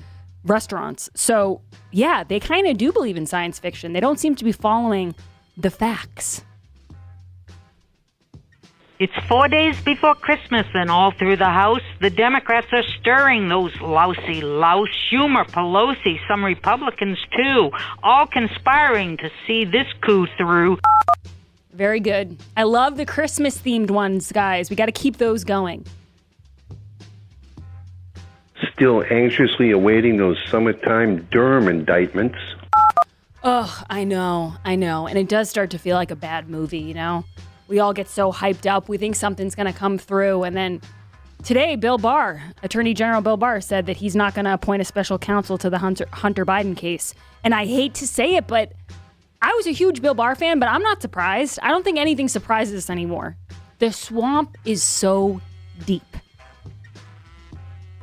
restaurants. So, yeah, they kind of do believe in science fiction. They don't seem to be following the facts. It's 4 days before Christmas, and all through the House, the Democrats are stirring those lousy louse. Schumer, Pelosi, some Republicans too, all conspiring to see this coup through. Very good. I love the Christmas-themed ones, guys. We got to keep those going. still anxiously awaiting those summertime Durham indictments. Oh, I know. And it does start to feel like a bad movie, you know? We all get so hyped up. We think something's going to come through. And then today, Attorney General Bill Barr said that he's not going to appoint a special counsel to the Hunter Biden case. And I hate to say it, but I was a huge Bill Barr fan, but I'm not surprised. I don't think anything surprises us anymore. The swamp is so deep.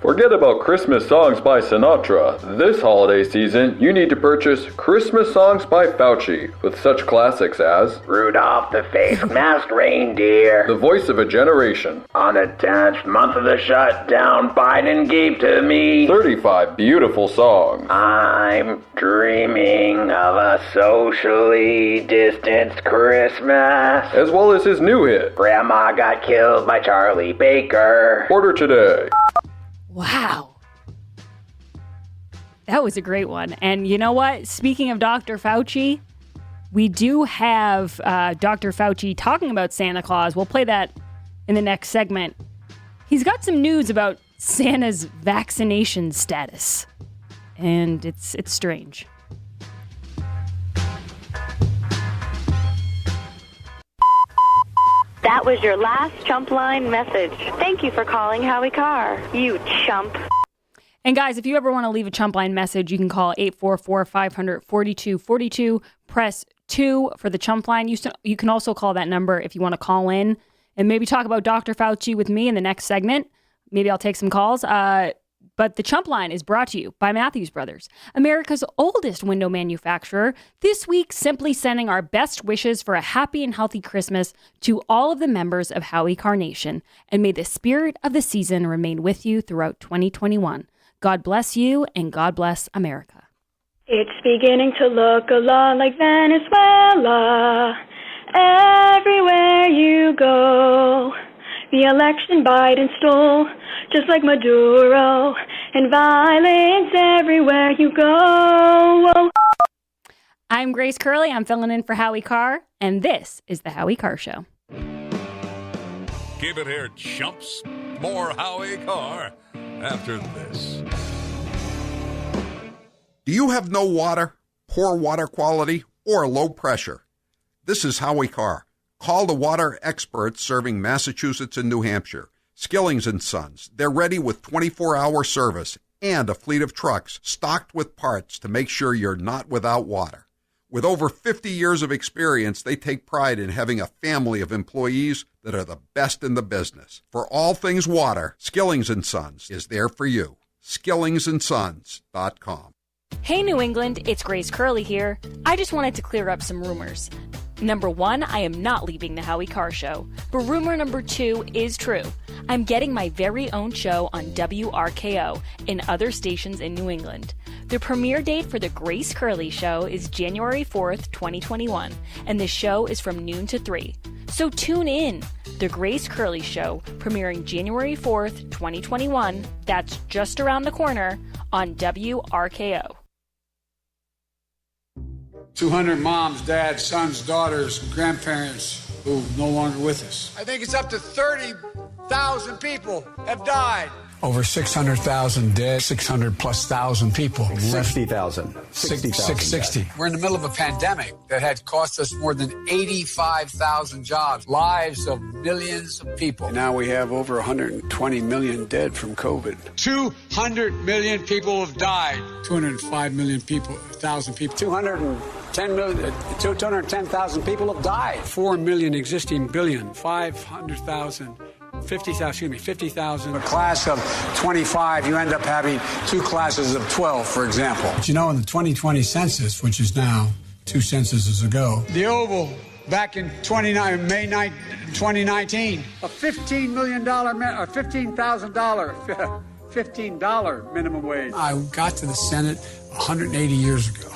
Forget about Christmas songs by Sinatra. This holiday season, you need to purchase Christmas songs by Fauci with such classics as Rudolph the Face-Masked Reindeer, The Voice of a Generation, On the 10th month of the shutdown, Biden gave to me 35 beautiful songs. I'm dreaming of a socially distanced Christmas, as well as his new hit, Grandma Got Killed by Charlie Baker. Order today. Wow. That was a great one. And you know what? Speaking of Dr. Fauci, we do have Dr. Fauci talking about Santa Claus. We'll play that in the next segment. He's got some news about Santa's vaccination status. And it's strange. That was your last chump line message. Thank you for calling Howie Carr, you chump. And guys, if you ever want to leave a chump line message, you can call 844-500-4242. Press 2 for the chump line. You can also call that number if you want to call in and maybe talk about Dr. Fauci with me in the next segment. Maybe I'll take some calls. But the chump line is brought to you by Matthews Brothers, America's oldest window manufacturer. This week, simply sending our best wishes for a happy and healthy Christmas to all of the members of Howie Carr Nation. And may the spirit of the season remain with you throughout 2021. God bless you and God bless America. It's beginning to look a lot like Venezuela. Everywhere you go, the election Biden stole, just like Maduro, and violence everywhere you go. I'm Grace Curley. I'm filling in for Howie Carr, and this is The Howie Carr Show. Keep it here, chumps. More Howie Carr after this. Do you have no water, poor water quality, or low pressure? This is Howie Carr. Call the water experts serving Massachusetts and New Hampshire. Skillings & Sons. They're ready with 24-hour service and a fleet of trucks stocked with parts to make sure you're not without water. With over 50 years of experience, they take pride in having a family of employees that are the best in the business. For all things water, Skillings & Sons is there for you. skillingsandsons.com. Hey New England, it's Grace Curley here. I just wanted to clear up some rumors. Number 1, I am not leaving the Howie Carr Show. But rumor number 2 is true. I'm getting my very own show on WRKO and other stations in New England. The premiere date for The Grace Curley Show is January 4th, 2021, and the show is from noon to 3. So tune in. The Grace Curley Show, premiering January 4th, 2021, that's just around the corner, on WRKO. 200 moms, dads, sons, daughters, grandparents who are no longer with us. I think it's up to 30,000 people have died. Over 600,000 dead, 600,000+ people. 60,000. 660. We're in the middle of a pandemic that had cost us more than 85,000 jobs, lives of millions of people. Now we have over 120 million dead from COVID. 200 million people have died. 205 million people, 1,000 people. 210,000 people have died. 4 million existing billion, 500,000. 50,000. A class of 25, you end up having 2 classes of 12, for example. But you know, in the 2020 census, which is now 2 censuses ago, the Oval, back in May 2019, a $15 million, $15,000 minimum wage. I got to the Senate 180 years ago.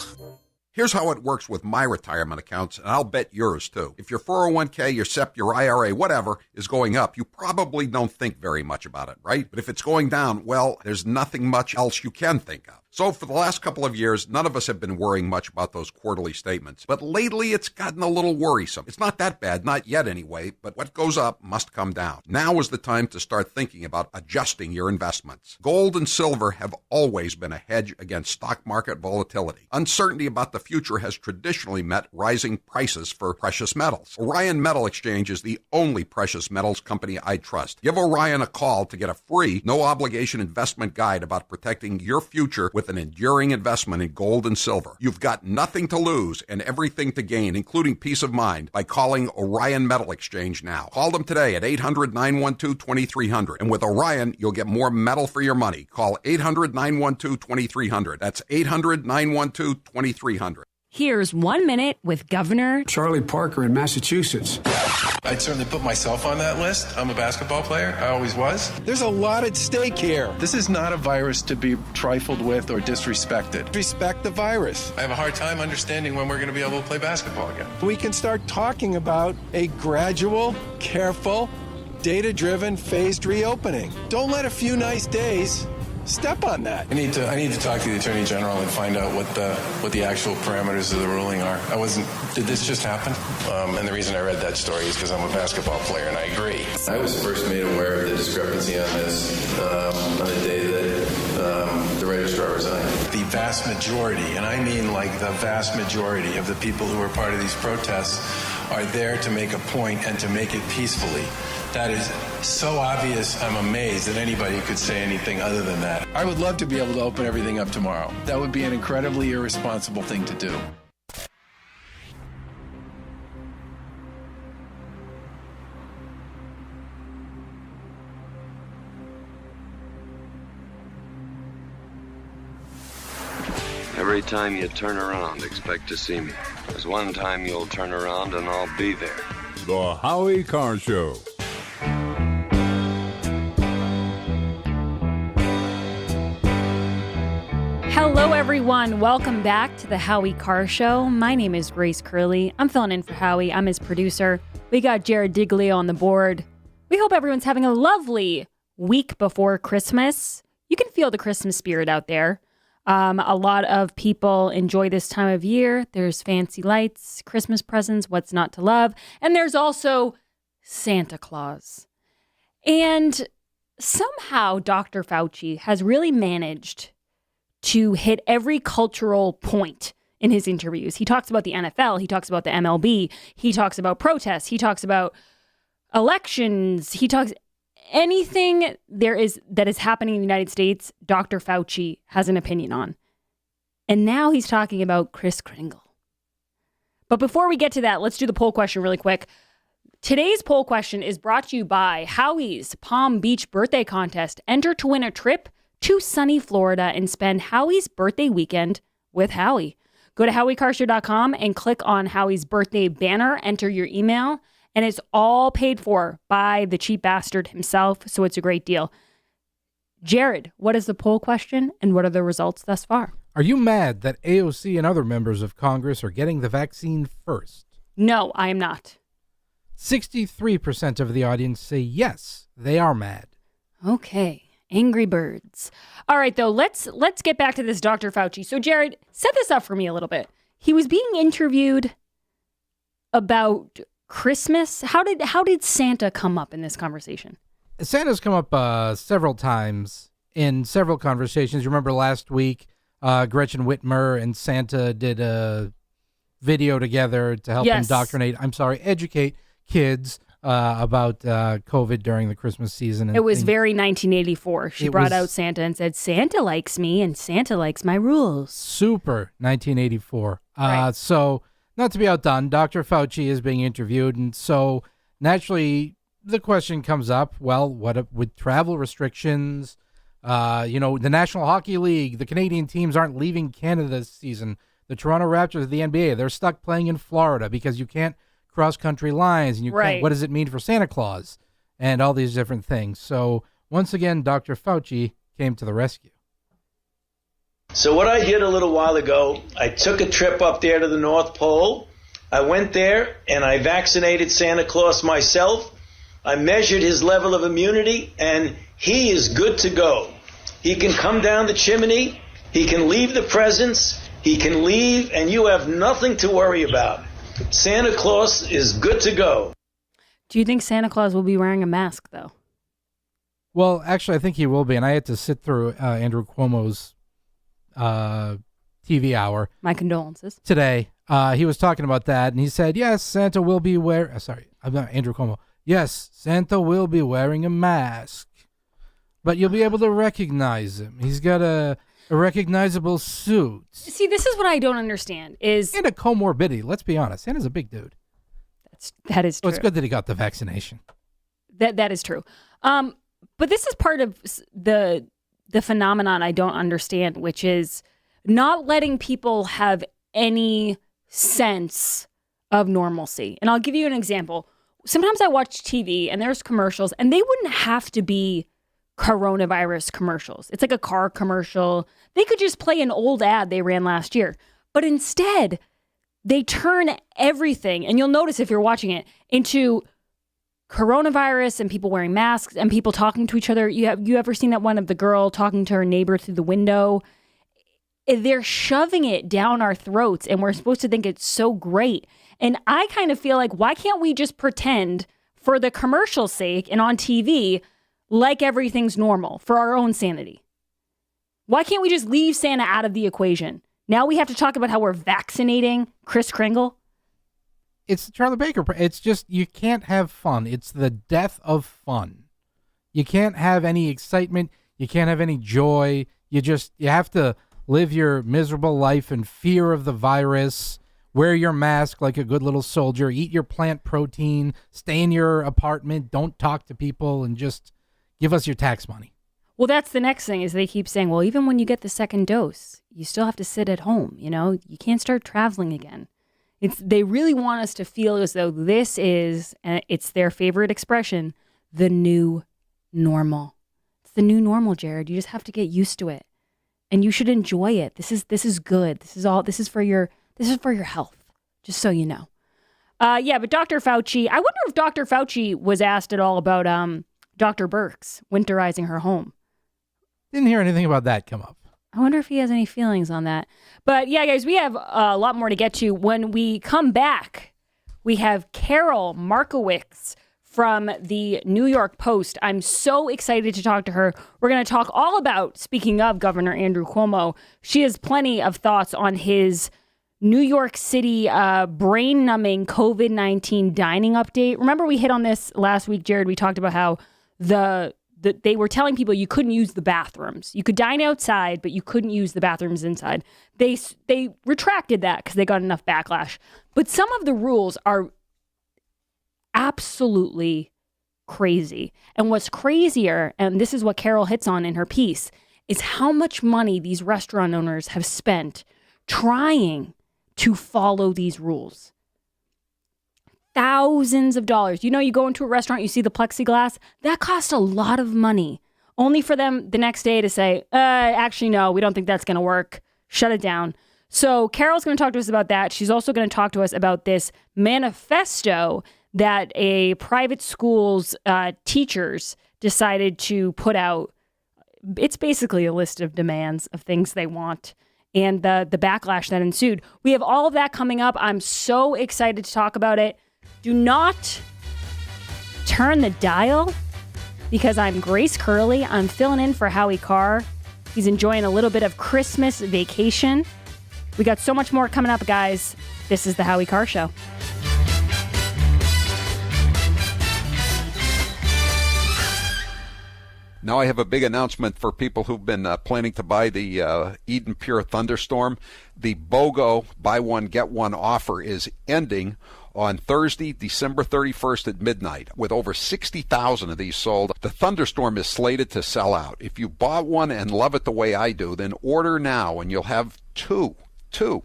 Here's how it works with my retirement accounts, and I'll bet yours too. If your 401k, your SEP, your IRA, whatever, is going up, you probably don't think very much about it, right? But if it's going down, well, there's nothing much else you can think of. So for the last couple of years, none of us have been worrying much about those quarterly statements. But lately, it's gotten a little worrisome. It's not that bad, not yet anyway, but what goes up must come down. Now is the time to start thinking about adjusting your investments. Gold and silver have always been a hedge against stock market volatility. Uncertainty about the future has traditionally meant rising prices for precious metals. Orion Metal Exchange is the only precious metals company I trust. Give Orion a call to get a free, no-obligation investment guide about protecting your future with an enduring investment in gold and silver. You've got nothing to lose and everything to gain, including peace of mind, by calling Orion Metal Exchange now. Call them today at 800-912-2300. And with Orion, you'll get more metal for your money. Call 800-912-2300. That's 800-912-2300. Here's 1 minute with Governor Charlie Parker in Massachusetts. I'd certainly put myself on that list. I'm a basketball player. I always was. There's a lot at stake here. This is not a virus to be trifled with or disrespected. Respect the virus. I have a hard time understanding when we're going to be able to play basketball again. We can start talking about a gradual, careful, data-driven, phased reopening. Don't let a few nice days step on that. I need to talk to the Attorney General and find out what the actual parameters of the ruling are. Did this just happen? And the reason I read that story is because I'm a basketball player, and I agree. I was first made aware of the discrepancy on this on the day that the registrar resigned. The vast majority, and I mean like the vast majority of the people who are part of these protests are there to make a point and to make it peacefully. That is so obvious, I'm amazed that anybody could say anything other than that. I would love to be able to open everything up tomorrow. That would be an incredibly irresponsible thing to do. Every time you turn around, expect to see me. There's one time you'll turn around and I'll be there. The Howie Carr Show. Hello, everyone. Welcome back to the Howie Carr Show. My name is Grace Curley. I'm filling in for Howie. I'm his producer. We got Jared Diglio on the board. We hope everyone's having a lovely week before Christmas. You can feel the Christmas spirit out there. A lot of people enjoy this time of year. There's fancy lights, Christmas presents, what's not to love. And there's also Santa Claus. And somehow Dr. Fauci has really managed to hit every cultural point in his interviews. He talks about the NFL. He talks about the MLB. He talks about protests. He talks about elections. He talks anything that is happening in the United States, Dr. Fauci has an opinion on. And now he's talking about Kris Kringle. But before we get to that, let's do the poll question really quick. Today's poll question is brought to you by Howie's Palm Beach Birthday Contest. Enter to win a trip to sunny Florida and spend Howie's birthday weekend with Howie. Go to HowieCarrshow.com and click on Howie's birthday banner, enter your email, and it's all paid for by the cheap bastard himself, so it's a great deal. Jared, what is the poll question and what are the results thus far? Are you mad that AOC and other members of Congress are getting the vaccine first? No, I am not. 63% of the audience say yes, they are mad. Okay. Angry birds. All right, though, let's get back to this Dr. Fauci. So, Jared, set this up for me a little bit. He was being interviewed about Christmas. How did Santa come up in this conversation? Santa's come up several times in several conversations. You remember last week, Gretchen Whitmer and Santa did a video together to help educate kids about COVID during the Christmas season. It was very 1984. She brought out Santa and said, Santa likes me and Santa likes my rules. Super 1984. Right. So, not to be outdone, Dr. Fauci is being interviewed. And so, naturally, the question comes up, well, what with travel restrictions? The National Hockey League, the Canadian teams aren't leaving Canada this season. The Toronto Raptors of the NBA, they're stuck playing in Florida because you can't cross-country lines, and you can't, what does it mean for Santa Claus, and all these different things. So, once again, Dr. Fauci came to the rescue. So what I did a little while ago, I took a trip up there to the North Pole. I went there and I vaccinated Santa Claus myself. I measured his level of immunity, and he is good to go. He can come down the chimney. He can leave the presents. He can leave, and you have nothing to worry about. Santa Claus is good to go. Do you think Santa Claus will be wearing a mask, though? Well, actually, I think he will be, and I had to sit through Andrew Cuomo's TV hour. My condolences. Today. He was talking about that, and he said, yes, Santa will be wearing... sorry, I'm not Andrew Cuomo. Yes, Santa will be wearing a mask, but you'll be able to recognize him. He's got a recognizable suit. See, this is what I don't understand is... And a comorbidity, let's be honest. Santa's a big dude. That is true. Well, it's good that he got the vaccination. That is true. But this is part of the phenomenon I don't understand, which is not letting people have any sense of normalcy. And I'll give you an example. Sometimes I watch TV and there's commercials, and they wouldn't have to be coronavirus commercials. It's like a car commercial. They could just play an old ad they ran last year. But instead, they turn everything, and you'll notice if you're watching it, into coronavirus and people wearing masks and people talking to each other. You ever seen that one of the girl talking to her neighbor through the window? They're shoving it down our throats, and we're supposed to think it's so great. And I kind of feel like, why can't we just pretend for the commercial's sake and on TV like everything's normal for our own sanity? Why can't we just leave Santa out of the equation? Now we have to talk about how we're vaccinating Kris Kringle. It's the Charlie Baker. It's just, you can't have fun. It's the death of fun. You can't have any excitement. You can't have any joy. You have to live your miserable life in fear of the virus. Wear your mask like a good little soldier. Eat your plant protein. Stay in your apartment. Don't talk to people, and just give us your tax money. Well, that's the next thing is they keep saying, well, even when you get the second dose, you still have to sit at home. You can't start traveling again. They really want us to feel as though this is, it's their favorite expression, the new normal. It's the new normal, Jared. You just have to get used to it, and you should enjoy it. This is good. This is for your health. Just so you know. But Dr. Fauci, I wonder if Dr. Fauci was asked at all about Dr. Birx winterizing her home. Didn't hear anything about that come up. I wonder if he has any feelings on that. But yeah, guys, we have a lot more to get to. When we come back, we have Carol Markowitz from the New York Post. I'm so excited to talk to her. We're going to talk all about, speaking of Governor Andrew Cuomo, she has plenty of thoughts on his New York City brain-numbing COVID-19 dining update. Remember we hit on this last week, Jared? We talked about how they were telling people you couldn't use the bathrooms. You could dine outside, but you couldn't use the bathrooms inside. They retracted that because they got enough backlash. But some of the rules are absolutely crazy. And what's crazier, and this is what Carol hits on in her piece, is how much money these restaurant owners have spent trying to follow these rules. Thousands of dollars. You go into a restaurant, you see the plexiglass. That cost a lot of money. Only for them the next day to say, actually, no, we don't think that's going to work. Shut it down. So Carol's going to talk to us about that. She's also going to talk to us about this manifesto that a private school's teachers decided to put out. It's basically a list of demands of things they want and the backlash that ensued. We have all of that coming up. I'm so excited to talk about it. Do not turn the dial, because I'm Grace Curley. I'm filling in for Howie Carr. He's enjoying a little bit of Christmas vacation. We got so much more coming up, guys. This is the Howie Carr Show. Now I have a big announcement for people who've been planning to buy the Eden Pure Thunderstorm. The BOGO buy one, get one offer is ending on Thursday, December 31st at midnight. With over 60,000 of these sold, the Thunderstorm is slated to sell out. If you bought one and love it the way I do, then order now and you'll have two. 2.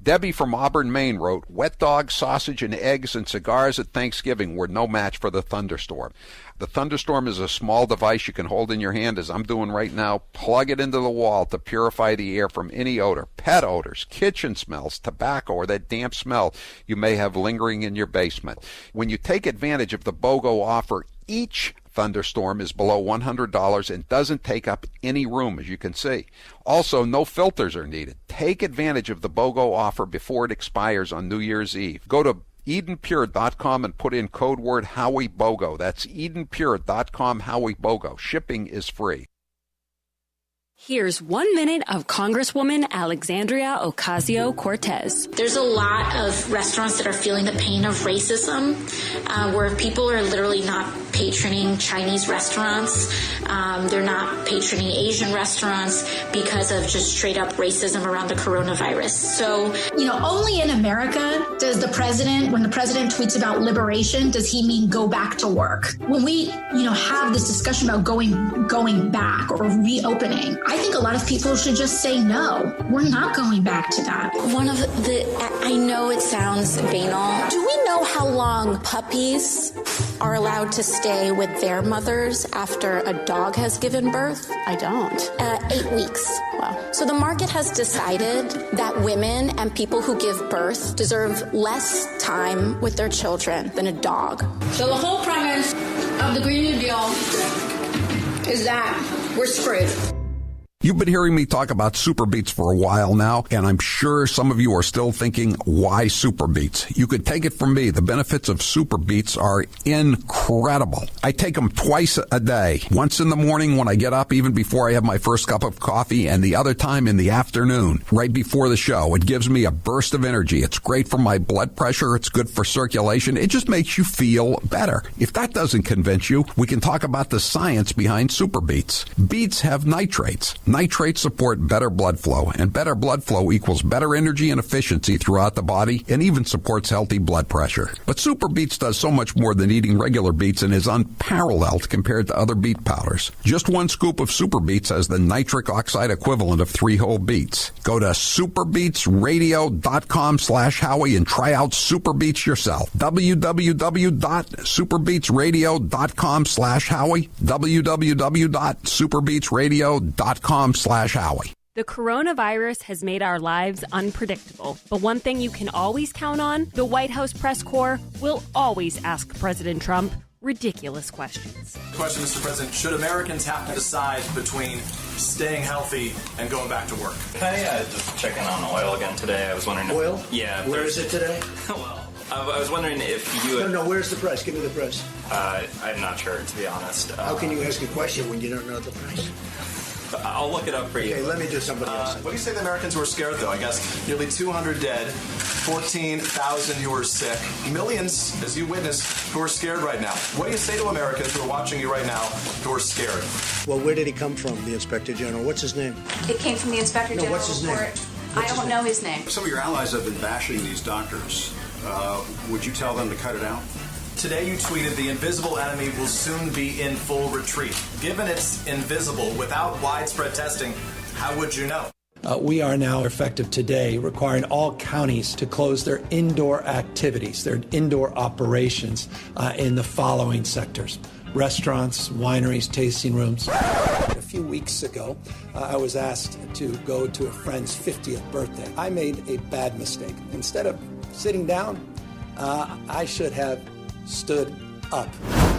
Debbie from Auburn, Maine wrote, wet dog, sausage, and eggs and cigars at Thanksgiving were no match for the thunderstorm. The thunderstorm is a small device you can hold in your hand, as I'm doing right now. Plug it into the wall to purify the air from any odor, pet odors, kitchen smells, tobacco, or that damp smell you may have lingering in your basement. When you take advantage of the BOGO offer, each thunderstorm is below $100 and doesn't take up any room, as you can see. Also, no filters are needed. Take advantage of the BOGO offer before it expires on New Year's Eve. Go to EdenPure.com and put in code word HowieBOGO. That's EdenPure.com, HowieBOGO. Shipping is free. Here's 1 minute of Congresswoman Alexandria Ocasio-Cortez. There's a lot of restaurants that are feeling the pain of racism, where people are literally not patroning Chinese restaurants. They're not patroning Asian restaurants because of just straight up racism around the coronavirus. So, only in America does the president, when the president tweets about liberation, does he mean go back to work? When we, have this discussion about going back or reopening, I think a lot of people should just say no. We're not going back to that. I know it sounds banal. Do we know how long puppies are allowed to stay with their mothers after a dog has given birth? I don't. 8 weeks. Wow. So the market has decided that women and people who give birth deserve less time with their children than a dog. So the whole premise of the Green New Deal is that we're screwed. You've been hearing me talk about Super Beets for a while now, and I'm sure some of you are still thinking, why Super Beets? You could take it from me. The benefits of Super Beets are incredible. I take them twice a day. Once in the morning when I get up, even before I have my first cup of coffee, and the other time in the afternoon, right before the show. It gives me a burst of energy. It's great for my blood pressure. It's good for circulation. It just makes you feel better. If that doesn't convince you, we can talk about the science behind Super Beets. Beets have nitrates. Nitrates support better blood flow, and better blood flow equals better energy and efficiency throughout the body, and even supports healthy blood pressure. But Super Beets does so much more than eating regular beets and is unparalleled compared to other beet powders. Just 1 scoop of Super Beets has the nitric oxide equivalent of 3 whole beets. Go to superbeetsradio.com/Howie and try out Super Beets yourself. www.superbeetsradio.com/Howie. www.superbeetsradio.com/Howie. The coronavirus has made our lives unpredictable, but one thing you can always count on, the White House press corps will always ask President Trump ridiculous questions. Question, Mr. President, should Americans have to decide between staying healthy and going back to work? Hey, just checking on oil again today. I was wondering Oil? Yeah. Where is it today? Well, I was wondering if you... No, where's the price? Give me the price. I'm not sure, to be honest. How can you ask a question when you don't know the price? I'll look it up for you. Okay, let me do somebody else. What do you say the Americans who are scared, though? I guess nearly 200 dead, 14,000 who are sick, millions, as you witnessed, who are scared right now. What do you say to Americans who are watching you right now who are scared? Well, where did he come from, the Inspector General? What's his name? It came from the Inspector General. What's his name? I don't know his name. Some of your allies have been bashing these doctors. Would you tell them to cut it out? Today you tweeted the invisible enemy will soon be in full retreat. Given it's invisible without widespread testing, how would you know? We are now effective today requiring all counties to close their indoor activities, their indoor operations in the following sectors: restaurants, wineries, tasting rooms. A few weeks ago, I was asked to go to a friend's 50th birthday. I made a bad mistake. Instead of sitting down, I should have stood up.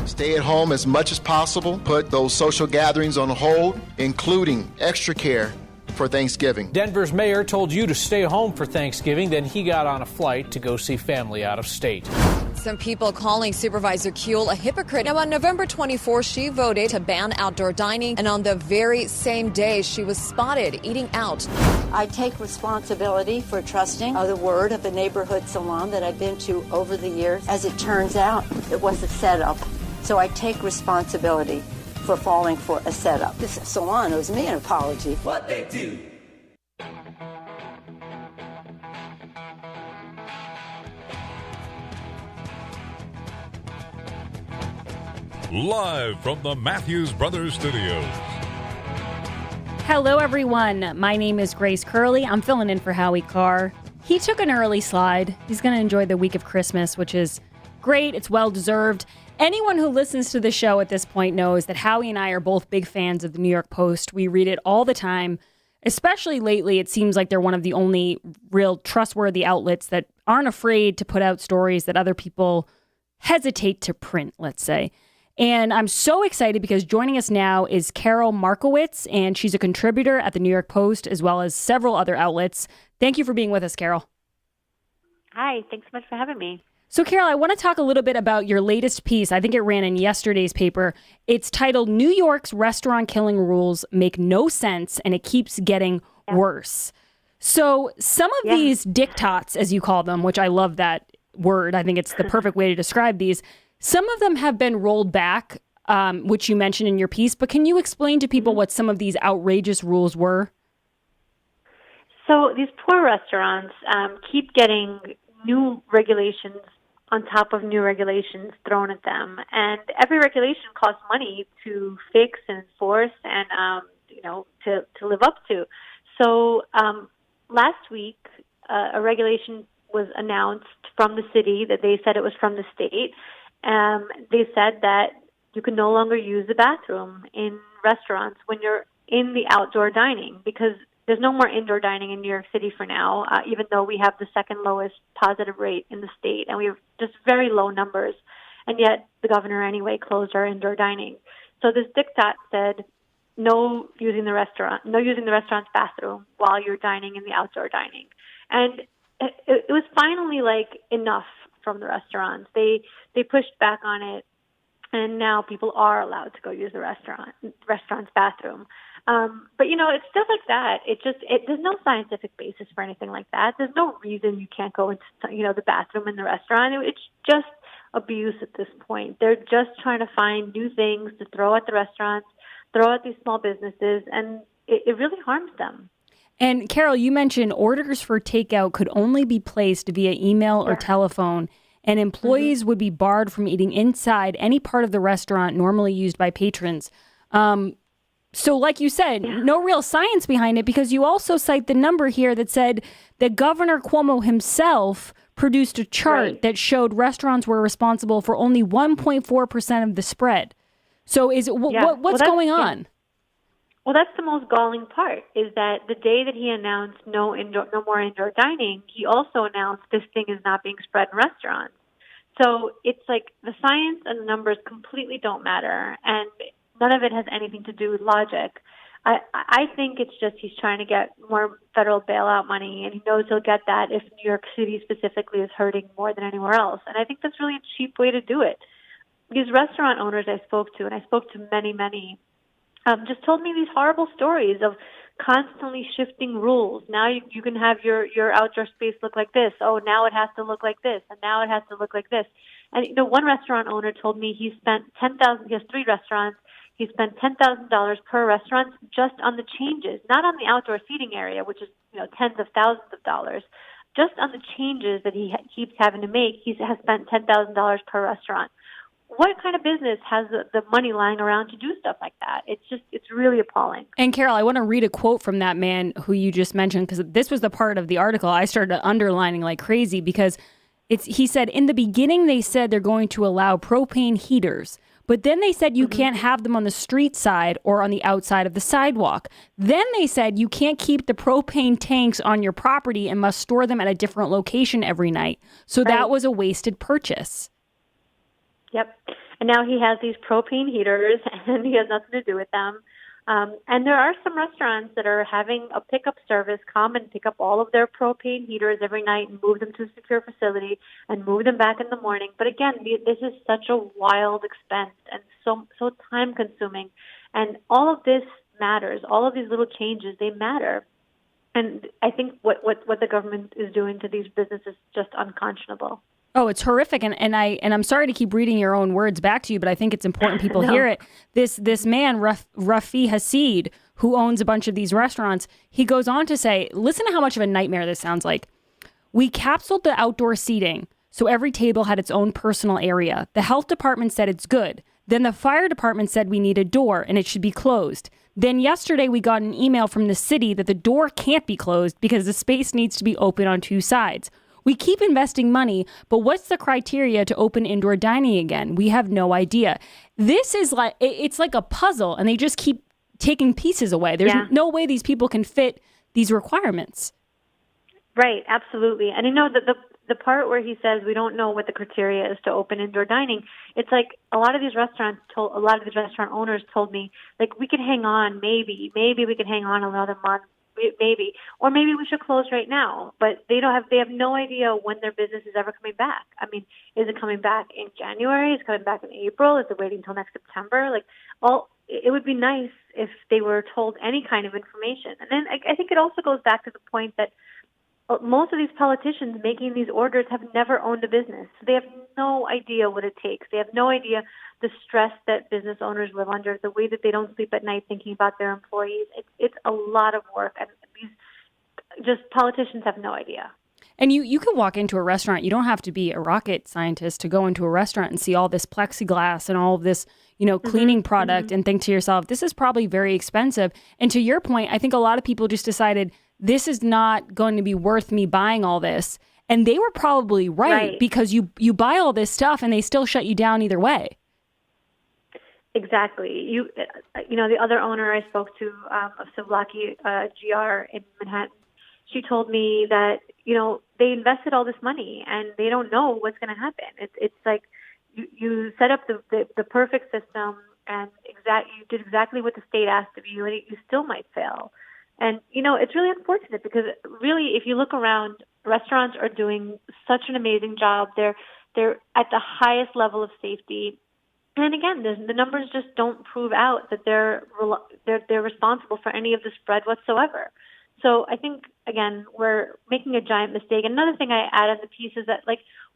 Stay at home as much as possible. Put those social gatherings on hold, including extra care for Thanksgiving. Denver's mayor told you to stay home for Thanksgiving, then he got on a flight to go see family out of state. Some people calling Supervisor Kuehl a hypocrite. Now, on November 24th, she voted to ban outdoor dining, and on the very same day, she was spotted eating out. I take responsibility for trusting the word of the neighborhood salon that I've been to over the years. As it turns out, it was a setup. So I take responsibility for falling for a setup. This salon owes me an apology. What they do. Live from the Matthews Brothers Studios. Hello, everyone. My name is Grace Curley. I'm filling in for Howie Carr. He took an early slide. He's going to enjoy the week of Christmas, which is great. It's well-deserved. Anyone who listens to the show at this point knows that Howie and I are both big fans of the New York Post. We read it all the time. Especially lately, it seems like they're one of the only real trustworthy outlets that aren't afraid to put out stories that other people hesitate to print, let's say. And I'm so excited because joining us now is Carol Markowitz, and she's a contributor at the New York Post as well as several other outlets. Thank you for being with us, Carol. Hi, thanks so much for having me. So, Carol, I want to talk a little bit about your latest piece. I think it ran in yesterday's paper. It's titled, New York's Restaurant Killing Rules Make No Sense, and it keeps getting worse. So some of these diktats, as you call them, which I love that word, I think it's the perfect way to describe these, some of them have been rolled back, which you mentioned in your piece, but can you explain to people what some of these outrageous rules were? So these poor restaurants keep getting new regulations on top of new regulations thrown at them. And every regulation costs money to fix and enforce and, to live up to. So last week, a regulation was announced from the city that they said it was from the state. They said that you can no longer use the bathroom in restaurants when you're in the outdoor dining because there's no more indoor dining in New York City for now, even though we have the second lowest positive rate in the state, and we have just very low numbers. And yet the governor anyway closed our indoor dining. So this diktat said no using the restaurant's bathroom while you're dining in the outdoor dining. And it was finally enough from the restaurants. They pushed back on it, and now people are allowed to go use the restaurant's bathroom. But it's stuff like that. There's no scientific basis for anything like that. There's no reason you can't go into the bathroom in the restaurant. It's just abuse at this point. They're just trying to find new things to throw at the restaurants, throw at these small businesses, and it really harms them. And Carol, you mentioned orders for takeout could only be placed via email or telephone, and employees would be barred from eating inside any part of the restaurant normally used by patrons. So like you said, no real science behind it, because you also cite the number here that said that Governor Cuomo himself produced a chart that showed restaurants were responsible for only 1.4% of the spread. So what's going on? Well, that's the most galling part, is that the day that he announced no more indoor dining, he also announced this thing is not being spread in restaurants. So it's like the science and the numbers completely don't matter, and none of it has anything to do with logic. I think it's just he's trying to get more federal bailout money, and he knows he'll get that if New York City specifically is hurting more than anywhere else. And I think that's really a cheap way to do it. These restaurant owners I spoke to, and I spoke to many, just told me these horrible stories of constantly shifting rules. Now you can have your outdoor space look like this. Oh, now it has to look like this, and now it has to look like this. And one restaurant owner told me he spent $10,000. He has 3 restaurants. He spent $10,000 per restaurant just on the changes, not on the outdoor seating area, which is tens of thousands of dollars. Just on the changes that he keeps having to make, he has spent $10,000 per restaurant. What kind of business has the money lying around to do stuff like that? It's really appalling. And Carol, I want to read a quote from that man who you just mentioned, because this was the part of the article I started underlining like crazy, because he said, in the beginning, they said they're going to allow propane heaters, but then they said you can't have them on the street side or on the outside of the sidewalk. Then they said you can't keep the propane tanks on your property and must store them at a different location every night. So that was a wasted purchase. Yep. And now he has these propane heaters, and he has nothing to do with them. And there are some restaurants that are having a pickup service come and pick up all of their propane heaters every night and move them to a secure facility and move them back in the morning. But again, this is such a wild expense and so time-consuming. And all of this matters. All of these little changes, they matter. And I think what the government is doing to these businesses is just unconscionable. Oh, it's horrific, and I'm sorry to keep reading your own words back to you, but I think it's important people hear it. This man, Rafi Hasid, who owns a bunch of these restaurants, he goes on to say, listen to how much of a nightmare this sounds like. We capsuled the outdoor seating, so every table had its own personal area. The health department said it's good. Then the fire department said we need a door and it should be closed. Then yesterday we got an email from the city that the door can't be closed because the space needs to be open on two sides. We keep investing money, but what's the criteria to open indoor dining again? We have no idea. This is like, it's like a puzzle, and they just keep taking pieces away. There's no way these people can fit these requirements. Right, absolutely. And you know, the part where he says we don't know what the criteria is to open indoor dining, it's like a lot of these restaurant owners told me, like, we could hang on, maybe we could hang on another month, maybe, or maybe we should close right now. But they have no idea when their business is ever coming back. I mean, is it coming back in January? Is it coming back in April? Is it waiting until next September? It would be nice if they were told any kind of information. And then I think it also goes back to the point that most of these politicians making these orders have never owned a business. They have no idea what it takes. They have no idea the stress that business owners live under, the way that they don't sleep at night thinking about their employees. It's a lot of work, and these politicians have no idea. And you can walk into a restaurant. You don't have to be a rocket scientist to go into a restaurant and see all this plexiglass and all of this, cleaning product and think to yourself, this is probably very expensive. And to your point, I think a lot of people just decided this is not going to be worth me buying all this. And they were probably right. Because you buy all this stuff and they still shut you down either way. Exactly. The other owner I spoke to of Souvlaki GR in Manhattan, she told me that, they invested all this money and they don't know what's going to happen. It's like you set up the perfect system and you did exactly what the state asked of you, and you still might fail. And, it's really unfortunate because really, if you look around, restaurants are doing such an amazing job. They're at the highest level of safety. And again, the numbers just don't prove out that they're responsible for any of the spread whatsoever. So I think, again, we're making a giant mistake. Another thing I add on the piece is that,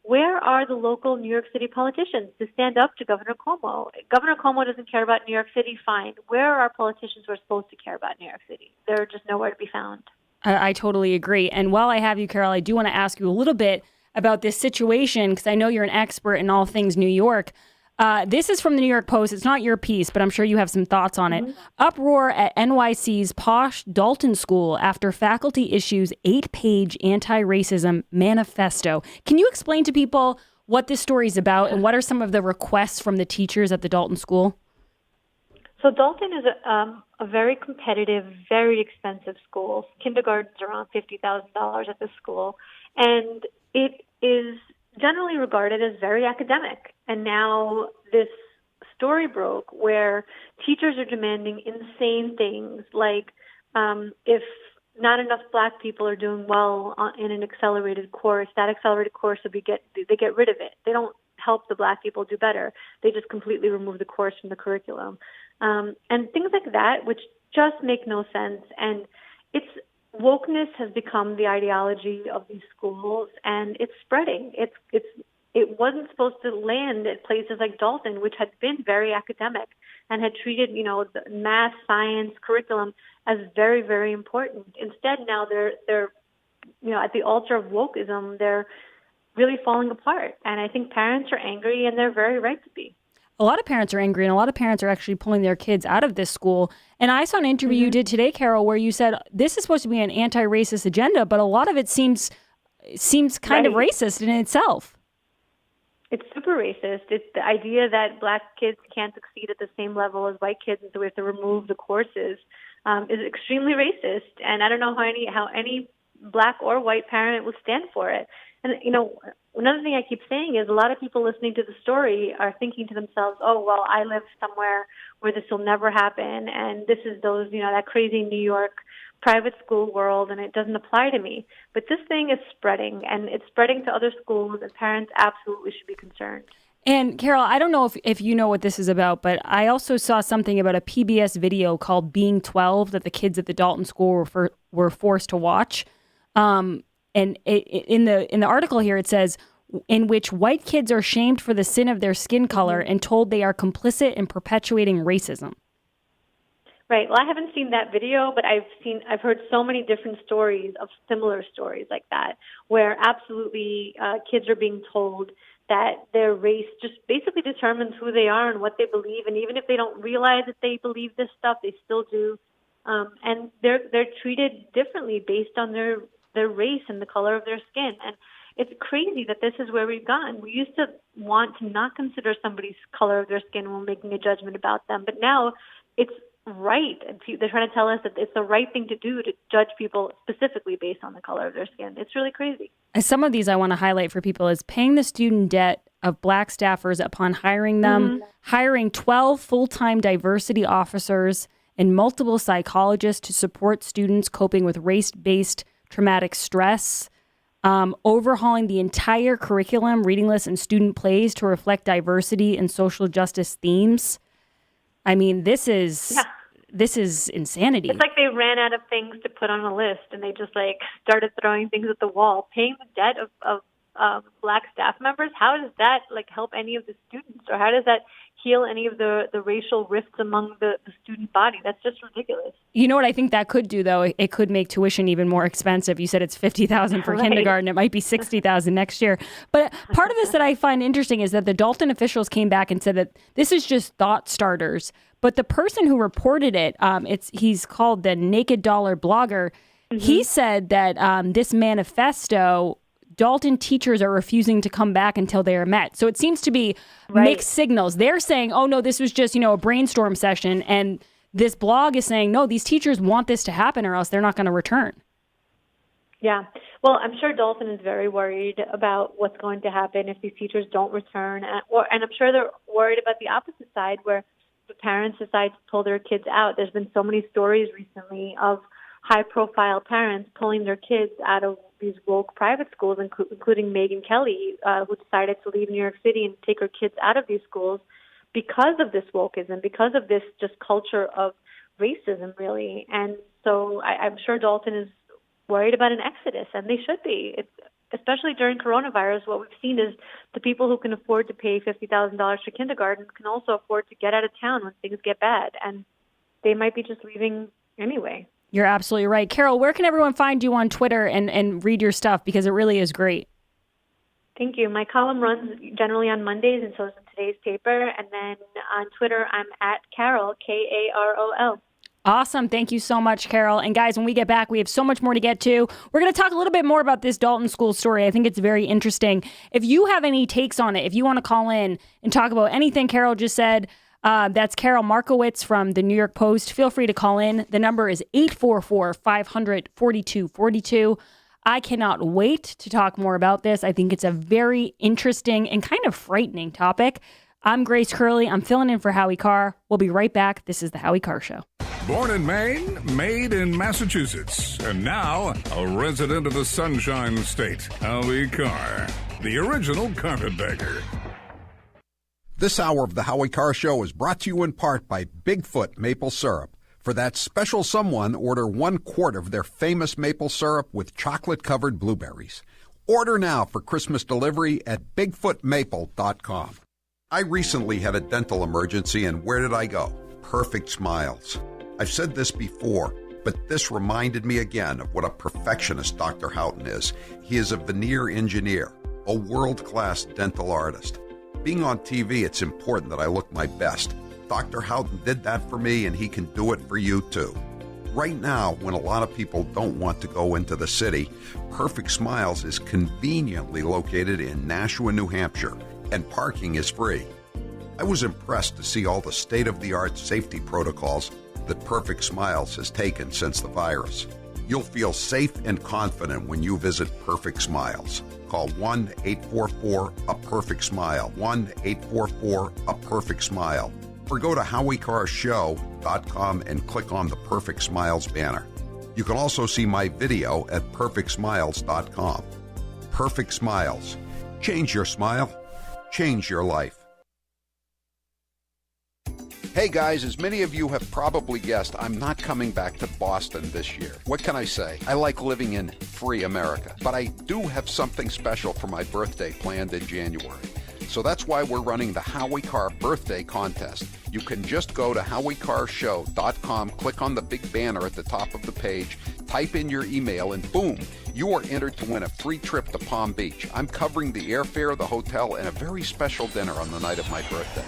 where are the local New York City politicians to stand up to Governor Cuomo? Governor Cuomo doesn't care about New York City, fine. Where are our politicians who are supposed to care about New York City? They're just nowhere to be found. I totally agree. And while I have you, Carol, I do want to ask you a little bit about this situation, because I know you're an expert in all things New York. This is from the New York Post. It's not your piece, but I'm sure you have some thoughts on it. Uproar at NYC's posh Dalton School after faculty issues 8-page anti-racism manifesto. Can you explain to people what this story is about and what are some of the requests from the teachers at the Dalton School? So Dalton is a very competitive, very expensive school. Kindergarten's around $50,000 at the school. And it is generally regarded as very academic. And now this story broke where teachers are demanding insane things like if not enough Black people are doing well in an accelerated course, that accelerated course they get rid of it. They don't help the Black people do better. They just completely remove the course from the curriculum. And things like that, which just make no sense. And wokeness has become the ideology of these schools, and it's spreading. It wasn't supposed to land at places like Dalton, which had been very academic and had treated, the math, science curriculum as very, very important. Instead, now they're at the altar of wokeism. They're really falling apart, and I think parents are angry, and they're very right to be. A lot of parents are angry, and a lot of parents are actually pulling their kids out of this school. And I saw an interview you did today, Carol, where you said this is supposed to be an anti-racist agenda, but a lot of it seems kind of racist in itself. It's super racist. It's the idea that Black kids can't succeed at the same level as white kids, and so we have to remove the courses is extremely racist. And I don't know how any Black or white parent will stand for it. And, another thing I keep saying is a lot of people listening to the story are thinking to themselves, oh, well, I live somewhere where this will never happen. And this is that crazy New York private school world, and it doesn't apply to me. But this thing is spreading, and it's spreading to other schools, and parents absolutely should be concerned. And Carol, I don't know if you know what this is about, but I also saw something about a PBS video called Being 12 that the kids at the Dalton School were forced to watch. And in the article here, it says, in which white kids are shamed for the sin of their skin color and told they are complicit in perpetuating racism. Right. Well, I haven't seen that video, but I've heard so many different stories of similar stories like that, where absolutely kids are being told that their race just basically determines who they are and what they believe, and even if they don't realize that they believe this stuff, they still do, and they're treated differently based on their race and the color of their skin. And it's crazy that this is where we've gotten. We used to want to not consider somebody's color of their skin when making a judgment about them, but now it's right. They're trying to tell us that it's the right thing to do to judge people specifically based on the color of their skin. It's really crazy. And some of these I want to highlight for people is paying the student debt of Black staffers upon hiring them, hiring 12 full-time diversity officers and multiple psychologists to support students coping with race-based traumatic stress, overhauling the entire curriculum, reading lists, and student plays to reflect diversity and social justice themes. I mean, this is insanity. It's like they ran out of things to put on a list, and they just started throwing things at the wall. Paying the debt of Black staff members, how does that help any of the students, or how does that heal any of the racial rifts among the student body? That's just ridiculous. You know what I think that could do, though? It could make tuition even more expensive. You said it's $50,000 for kindergarten. It might be $60,000 next year. But part of this that I find interesting is that the Dalton officials came back and said that this is just thought starters. But the person who reported it, he's called the Naked Dollar Blogger. He said that this manifesto, Dalton teachers are refusing to come back until they are met. So it seems to be mixed signals. They're saying, oh, no, this was just, a brainstorm session. And this blog is saying, no, these teachers want this to happen or else they're not going to return. Yeah. Well, I'm sure Dalton is very worried about what's going to happen if these teachers don't return. And I'm sure they're worried about the opposite side where the parents decide to pull their kids out. There's been so many stories recently of high-profile parents pulling their kids out of these woke private schools, including Megyn Kelly, who decided to leave New York City and take her kids out of these schools because of this wokeism, because of this just culture of racism, really. And so I'm sure Dalton is worried about an exodus, and they should be. Especially during coronavirus, what we've seen is the people who can afford to pay $50,000 for kindergarten can also afford to get out of town when things get bad, and they might be just leaving anyway. You're absolutely right. Carol, where can everyone find you on Twitter and read your stuff? Because it really is great. Thank you. My column runs generally on Mondays, and so is in today's paper. And then on Twitter, I'm at Carol, Karol. Awesome. Thank you so much, Carol. And guys, when we get back, we have so much more to get to. We're going to talk a little bit more about this Dalton School story. I think it's very interesting. If you have any takes on it, if you want to call in and talk about anything Carol just said, that's Carol Markowitz from the New York Post. Feel free to call in. The number is 844-500-4242. I cannot wait to talk more about this. I think it's a very interesting and kind of frightening topic. I'm Grace Curley. I'm filling in for Howie Carr. We'll be right back. This is the Howie Carr Show. Born in Maine, made in Massachusetts, and now a resident of the Sunshine State, Howie Carr, the original carpetbagger. This hour of the Howie Carr Show is brought to you in part by Bigfoot Maple Syrup. For that special someone, order 1 quart of their famous maple syrup with chocolate-covered blueberries. Order now for Christmas delivery at BigfootMaple.com. I recently had a dental emergency, and where did I go? Perfect Smiles. I've said this before, but this reminded me again of what a perfectionist Dr. Houghton is. He is a veneer engineer, a world-class dental artist. Being on TV, it's important that I look my best. Dr. Houghton did that for me, and he can do it for you, too. Right now, when a lot of people don't want to go into the city, Perfect Smiles is conveniently located in Nashua, New Hampshire, and parking is free. I was impressed to see all the state-of-the-art safety protocols that Perfect Smiles has taken since the virus. You'll feel safe and confident when you visit Perfect Smiles. Call 1-844-A-PERFECT-SMILE, 1-844-A-PERFECT-SMILE, or go to HowieCarrShow.com and click on the Perfect Smiles banner. You can also see my video at PerfectSmiles.com. Perfect Smiles. Change your smile. Change your life. Hey guys, as many of you have probably guessed, I'm not coming back to Boston this year. What can I say? I like living in free America, but I do have something special for my birthday planned in January. So that's why we're running the Howie Carr birthday contest. You can just go to howiecarrshow.com, click on the big banner at the top of the page, type in your email, and boom, you are entered to win a free trip to Palm Beach. I'm covering the airfare, the hotel, and a very special dinner on the night of my birthday.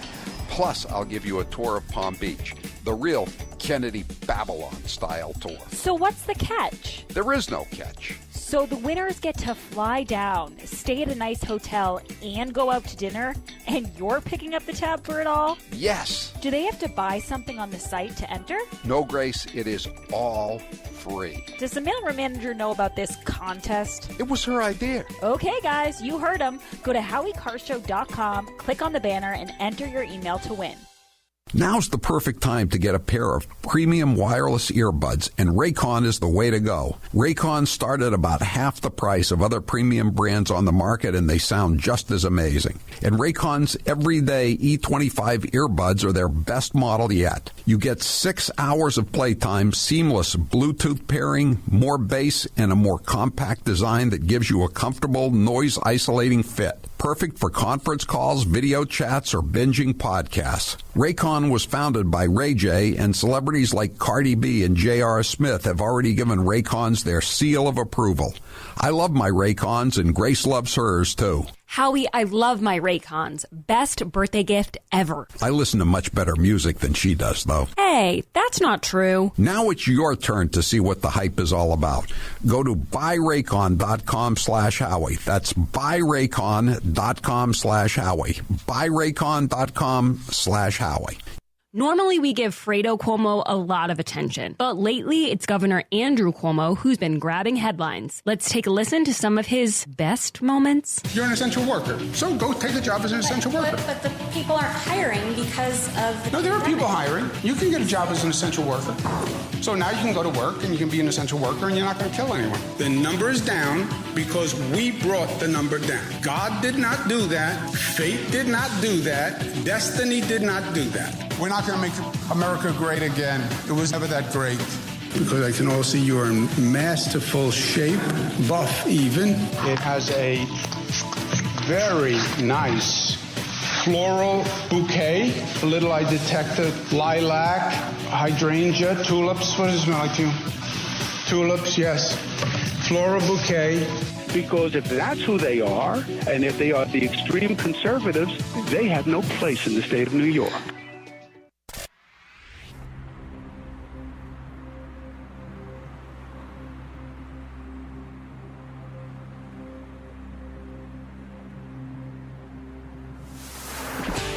Plus, I'll give you a tour of Palm Beach, the real Kennedy Babylon-style tour. So what's the catch? There is no catch. So the winners get to fly down, stay at a nice hotel, and go out to dinner, and you're picking up the tab for it all? Yes. Do they have to buy something on the site to enter? No, Grace, it is all free. Does the mailroom manager know about this contest? It was her idea. Okay, guys, you heard him. Go to howiecarrshow.com, click on the banner, and enter your email to win. Now's the perfect time to get a pair of premium wireless earbuds, and Raycon is the way to go. Raycon start at about half the price of other premium brands on the market, and they sound just as amazing. And Raycon's everyday E25 earbuds are their best model yet. You get 6 hours of playtime, seamless Bluetooth pairing, more bass, and a more compact design that gives you a comfortable, noise-isolating fit. Perfect for conference calls, video chats, or binging podcasts. Raycon was founded by Ray J, and celebrities like Cardi B and J.R. Smith have already given Raycons their seal of approval. I love my Raycons, and Grace loves hers, too. Howie, I love my Raycons. Best birthday gift ever. I listen to much better music than she does, though. Hey, that's not true. Now it's your turn to see what the hype is all about. Go to buyraycon.com/Howie. That's buyraycon.com/Howie. buyraycon.com/Howie. Normally, we give Fredo Cuomo a lot of attention, but lately it's Governor Andrew Cuomo who's been grabbing headlines. Let's take a listen to some of his best moments. You're an essential worker, so go take a job as an essential worker. But the people aren't hiring because of the No, there are people hiring. You can get a job as an essential worker. So now you can go to work and you can be an essential worker and you're not going to kill anyone. The number is down because we brought the number down. God did not do that. Fate did not do that. Destiny did not do that. We're not going to make America great again. It was never that great. Because I can all see you're in masterful shape, buff even. It has a very nice floral bouquet. A little I detected lilac, hydrangea, tulips. What does it smell like to you? Tulips, yes. Floral bouquet. Because if that's who they are, and if they are the extreme conservatives, they have no place in the state of New York.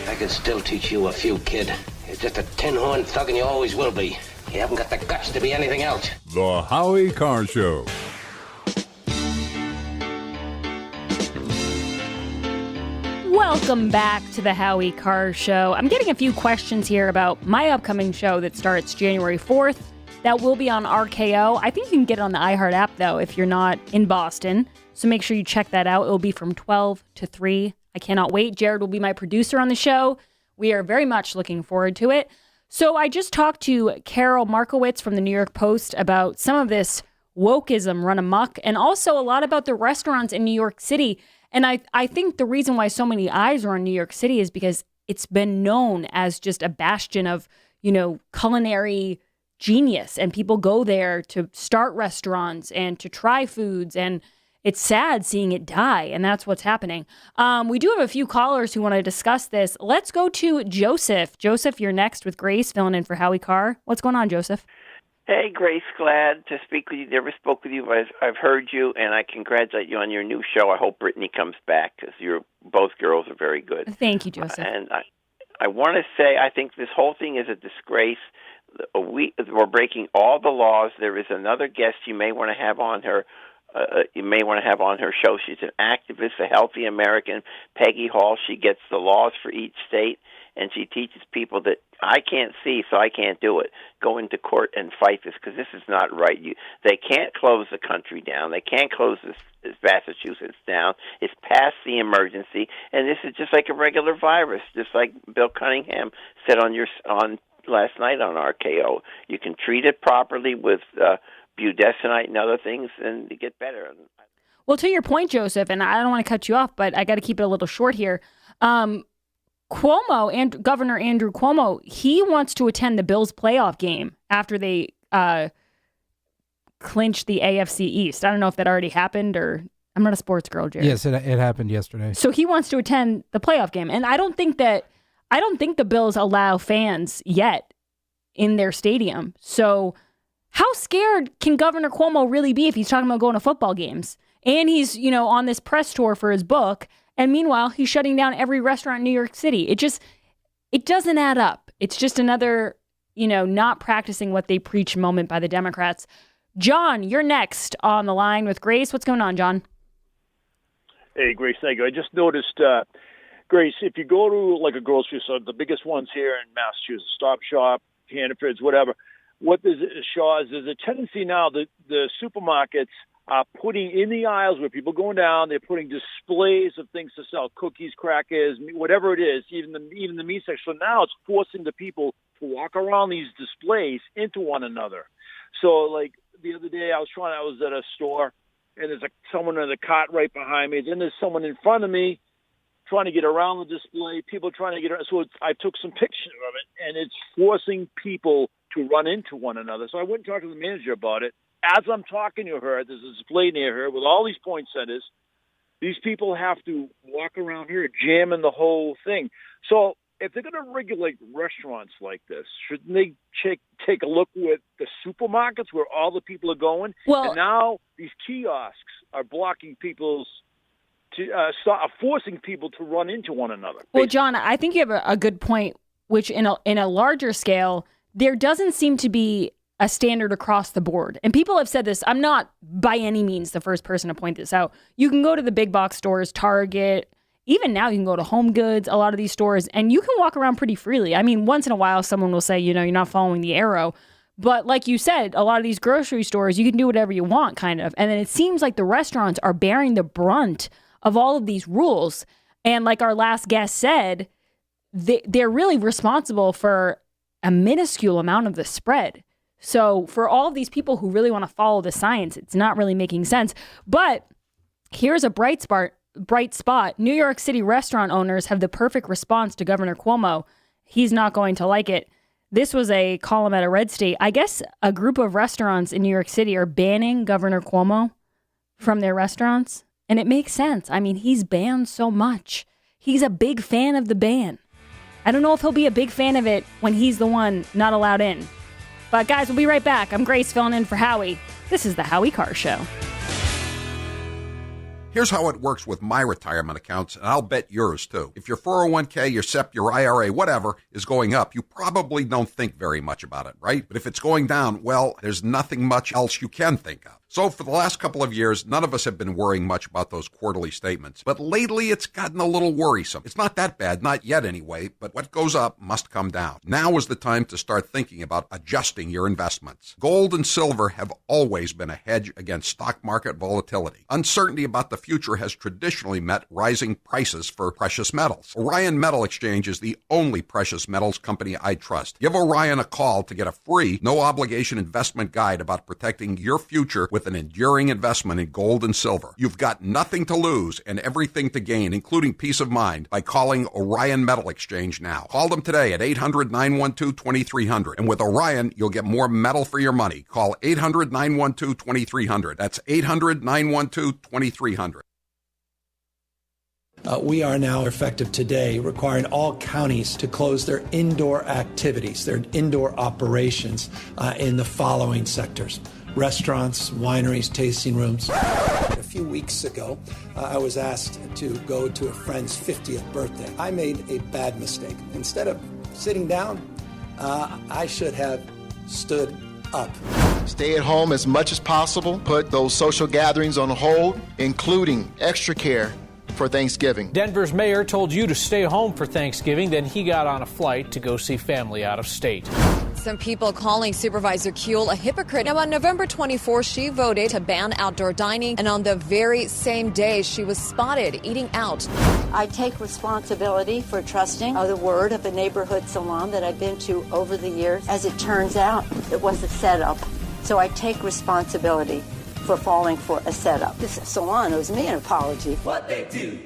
I can still teach you a few, kid. You're just a tin-horn thug and you always will be. You haven't got the guts to be anything else. The Howie Carr Show. Welcome back to the Howie Carr Show. I'm getting a few questions here about my upcoming show that starts January 4th. That will be on RKO. I think you can get it on the iHeart app, though, if you're not in Boston. So make sure you check that out. It will be from 12 to 3. I cannot wait. Jared will be my producer on the show. We are very much looking forward to it. So I just talked to Carol Markowitz from the New York Post about some of this wokeism run amok and also a lot about the restaurants in New York City. And I think the reason why so many eyes are on New York City is because it's been known as just a bastion of, culinary genius. And people go there to start restaurants and to try foods. And it's sad seeing it die. And that's what's happening. We do have a few callers who want to discuss this. Let's go to Joseph. Joseph, you're next with Grace, filling in for Howie Carr. What's going on, Joseph? Hey, Grace, glad to speak with you. Never spoke with you, but I've heard you, and I congratulate you on your new show. I hope Brittany comes back because both girls are very good. Thank you, Joseph. And I want to say I think this whole thing is a disgrace. We're breaking all the laws. There is another guest you may want to have on her. Show. She's an activist, a healthy American, Peggy Hall. She gets the laws for each state, and she teaches people that I can't see, so I can't do it. Go into court and fight this because this is not right. They can't close the country down. They can't close this Massachusetts down. It's past the emergency, and this is just like a regular virus, just like Bill Cunningham said on last night on RKO. You can treat it properly with budesonide and other things, and you get better. Well, to your point, Joseph, and I don't want to cut you off, but I got to keep it a little short here. Cuomo and Governor Andrew Cuomo, he wants to attend the Bills playoff game after they clinched the AFC East. I don't know if that already happened, or I'm not a sports girl, Jared. Yes, it happened yesterday. So he wants to attend the playoff game, and I don't think the Bills allow fans yet in their stadium. So how scared can Governor Cuomo really be if he's talking about going to football games? And he's, on this press tour for his book. And meanwhile, he's shutting down every restaurant in New York City. It doesn't add up. It's just another, not practicing what they preach moment by the Democrats. John, you're next on the line with Grace. What's going on, John? Hey, Grace, thank you. I just noticed, Grace, if you go to like a grocery store, the biggest ones here in Massachusetts, Stop Shop, Hannaford's, whatever, what Shaw's, there's a tendency now that the supermarkets are putting in the aisles where people going down, they're putting displays of things to sell, cookies, crackers, whatever it is, even the meat section. So now it's forcing the people to walk around these displays into one another. So like the other day I was at a store, and there's someone in the cart right behind me. Then there's someone in front of me trying to get around the display, people trying to get around. So I took some pictures of it, and it's forcing people to run into one another. So I went and talked to the manager about it. As I'm talking to her, there's a display near her with all these poinsettias. These people have to walk around here jamming the whole thing. So if they're going to regulate restaurants like this, shouldn't they take a look with the supermarkets where all the people are going? Well, and now these kiosks are blocking forcing people to run into one another. Well, John, I think you have a good point, which in a larger scale, there doesn't seem to be a standard across the board. And people have said this. I'm not by any means the first person to point this out. You can go to the big box stores, Target, even now you can go to Home Goods, a lot of these stores, and you can walk around pretty freely. I mean, once in a while, someone will say, you're not following the arrow. But like you said, a lot of these grocery stores, you can do whatever you want, kind of. And then it seems like the restaurants are bearing the brunt of all of these rules. And like our last guest said, they're really responsible for a minuscule amount of the spread. So for all of these people who really want to follow the science, it's not really making sense. But here's a bright spot. New York City restaurant owners have the perfect response to Governor Cuomo. He's not going to like it. This was a column at a red state. I guess a group of restaurants in New York City are banning Governor Cuomo from their restaurants. And it makes sense. I mean, he's banned so much. He's a big fan of the ban. I don't know if he'll be a big fan of it when he's the one not allowed in. But guys, we'll be right back. I'm Grace filling in for Howie. This is the Howie Carr Show. Here's how it works with my retirement accounts, and I'll bet yours too. If your 401k, your SEP, your IRA, whatever, is going up, you probably don't think very much about it, right? But if it's going down, well, there's nothing much else you can think of. So for the last couple of years, none of us have been worrying much about those quarterly statements. But lately, it's gotten a little worrisome. It's not that bad, not yet anyway, but what goes up must come down. Now is the time to start thinking about adjusting your investments. Gold and silver have always been a hedge against stock market volatility. Uncertainty about the future has traditionally met rising prices for precious metals. Orion Metal Exchange is the only precious metals company I trust. Give Orion a call to get a free, no-obligation investment guide about protecting your future with an enduring investment in gold and silver. You've got nothing to lose and everything to gain, including peace of mind, by calling Orion Metal Exchange now. Call them today at 800-912-2300. And with Orion, you'll get more metal for your money. Call 800-912-2300. That's 800-912-2300. We are now, effective today, requiring all counties to close their indoor activities, their indoor operations in the following sectors: restaurants, wineries, tasting rooms. A few weeks ago, I was asked to go to a friend's 50th birthday. I made a bad mistake. Instead of sitting down, I should have stood up. Stay at home as much as possible. Put those social gatherings on hold, including extra care for Thanksgiving. Denver's mayor told you to stay home for Thanksgiving, then he got on a flight to go see family out of state. Some people calling Supervisor Kuehl a hypocrite. Now, on November 24th, she voted to ban outdoor dining, and on the very same day, she was spotted eating out. I take responsibility for trusting the word of a neighborhood salon that I've been to over the years. As it turns out, it was a setup. So I take responsibility for falling for a setup. This salon owes me an apology. What they do.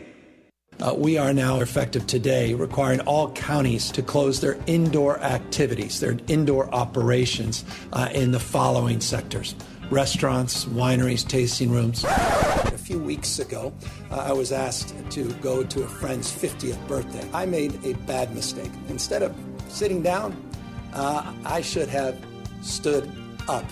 We are now, effective today, requiring all counties to close their indoor activities, their indoor operations in the following sectors: restaurants, wineries, tasting rooms. A few weeks ago, I was asked to go to a friend's 50th birthday. I made a bad mistake. Instead of sitting down, I should have stood up.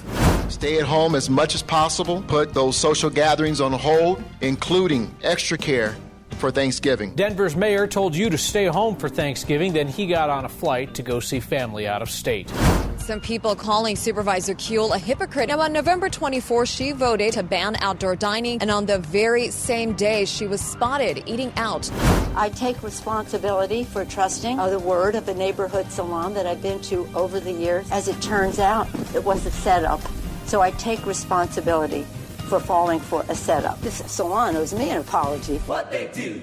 Stay at home as much as possible. Put those social gatherings on hold, including extra care for Thanksgiving. Denver's mayor told you to stay home for Thanksgiving, then he got on a flight to go see family out of state. Some people calling Supervisor Kuehl a hypocrite. Now, on November 24th, she voted to ban outdoor dining, and on the very same day, she was spotted eating out. I take responsibility for trusting the word of a neighborhood salon that I've been to over the years. As it turns out, it was a setup. So I take responsibility for falling for a setup. This salon owes me an apology. What they do.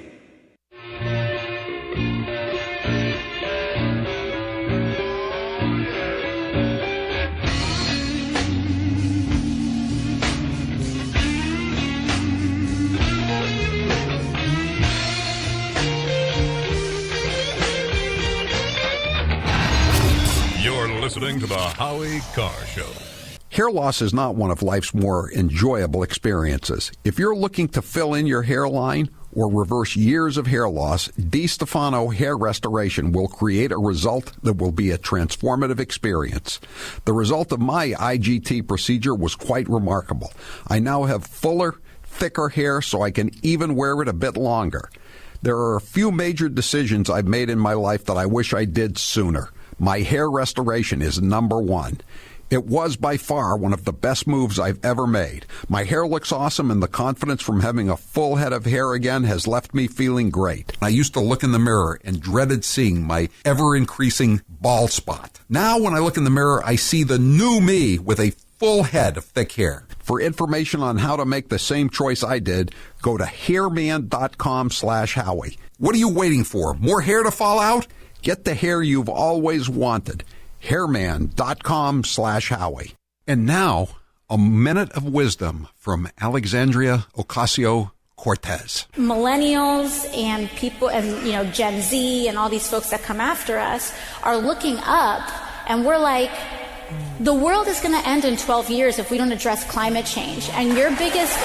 You're listening to the Howie Carr Show. Hair loss is not one of life's more enjoyable experiences. If you're looking to fill in your hairline or reverse years of hair loss, DiStefano Hair Restoration will create a result that will be a transformative experience. The result of my IGT procedure was quite remarkable. I now have fuller, thicker hair so I can even wear it a bit longer. There are a few major decisions I've made in my life that I wish I did sooner. My hair restoration is number one. It was by far one of the best moves I've ever made. My hair looks awesome, and the confidence from having a full head of hair again has left me feeling great. I used to look in the mirror and dreaded seeing my ever-increasing bald spot. Now when I look in the mirror, I see the new me with a full head of thick hair. For information on how to make the same choice I did, go to hairman.com/Howie. What are you waiting for? More hair to fall out? Get the hair you've always wanted. hairman.com/Howie. And now, a minute of wisdom from Alexandria Ocasio-Cortez. Millennials and people and Gen Z and all these folks that come after us are looking up, and we're like, the world is going to end in 12 years if we don't address climate change. And your biggest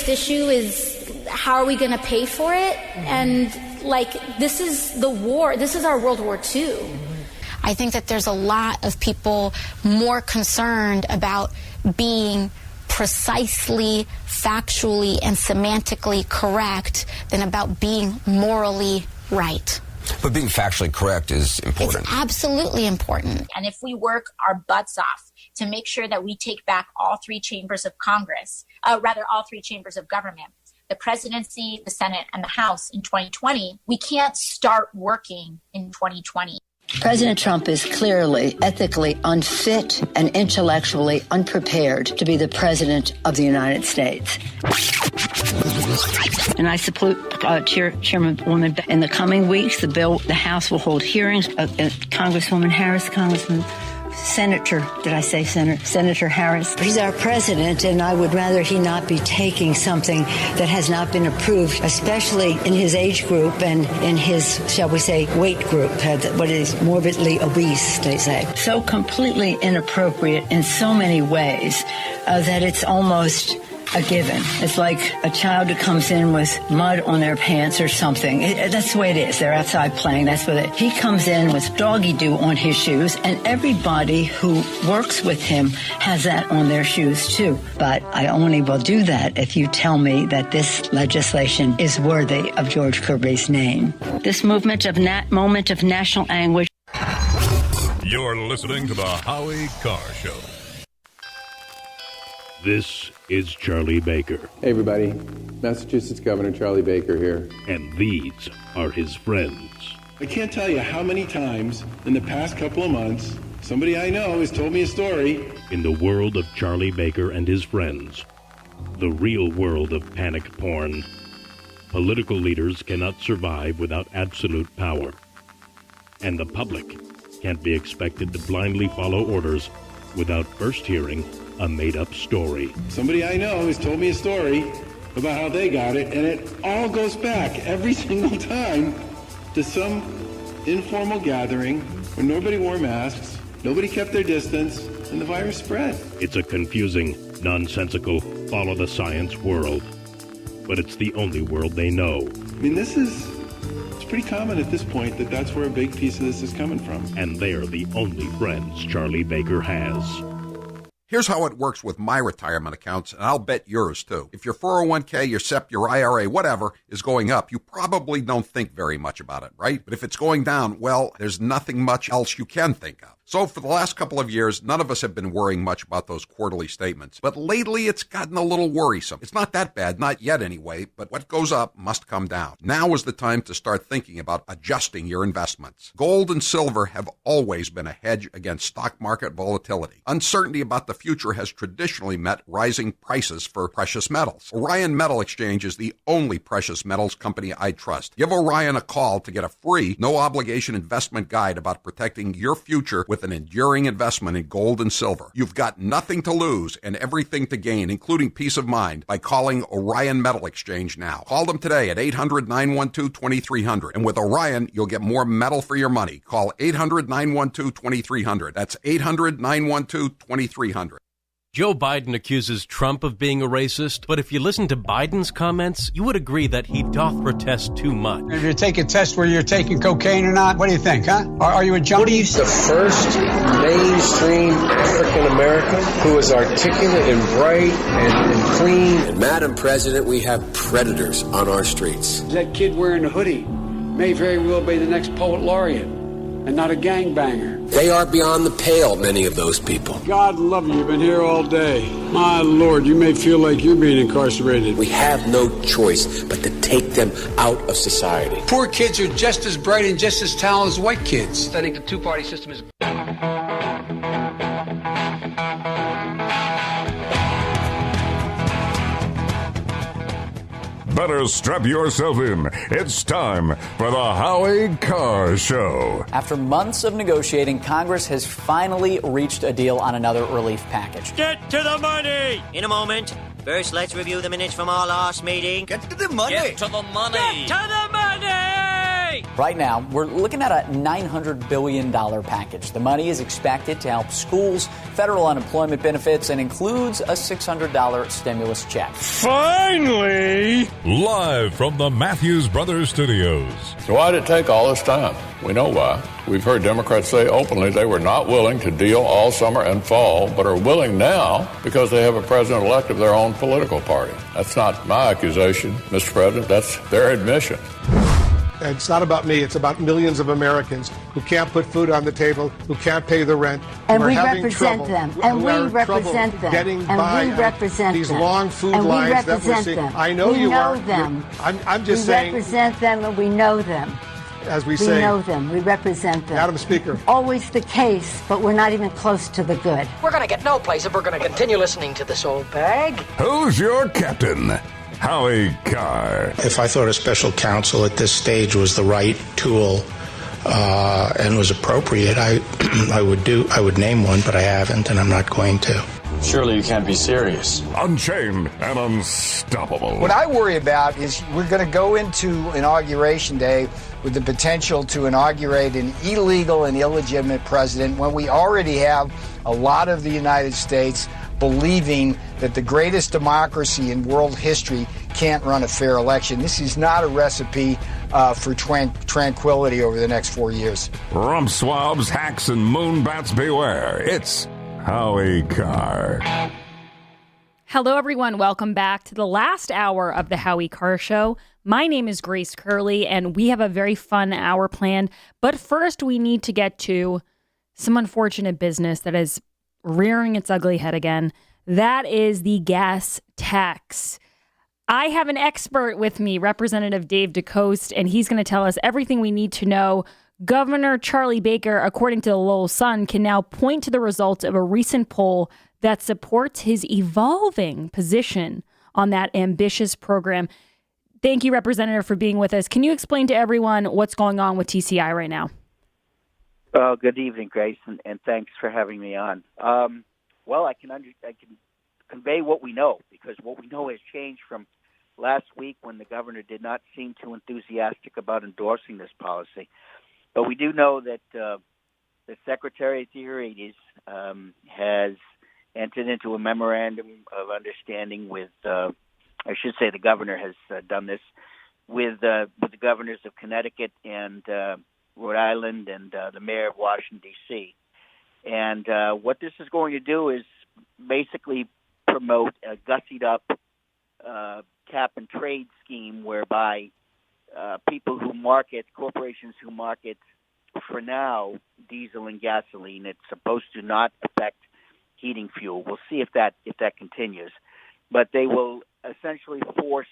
issue is how are we going to pay for it? And this is the war. This is our World War II. I think that there's a lot of people more concerned about being precisely, factually, and semantically correct than about being morally right. But being factually correct is important. It's absolutely important. And if we work our butts off to make sure that we take back all three chambers of Congress, all three chambers of government, the presidency, the Senate, and the House in 2020, we can't start working in 2020. President Trump is clearly ethically unfit and intellectually unprepared to be the president of the United States. And I support Chairwoman. In the coming weeks, the House will hold hearings. Congresswoman Harris, Congressman Senator Harris. He's our president, and I would rather he not be taking something that has not been approved, especially in his age group and in his, shall we say, weight group, what is morbidly obese, they say. So completely inappropriate in so many ways that it's almost a given. It's like a child who comes in with mud on their pants or something. That's the way it is. They're outside playing. That's what he comes in with doggy do on his shoes, and everybody who works with him has that on their shoes too. But I only will do that if you tell me that this legislation is worthy of George Kirby's name. This moment of national anguish. You're listening to the Howie Carr Show. This is Charlie Baker. Hey everybody, Massachusetts Governor Charlie Baker here. And these are his friends. I can't tell you how many times in the past couple of months somebody I know has told me a story. In the world of Charlie Baker and his friends, the real world of panic porn, political leaders cannot survive without absolute power. And the public can't be expected to blindly follow orders without first hearing a made-up story. Somebody I know has told me a story about how they got it, and it all goes back every single time to some informal gathering where nobody wore masks, nobody kept their distance, and the virus spread. It's a confusing, nonsensical, follow-the-science world. But it's the only world they know. I mean, it's pretty common at this point that that's where a big piece of this is coming from. And they're the only friends Charlie Baker has. Here's how it works with my retirement accounts, and I'll bet yours too. If your 401k, your SEP, your IRA, whatever, is going up, you probably don't think very much about it, right? But if it's going down, well, there's nothing much else you can think of. So for the last couple of years, none of us have been worrying much about those quarterly statements. But lately, it's gotten a little worrisome. It's not that bad, not yet anyway, but what goes up must come down. Now is the time to start thinking about adjusting your investments. Gold and silver have always been a hedge against stock market volatility. Uncertainty about the future has traditionally meant rising prices for precious metals. Orion Metal Exchange is the only precious metals company I trust. Give Orion a call to get a free, no-obligation investment guide about protecting your future with an enduring investment in gold and silver. You've got nothing to lose and everything to gain, including peace of mind, by calling Orion Metal Exchange now. Call them today at 800-912-2300. And with Orion, you'll get more metal for your money. Call 800-912-2300. That's 800-912-2300. Joe Biden accuses Trump of being a racist, but if you listen to Biden's comments, you would agree that he doth protest too much. If you take a test where you're taking cocaine or not, what do you think, huh? Are you a junkie? What do you the first mainstream African American who is articulate and bright and clean? And Madam President, we have predators on our streets. That kid wearing a hoodie may very well be the next poet laureate and not a gangbanger. They are beyond the pale, many of those people. God love you. You've been here all day. My Lord, you may feel like you're being incarcerated. We have no choice but to take them out of society. Poor kids are just as bright and just as talented as white kids. I think the two-party system is... Better strap yourself in. It's time for the Howie Carr Show. After months of negotiating, Congress has finally reached a deal on another relief package. Get to the money! In a moment. First, let's review the minutes from our last meeting. Get to the money! Get to the money! Get to the money! Right now, we're looking at a $900 billion package. The money is expected to help schools, federal unemployment benefits, and includes a $600 stimulus check. Finally! Live from the Matthews Brothers Studios. So why did it take all this time? We know why. We've heard Democrats say openly they were not willing to deal all summer and fall, but are willing now because they have a president-elect of their own political party. That's not my accusation, Mr. President. That's their admission. It's not about me. It's about millions of Americans who can't put food on the table, who can't pay the rent. And we represent them. And we represent them. Getting by and we represent these them. long food and lines we represent that we're seeing. them. I know we you know are. Them. I'm just saying. We represent them and we know them. As we say. We know them. We represent them. Madam Speaker. Always the case, but we're not even close to the good. We're going to get no place if we're going to continue listening to this old bag. Who's your captain? Howie Carr. If I thought a special counsel at this stage was the right tool and was appropriate, I would name one, but I haven't, and I'm not going to. Surely you can't be serious. Unchained and unstoppable. What I worry about is we're going to go into Inauguration Day with the potential to inaugurate an illegal and illegitimate president when we already have a lot of the United States believing that the greatest democracy in world history can't run a fair election. This is not a recipe for tranquility over the next 4 years. Rump swabs, hacks, and moonbats beware. It's Howie Carr. Hello, everyone. Welcome back to the last hour of the Howie Carr Show. My name is Grace Curley, and we have a very fun hour planned. But first, we need to get to some unfortunate business that is rearing its ugly head again. That is the gas tax. I have an expert with me, Representative Dave DeCoste, and he's going to tell us everything we need to know. Governor Charlie Baker, according to the Lowell Sun, can now point to the results of a recent poll that supports his evolving position on that ambitious program. Thank you, Representative, for being with us. Can you explain to everyone what's going on with TCI right now? Well, good evening, Grace, and thanks for having me on. Well, I can convey what we know, because what we know has changed from last week when the governor did not seem too enthusiastic about endorsing this policy. But we do know that the Secretary of the Interior has entered into a memorandum of understanding with, I should say the governor has done this, with the governors of Connecticut and Rhode Island and the mayor of Washington, D.C. And what this is going to do is basically promote a gussied-up cap-and-trade scheme whereby corporations who market, for now, diesel and gasoline, it's supposed to not affect heating fuel. We'll see if that continues. But they will essentially force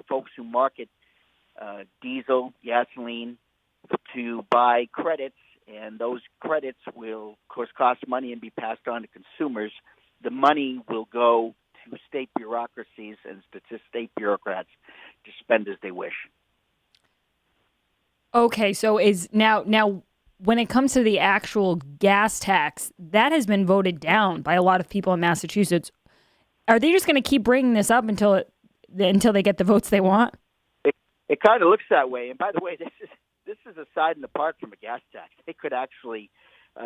folks who market diesel, gasoline, to buy credits, and those credits will, of course, cost money and be passed on to consumers. The money will go to state bureaucracies and state bureaucrats to spend as they wish. Okay, so now when it comes to the actual gas tax, that has been voted down by a lot of people in Massachusetts. Are they just going to keep bringing this up until they get the votes they want? It kind of looks that way. And by the way, this is aside and apart from a gas tax. They could actually,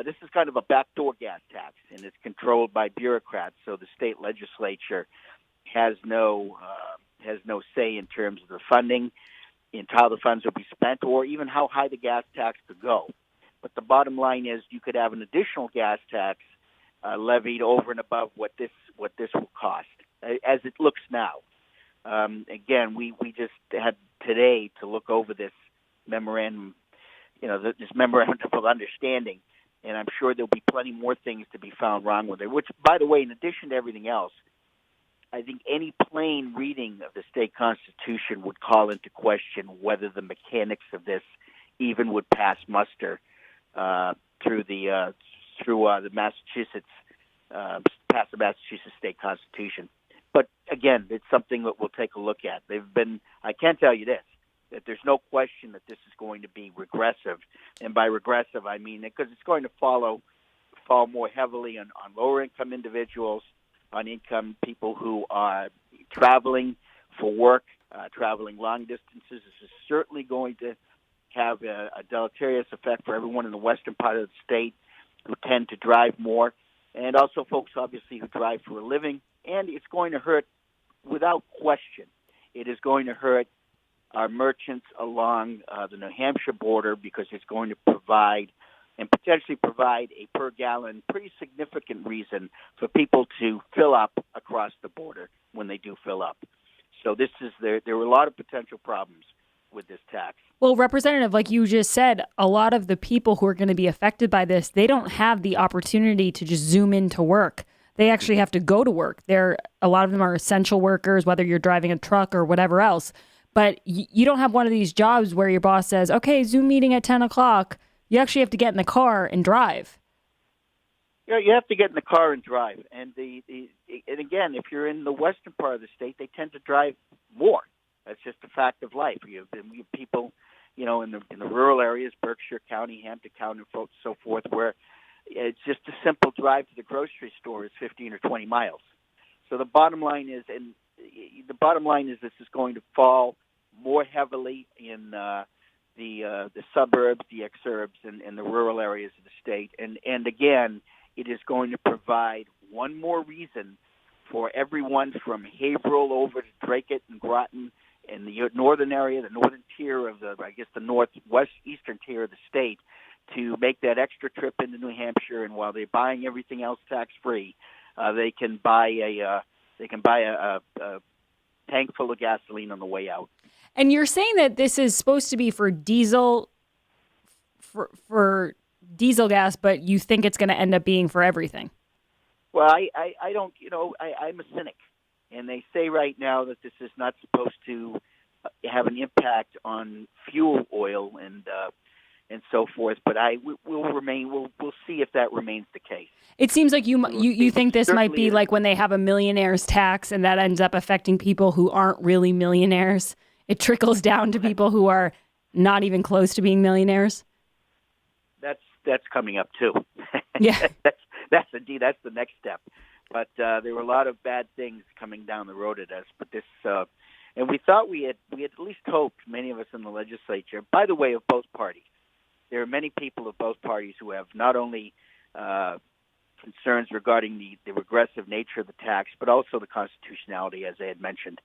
this is kind of a backdoor gas tax, and it's controlled by bureaucrats. So the state legislature has no say in terms of the funding, in how the funds will be spent, or even how high the gas tax could go. But the bottom line is, you could have an additional gas tax levied over and above what this will cost, as it looks now. Again, we just had today to look over this memorandum, this memorandum of understanding, and I'm sure there'll be plenty more things to be found wrong with it. Which, by the way, in addition to everything else, I think any plain reading of the state constitution would call into question whether the mechanics of this even would pass muster through the Massachusetts state constitution. But again, it's something that we'll take a look at. I can tell you this, that there's no question that this is going to be regressive. And by regressive, I mean because it's going to fall more heavily on lower income individuals, on income people who are traveling for work, traveling long distances. This is certainly going to have a deleterious effect for everyone in the western part of the state who tend to drive more, and also folks, obviously, who drive for a living. And it's going to hurt, without question. It is going to hurt our merchants along the New Hampshire border, because it's going to potentially provide a per gallon, pretty significant reason for people to fill up across the border when they do fill up. So there were a lot of potential problems with this tax. Well, Representative, like you just said, a lot of the people who are going to be affected by this, they don't have the opportunity to just zoom into work. They actually have to go to work. A lot of them are essential workers, whether you're driving a truck or whatever else. But you don't have one of these jobs where your boss says, okay, Zoom meeting at 10 o'clock. You actually have to get in the car and drive. Yeah, you have to get in the car and drive. And and again, if you're in the western part of the state, they tend to drive more. That's just a fact of life. You have people, in the rural areas, Berkshire County, Hampton County, and so forth, where it's just a simple drive to the grocery store is 15 or 20 miles. So the bottom line is this is going to fall more heavily in the suburbs, the exurbs, and the rural areas of the state. And again, it is going to provide one more reason for everyone from Haverhill over to Dracut and Groton and the northern area, the northern tier of the northwest eastern tier of the state, to make that extra trip into New Hampshire. And while they're buying everything else tax-free, they can buy a tank full of gasoline on the way out. And you're saying that this is supposed to be for diesel, for diesel gas, but you think it's going to end up being for everything? Well, I don't, I'm a cynic. And they say right now that this is not supposed to have an impact on fuel oil and so forth. But we'll see if that remains the case. It seems like you think this might be like when they have a millionaire's tax and that ends up affecting people who aren't really millionaires. It trickles down to people who are not even close to being millionaires. That's coming up too. Yeah. that's the next step. But there were a lot of bad things coming down the road at us. But this, and we thought we had at least hoped, many of us in the legislature, by the way, of both parties. There are many people of both parties who have not only concerns regarding the regressive nature of the tax, but also the constitutionality, as I had mentioned.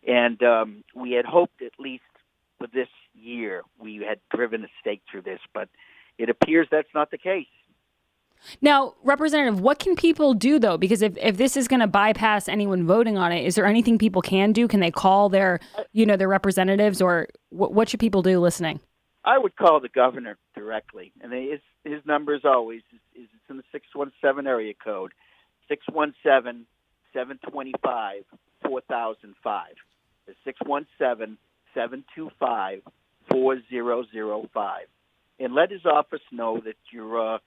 And we had hoped at least for this year we had driven a stake through this, but it appears that's not the case. Now, Representative, what can people do, though? Because if this is going to bypass anyone voting on it, is there anything people can do? Can they call their representatives, or what should people do listening? I would call the governor directly, and his number is always it's in the 617 area code, 617-725-4005. The 617-725-4005, and let his office know that you are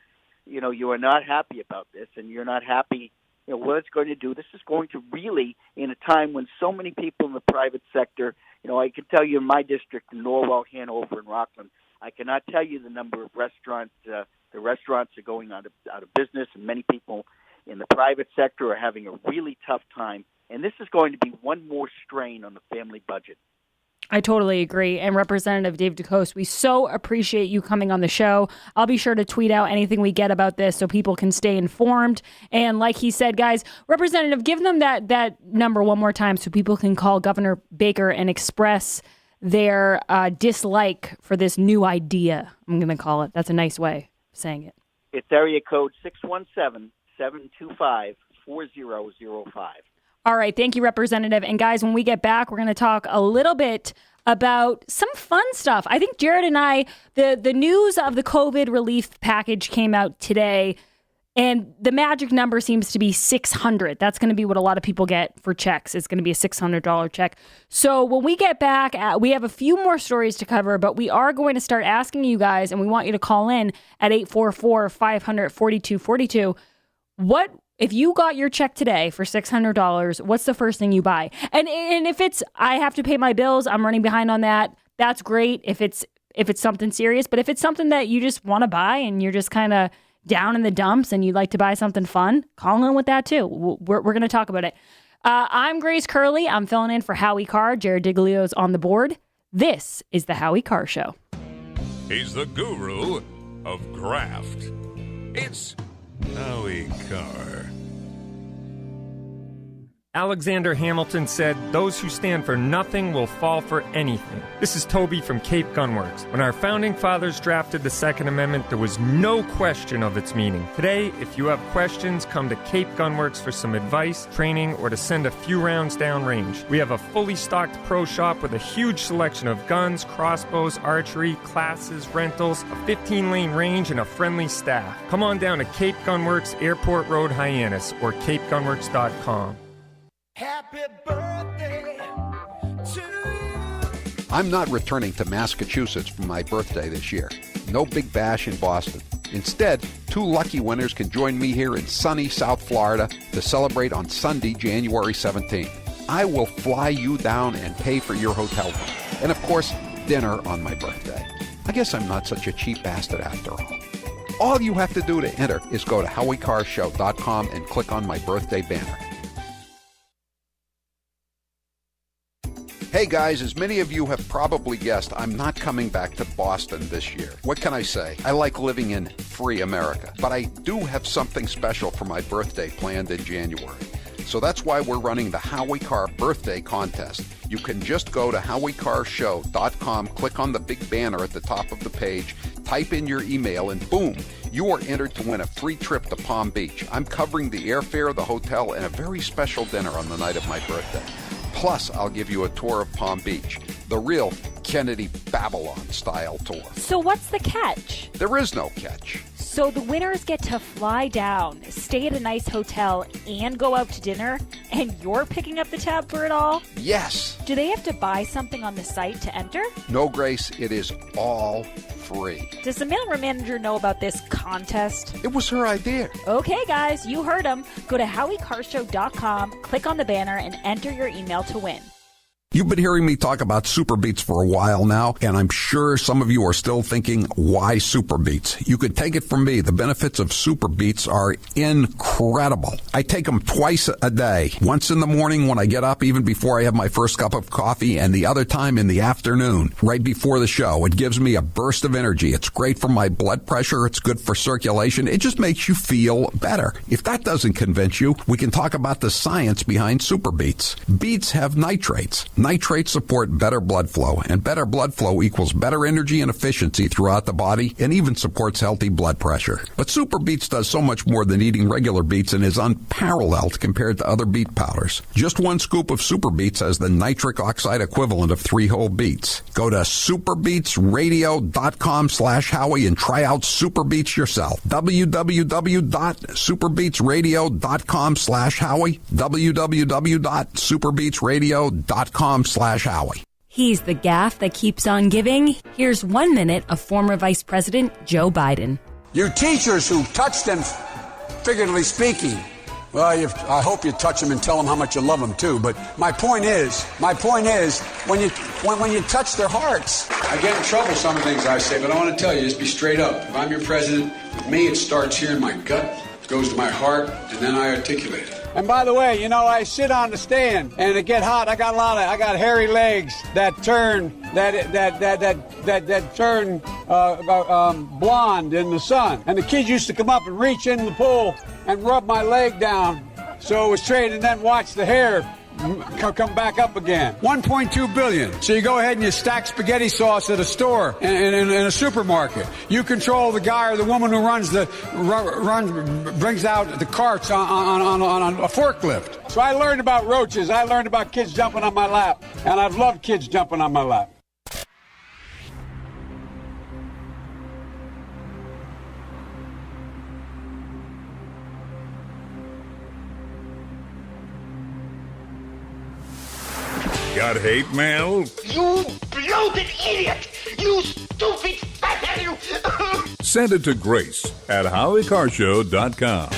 not happy about this, and you're not happy. What it's going to do. This is going to really, in a time when so many people in the private sector, I can tell you in my district in Norwell, Hanover, and Rockland, I cannot tell you the number of restaurants. The restaurants are going out of business, and many people in the private sector are having a really tough time. And this is going to be one more strain on the family budget. I totally agree. And Representative Dave DeCoste, we so appreciate you coming on the show. I'll be sure to tweet out anything we get about this so people can stay informed. And like he said, guys, Representative, give them that number one more time so people can call Governor Baker and express their dislike for this new idea. I'm going to call it. That's a nice way of saying it. It's area code 617-725-4005. All right. Thank you, Representative. And guys, when we get back, we're going to talk a little bit about some fun stuff. I think Jared and I, the news of the COVID relief package came out today, and the magic number seems to be $600. That's going to be what a lot of people get for checks. It's going to be a $600 check. So when we get back, we have a few more stories to cover, but we are going to start asking you guys, and we want you to call in at 844-500-4242. If you got your check today for $600, what's the first thing you buy? And if it's, I have to pay my bills, I'm running behind on that, that's great if it's something serious. But if it's something that you just want to buy and you're just kind of down in the dumps and you'd like to buy something fun, call in with that too. We're going to talk about it. I'm Grace Curley. I'm filling in for Howie Carr. Jared Diglio's on the board. This is the Howie Carr Show. He's the guru of graft. It's Howie Carr. Alexander Hamilton said, "Those who stand for nothing will fall for anything." This is Toby from Cape Gunworks. When our founding fathers drafted the Second Amendment, there was no question of its meaning. Today, if you have questions, come to Cape Gunworks for some advice, training, or to send a few rounds downrange. We have a fully stocked pro shop with a huge selection of guns, crossbows, archery, classes, rentals, a 15-lane range, and a friendly staff. Come on down to Cape Gunworks, Airport Road, Hyannis, or capegunworks.com. Happy birthday to you. I'm not returning to Massachusetts for my birthday this year. No big bash in Boston. Instead, 2 lucky winners can join me here in sunny South Florida to celebrate on Sunday, January 17th. I will fly you down and pay for your hotel room. And of course, dinner on my birthday. I guess I'm not such a cheap bastard after all. All you have to do to enter is go to HowieCarrShow.com and click on my birthday banner. Hey guys, as many of you have probably guessed, I'm not coming back to Boston this year. What can I say? I like living in free America, but I do have something special for my birthday planned in January. So that's why we're running the Howie Carr birthday contest. You can just go to HowieCarrShow.com, click on the big banner at the top of the page, type in your email, and boom, you are entered to win a free trip to Palm Beach. I'm covering the airfare, the hotel, and a very special dinner on the night of my birthday. Plus, I'll give you a tour of Palm Beach, the real Kennedy Babylon-style tour. So what's the catch? There is no catch. So the winners get to fly down, stay at a nice hotel, and go out to dinner, and you're picking up the tab for it all? Yes. Do they have to buy something on the site to enter? No, Grace, it is all free. Does the mailroom manager know about this contest? It was her idea. Okay, guys, you heard him. Go to HowieCarrShow.com, click on the banner, and enter your email to win. You've been hearing me talk about Super Beets for a while now, and I'm sure some of you are still thinking, why Super Beets? You could take it from me. The benefits of Super Beets are incredible. I take them twice a day. Once in the morning when I get up, even before I have my first cup of coffee, and the other time in the afternoon, right before the show. It gives me a burst of energy. It's great for my blood pressure. It's good for circulation. It just makes you feel better. If that doesn't convince you, we can talk about the science behind Super Beets. Beets have nitrates. Nitrates support better blood flow, and better blood flow equals better energy and efficiency throughout the body, and even supports healthy blood pressure. But Super Beets does so much more than eating regular beets and is unparalleled compared to other beet powders. Just one scoop of Super Beets has the nitric oxide equivalent of 3 whole beets. Go to superbeetsradio.com/Howie and try out Super Beets yourself. www.superbeetsradio.com/Howie. www.superbeetsradio.com/Howie. He's the gaff that keeps on giving. Here's 1 minute of former Vice President Joe Biden. You teachers who touch them, figuratively speaking, well, I hope you touch them and tell them how much you love them too. But my point is, when you touch their hearts, I get in trouble some of the things I say. But I want to tell you, just be straight up. If I'm your president, with me, it starts here in my gut, it goes to my heart, and then I articulate it. And by the way, I sit on the stand and it get hot. I got hairy legs that turn blonde in the sun. And the kids used to come up and reach in the pool and rub my leg down so it was straight, and then watch the hair come back up again. 1.2 billion. So you go ahead and you stack spaghetti sauce at a store in a supermarket. You control the guy or the woman who brings out the carts on a forklift. So I learned about roaches. I learned about kids jumping on my lap, and I've loved kids jumping on my lap. Got hate mail? You bloated idiot! You stupid fat you! Send it to Grace at HowieCarShow.com.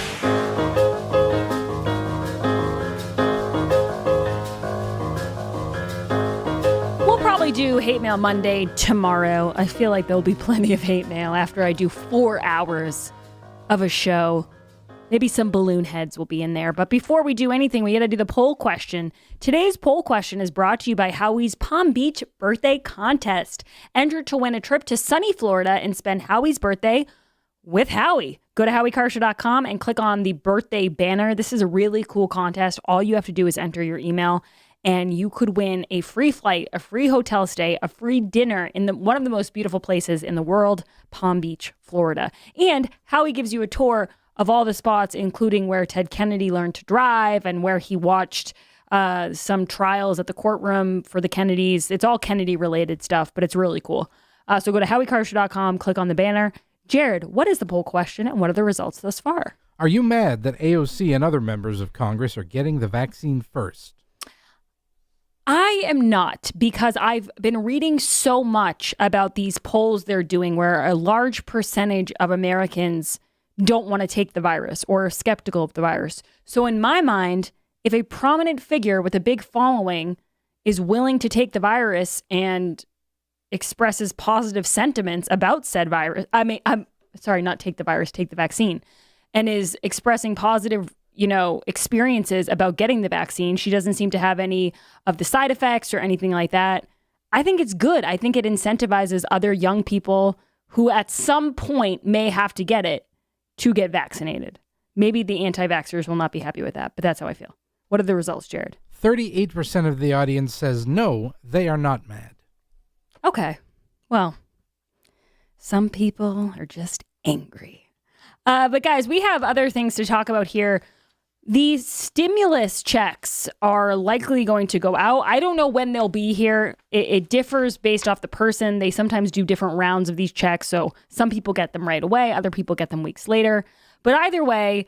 We'll probably do Hate Mail Monday tomorrow. I feel like there'll be plenty of hate mail after I do 4 hours of a show. Maybe some balloon heads will be in there. But before we do anything, we got to do the poll question. Today's poll question is brought to you by Howie's Palm Beach Birthday Contest. Enter to win a trip to sunny Florida and spend Howie's birthday with Howie. Go to HowieCarter.com and click on the birthday banner. This is a really cool contest. All you have to do is enter your email, and you could win a free flight, a free hotel stay, a free dinner in one of the most beautiful places in the world, Palm Beach, Florida. And Howie gives you a tour of all the spots, including where Ted Kennedy learned to drive and where he watched some trials at the courtroom for the Kennedys. It's all Kennedy-related stuff, but it's really cool. So go to HowieCarter.com, click on the banner. Jared, what is the poll question and what are the results thus far? Are you mad that AOC and other members of Congress are getting the vaccine first? I am not, because I've been reading so much about these polls they're doing where a large percentage of Americans don't want to take the virus or are skeptical of the virus. So in my mind, if a prominent figure with a big following is willing to take the virus and expresses positive sentiments about said virus, I'm sorry, not take the virus, take the vaccine, and is expressing positive, experiences about getting the vaccine. She doesn't seem to have any of the side effects or anything like that. I think it's good. I think it incentivizes other young people who at some point may have to get it to get vaccinated. Maybe the anti-vaxxers will not be happy with that, but that's how I feel. What are the results, Jared? 38% of the audience says no, they are not mad. Okay. Well, some people are just angry. But guys, we have other things to talk about here. These stimulus checks are likely going to go out. I don't know when they'll be here. It differs based off the person. They sometimes do different rounds of these checks. So some people get them right away. Other people get them weeks later. But either way,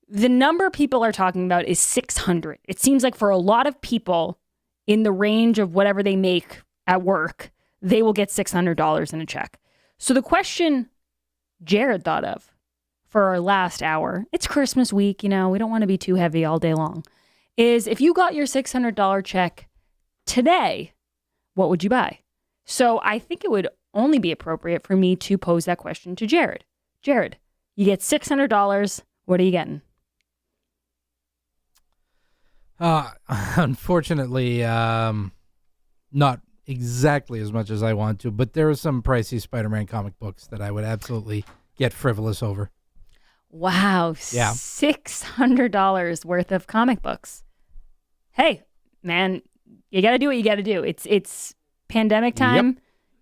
the number people are talking about is 600. It seems like for a lot of people in the range of whatever they make at work, they will get $600 in a check. So the question Jared thought of for our last hour, it's Christmas week, we don't want to be too heavy all day long, is if you got your $600 check today, what would you buy? So I think it would only be appropriate for me to pose that question to Jared. Jared, you get $600. What are you getting? Unfortunately, not exactly as much as I want to, but there are some pricey Spider-Man comic books that I would absolutely get frivolous over. Wow. Yeah. $600 worth of comic books. Hey, man, you got to do what you got to do. It's pandemic time. Yep.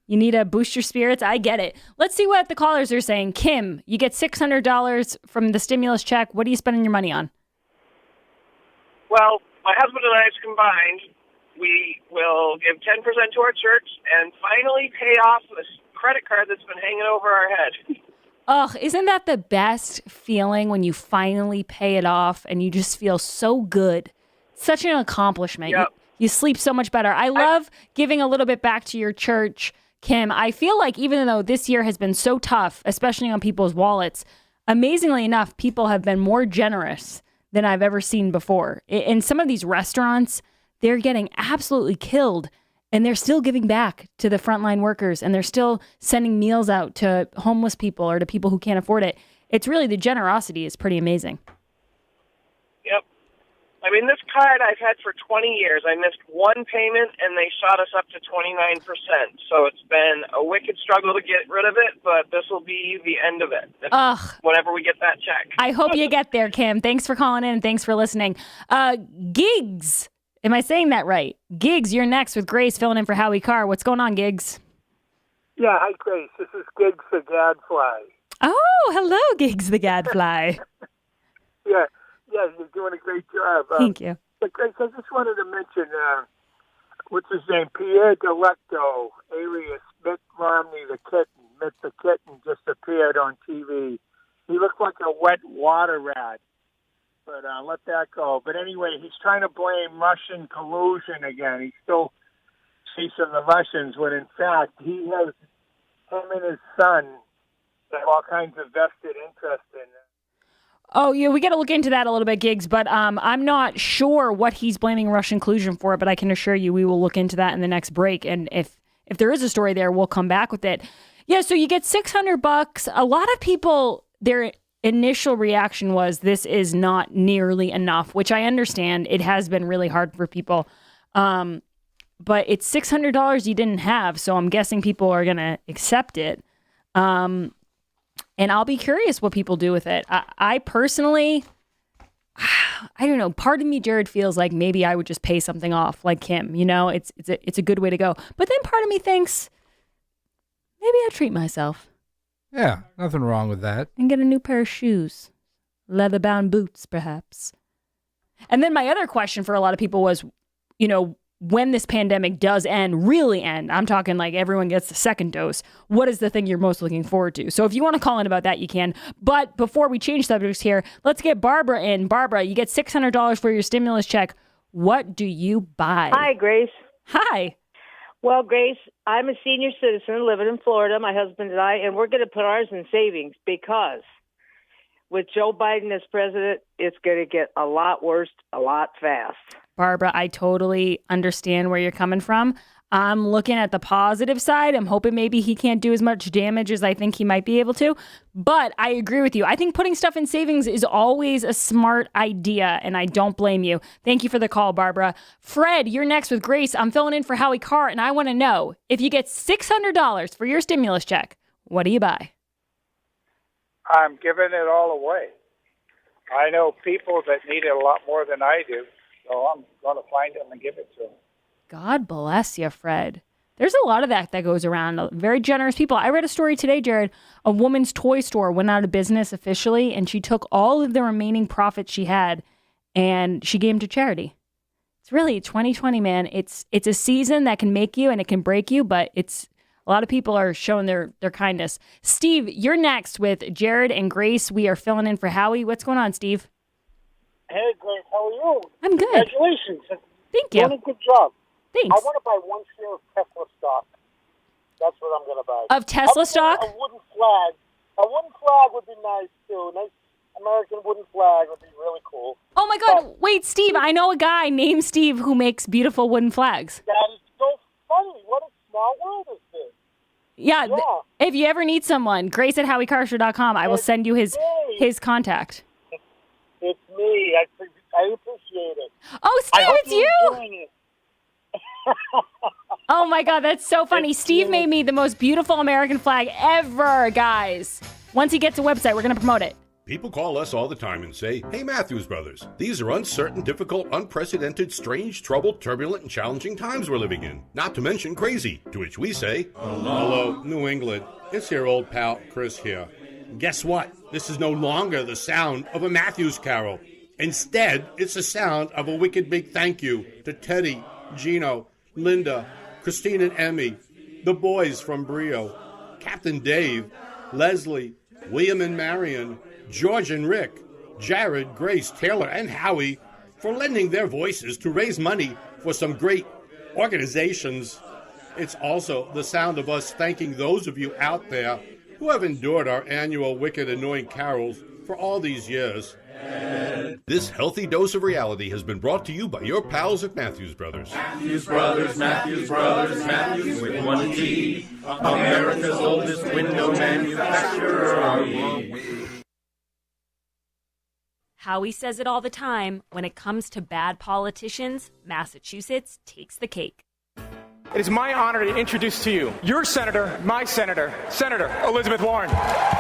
You need to boost your spirits. I get it. Let's see what the callers are saying. Kim, you get $600 from the stimulus check. What are you spending your money on? Well, my husband and I have combined. We will give 10% to our church and finally pay off this credit card that's been hanging over our head. Ugh, isn't that the best feeling when you finally pay it off and you just feel so good? Such an accomplishment. Yep. You sleep so much better. I love giving a little bit back to your church, Kim. I feel like even though this year has been so tough, especially on people's wallets, amazingly enough, people have been more generous than I've ever seen before. In some of these restaurants, they're getting absolutely killed, and they're still giving back to the frontline workers, and they're still sending meals out to homeless people or to people who can't afford it. It's really, the generosity is pretty amazing. Yep. I mean, this card I've had for 20 years. I missed one payment, and they shot us up to 29%. So it's been a wicked struggle to get rid of it, but this will be the end of it. Whenever we get that check. I hope you get there, Kim. Thanks for calling in, and thanks for listening. Gigs. Am I saying that right? Giggs, you're next with Grace filling in for Howie Carr. What's going on, Giggs? Yeah, hi, Grace. This is Giggs the Gadfly. Oh, hello, Giggs the Gadfly. Yeah, you're doing a great job. Thank you. But Grace, I just wanted to mention, what's his name? Pierre Delecto, alias Mitt Romney the kitten. Mitt the kitten just appeared on TV. He looked like a wet water rat. But let that go. But anyway, he's trying to blame Russian collusion again. He's still chasing the Russians when, in fact, he has him and his son have all kinds of vested interest in it. Oh, yeah, we got to look into that a little bit, Giggs. But I'm not sure what he's blaming Russian collusion for, but I can assure you we will look into that in the next break. And if there is a story there, we'll come back with it. Yeah, so you get $600. A lot of people, their initial reaction was this is not nearly enough, which I understand. It has been really hard for people. But it's $600 you didn't have, so I'm guessing people are going to accept it. And I'll be curious what people do with it. I personally, I don't know. Part of me, Jared, feels like maybe I would just pay something off like Kim. You know, it's a good way to go. But then part of me thinks maybe I'll treat myself. Yeah, nothing wrong with that. And get a new pair of shoes. Leather-bound boots, perhaps. And then my other question for a lot of people was, you know, when this pandemic does end, really end, I'm talking like everyone gets the second dose, what is the thing you're most looking forward to? So if you want to call in about that, you can. But before we change subjects here, let's get Barbara in. Barbara, you get $600 for your stimulus check. What do you buy? Hi, Grace. Hi. Well, Grace, I'm a senior citizen living in Florida, my husband and I, and we're going to put ours in savings because with Joe Biden as president, it's going to get a lot worse, a lot fast. Barbara, I totally understand where you're coming from. I'm looking at the positive side. I'm hoping maybe he can't do as much damage as I think he might be able to. But I agree with you. I think putting stuff in savings is always a smart idea, and I don't blame you. Thank you for the call, Barbara. Fred, you're next with Grace. I'm filling in for Howie Carr, and I want to know, if you get $600 for your stimulus check, what do you buy? I'm giving it all away. I know people that need it a lot more than I do, so I'm going to find them and give it to them. God bless you, Fred. There's a lot of that goes around. Very generous people. I read a story today, Jared. A woman's toy store went out of business officially, and she took all of the remaining profits she had, and she gave them to charity. It's really 2020, man. It's a season that can make you and it can break you, but it's a lot of people are showing their kindness. Steve, you're next with Jared and Grace. We are filling in for Howie. What's going on, Steve? Hey, Grace, how are you? I'm good. Congratulations. Thank you. Doing a good job. Thanks. I want to buy one share of Tesla stock. That's what I'm going to buy. Of Tesla stock? A wooden flag. A wooden flag would be nice, too. A American wooden flag would be really cool. Oh my God! Wait, Steve, I know a guy named Steve who makes beautiful wooden flags. That is so funny. What a small world is this? Yeah. If you ever need someone, grace@howiecarrshow.com. I will send you his contact. It's me. I appreciate it. Oh, Steve, it's you. Oh my God, that's so funny. Steve made me the most beautiful American flag ever, guys. Once he gets a website, we're going to promote it. People call us all the time and say, "Hey, Matthews Brothers, these are uncertain, difficult, unprecedented, strange, troubled, turbulent, and challenging times we're living in. Not to mention crazy." To which we say, Hello, New England. It's your old pal, Chris here. Guess what? This is no longer the sound of a Matthews carol. Instead, it's the sound of a wicked big thank you to Teddy, Gino, Linda, Christine and Emmy, the boys from Brio, Captain Dave, Leslie, William and Marion, George and Rick, Jared, Grace, Taylor, and Howie for lending their voices to raise money for some great organizations. It's also the sound of us thanking those of you out there who have endured our annual wicked annoying carols for all these years. This healthy dose of reality has been brought to you by your pals at Matthews Brothers. Matthews Brothers, Matthews Brothers, Matthews with one T. America's oldest window manufacturer are we. Howie says it all the time. When it comes to bad politicians, Massachusetts takes the cake. It is my honor to introduce to you your senator, my senator, Senator Elizabeth Warren.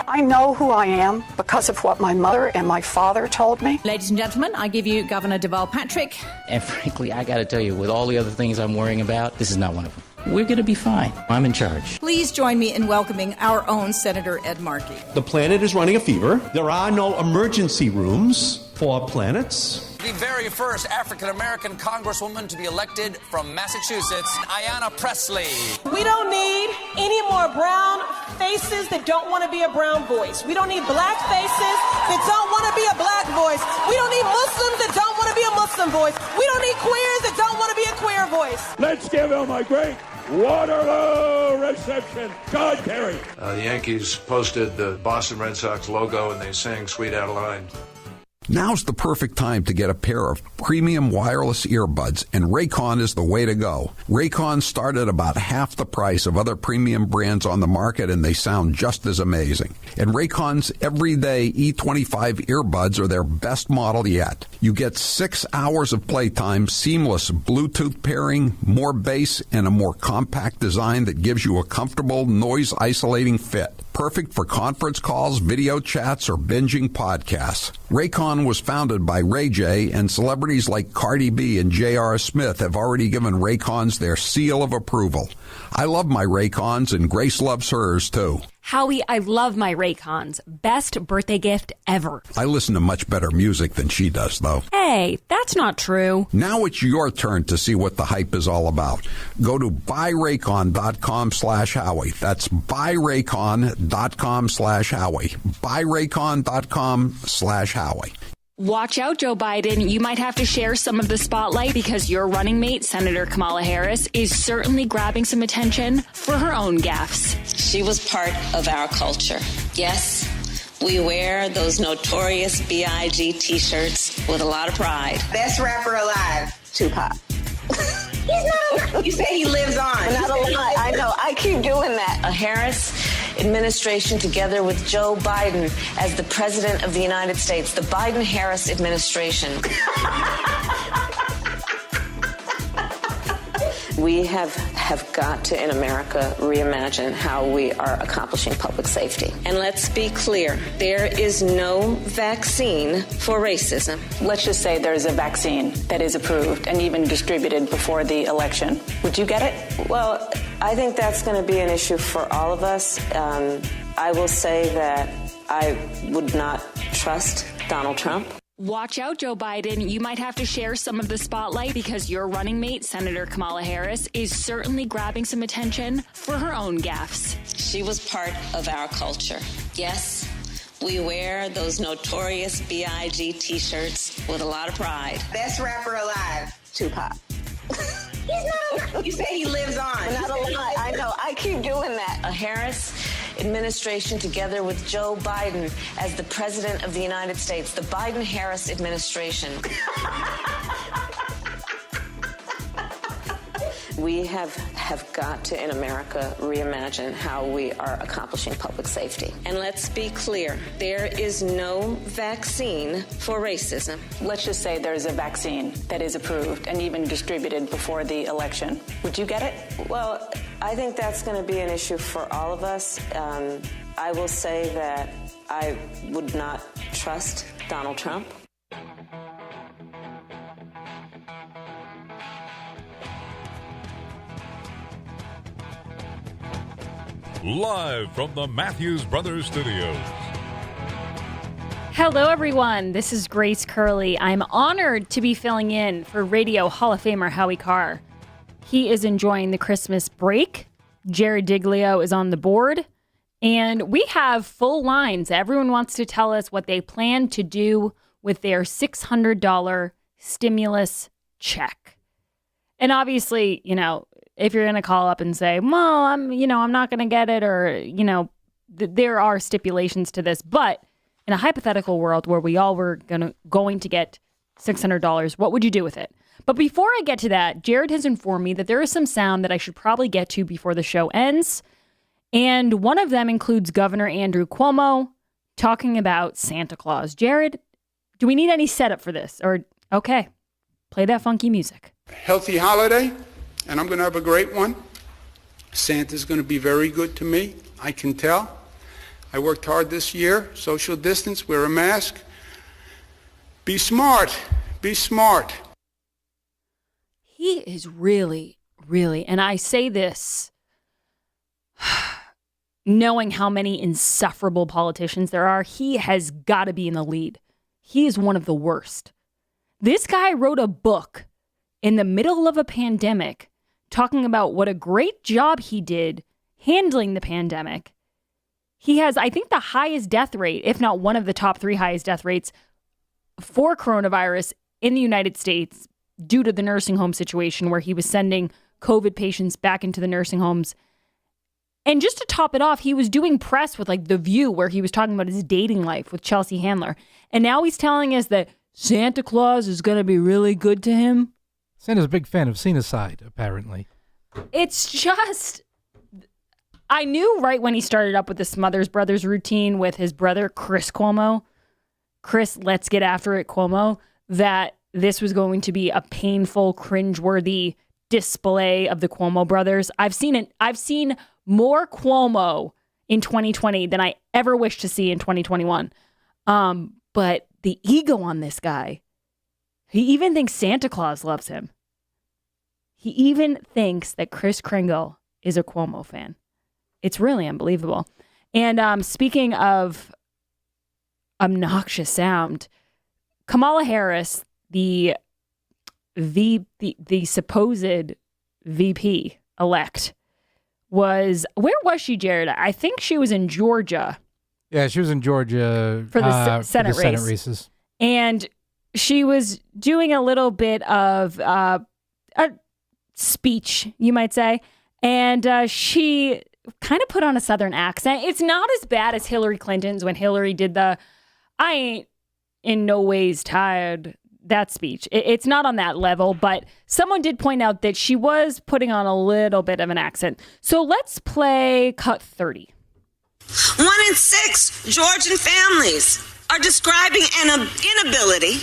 I know who I am because of what my mother and my father told me. Ladies and gentlemen, I give you Governor Deval Patrick. And frankly, I got to tell you, with all the other things I'm worrying about, this is not one of them. We're going to be fine. I'm in charge. Please join me in welcoming our own Senator Ed Markey. The planet is running a fever. There are no emergency rooms for planets. The very first African-American congresswoman to be elected from Massachusetts, Ayanna Pressley. We don't need any more brown faces that don't want to be a brown voice. We don't need black faces that don't want to be a black voice. We don't need Muslims that don't want to be a Muslim voice. We don't need queers that don't want to be a queer voice. Let's give him a great Waterloo reception. John Kerry. The Yankees posted the Boston Red Sox logo and they sang Sweet Adeline. Now's the perfect time to get a pair of premium wireless earbuds, and Raycon is the way to go. Raycon start at about half the price of other premium brands on the market, and they sound just as amazing. And Raycon's everyday E25 earbuds are their best model yet. You get 6 hours of playtime, seamless Bluetooth pairing, more bass, and a more compact design that gives you a comfortable, noise-isolating fit. Perfect for conference calls, video chats, or binging podcasts. Raycon was founded by Ray J, and celebrities like Cardi B and J.R. Smith have already given Raycons their seal of approval. I love my Raycons, and Grace loves hers, too. Howie, I love my Raycons. Best birthday gift ever. I listen to much better music than she does, though. Hey, that's not true. Now it's your turn to see what the hype is all about. Go to buyraycon.com/Howie. That's buyraycon.com/Howie. buyraycon.com/Howie. Watch out, Joe Biden. You might have to share some of the spotlight because your running mate, Senator Kamala Harris, is certainly grabbing some attention for her own gaffes. She was part of our culture. Yes, we wear those notorious B.I.G. t-shirts with a lot of pride. Best rapper alive, Tupac. He's not alive. You say he lives on. Not alive. I know. I keep doing that. A Harris administration together with Joe Biden as the president of the United States. The Biden-Harris administration. We have got to, in America, reimagine how we are accomplishing public safety. And let's be clear, there is no vaccine for racism. Let's just say there's a vaccine that is approved and even distributed before the election. Would you get it? Well, I think that's going to be an issue for all of us. I will say that I would not trust Donald Trump. Watch out, Joe Biden. You might have to share some of the spotlight because your running mate, Senator Kamala Harris, is certainly grabbing some attention for her own gaffes. She was part of our culture. Yes, we wear those notorious B.I.G. t-shirts with a lot of pride. Best rapper alive, Tupac. He's not alive. You say he lives on. Not alive. I know. I keep doing that. A Harris administration together with Joe Biden as the President of the United States, the Biden-Harris administration. We have got to, in America, reimagine how we are accomplishing public safety. And let's be clear, there is no vaccine for racism. Let's just say there's a vaccine that is approved and even distributed before the election. Would you get it? Well, I think that's going to be an issue for all of us. I will say that I would not trust Donald Trump. Live from the Matthews Brothers Studios. Hello, everyone. This is Grace Curley. I'm honored to be filling in for Radio Hall of Famer Howie Carr. He is enjoying the Christmas break. Jared Diglio is on the board. And we have full lines. Everyone wants to tell us what they plan to do with their $600 stimulus check. And obviously, if you're going to call up and say, well, I'm not going to get it, or, there are stipulations to this. But in a hypothetical world where we all were going to get $600, what would you do with it? But before I get to that, Jared has informed me that there is some sound that I should probably get to before the show ends. And one of them includes Governor Andrew Cuomo talking about Santa Claus. Jared, do we need any setup for this? Or, okay, play that funky music. Healthy holiday. And I'm going to have a great one. Santa's going to be very good to me. I can tell. I worked hard this year. Social distance, wear a mask. Be smart. Be smart. He is really, and I say this knowing how many insufferable politicians there are, he has got to be in the lead. He is one of the worst. This guy wrote a book in the middle of a pandemic talking about what a great job he did handling the pandemic. He has, I think, the highest death rate, if not one of the top 3 highest death rates for coronavirus in the United States due to the nursing home situation where he was sending COVID patients back into the nursing homes. And just to top it off, he was doing press with The View where he was talking about his dating life with Chelsea Handler. And now he's telling us that Santa Claus is going to be really good to him. Santa's a big fan of Scenocide, apparently. It's just, I knew right when he started up with the Smothers Brothers routine with his brother, Chris Cuomo, Chris Let's Get After It Cuomo, that this was going to be a painful, cringeworthy display of the Cuomo brothers. I've seen more Cuomo in 2020 than I ever wish to see in 2021. But the ego on this guy, he even thinks Santa Claus loves him. He even thinks that Kris Kringle is a Cuomo fan. It's really unbelievable. And speaking of obnoxious sound, Kamala Harris, the supposed VP elect, where was she, Jared? I think she was in Georgia. Yeah, she was in Georgia for the Senate races. And she was doing a little bit of a speech, you might say. And she kind of put on a Southern accent. It's not as bad as Hillary Clinton's when Hillary did the I ain't in no ways tired, that speech. It's not on that level, but someone did point out that she was putting on a little bit of an accent. So let's play cut 30. 1 in 6 Georgian families are describing an inability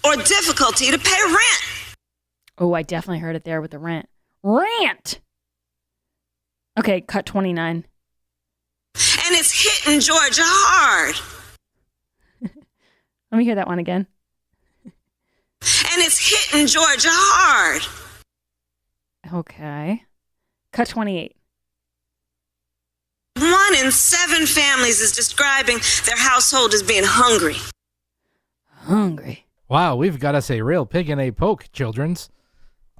or difficulty to pay rent. Oh, I definitely heard it there with the rent. Rant! Okay, cut 29. And it's hitting Georgia hard. Let me hear that one again. And it's hitting Georgia hard. Okay. Cut 28. 1 in 7 families is describing their household as being hungry. Hungry. Wow, we've got us a real pig in a poke, children's.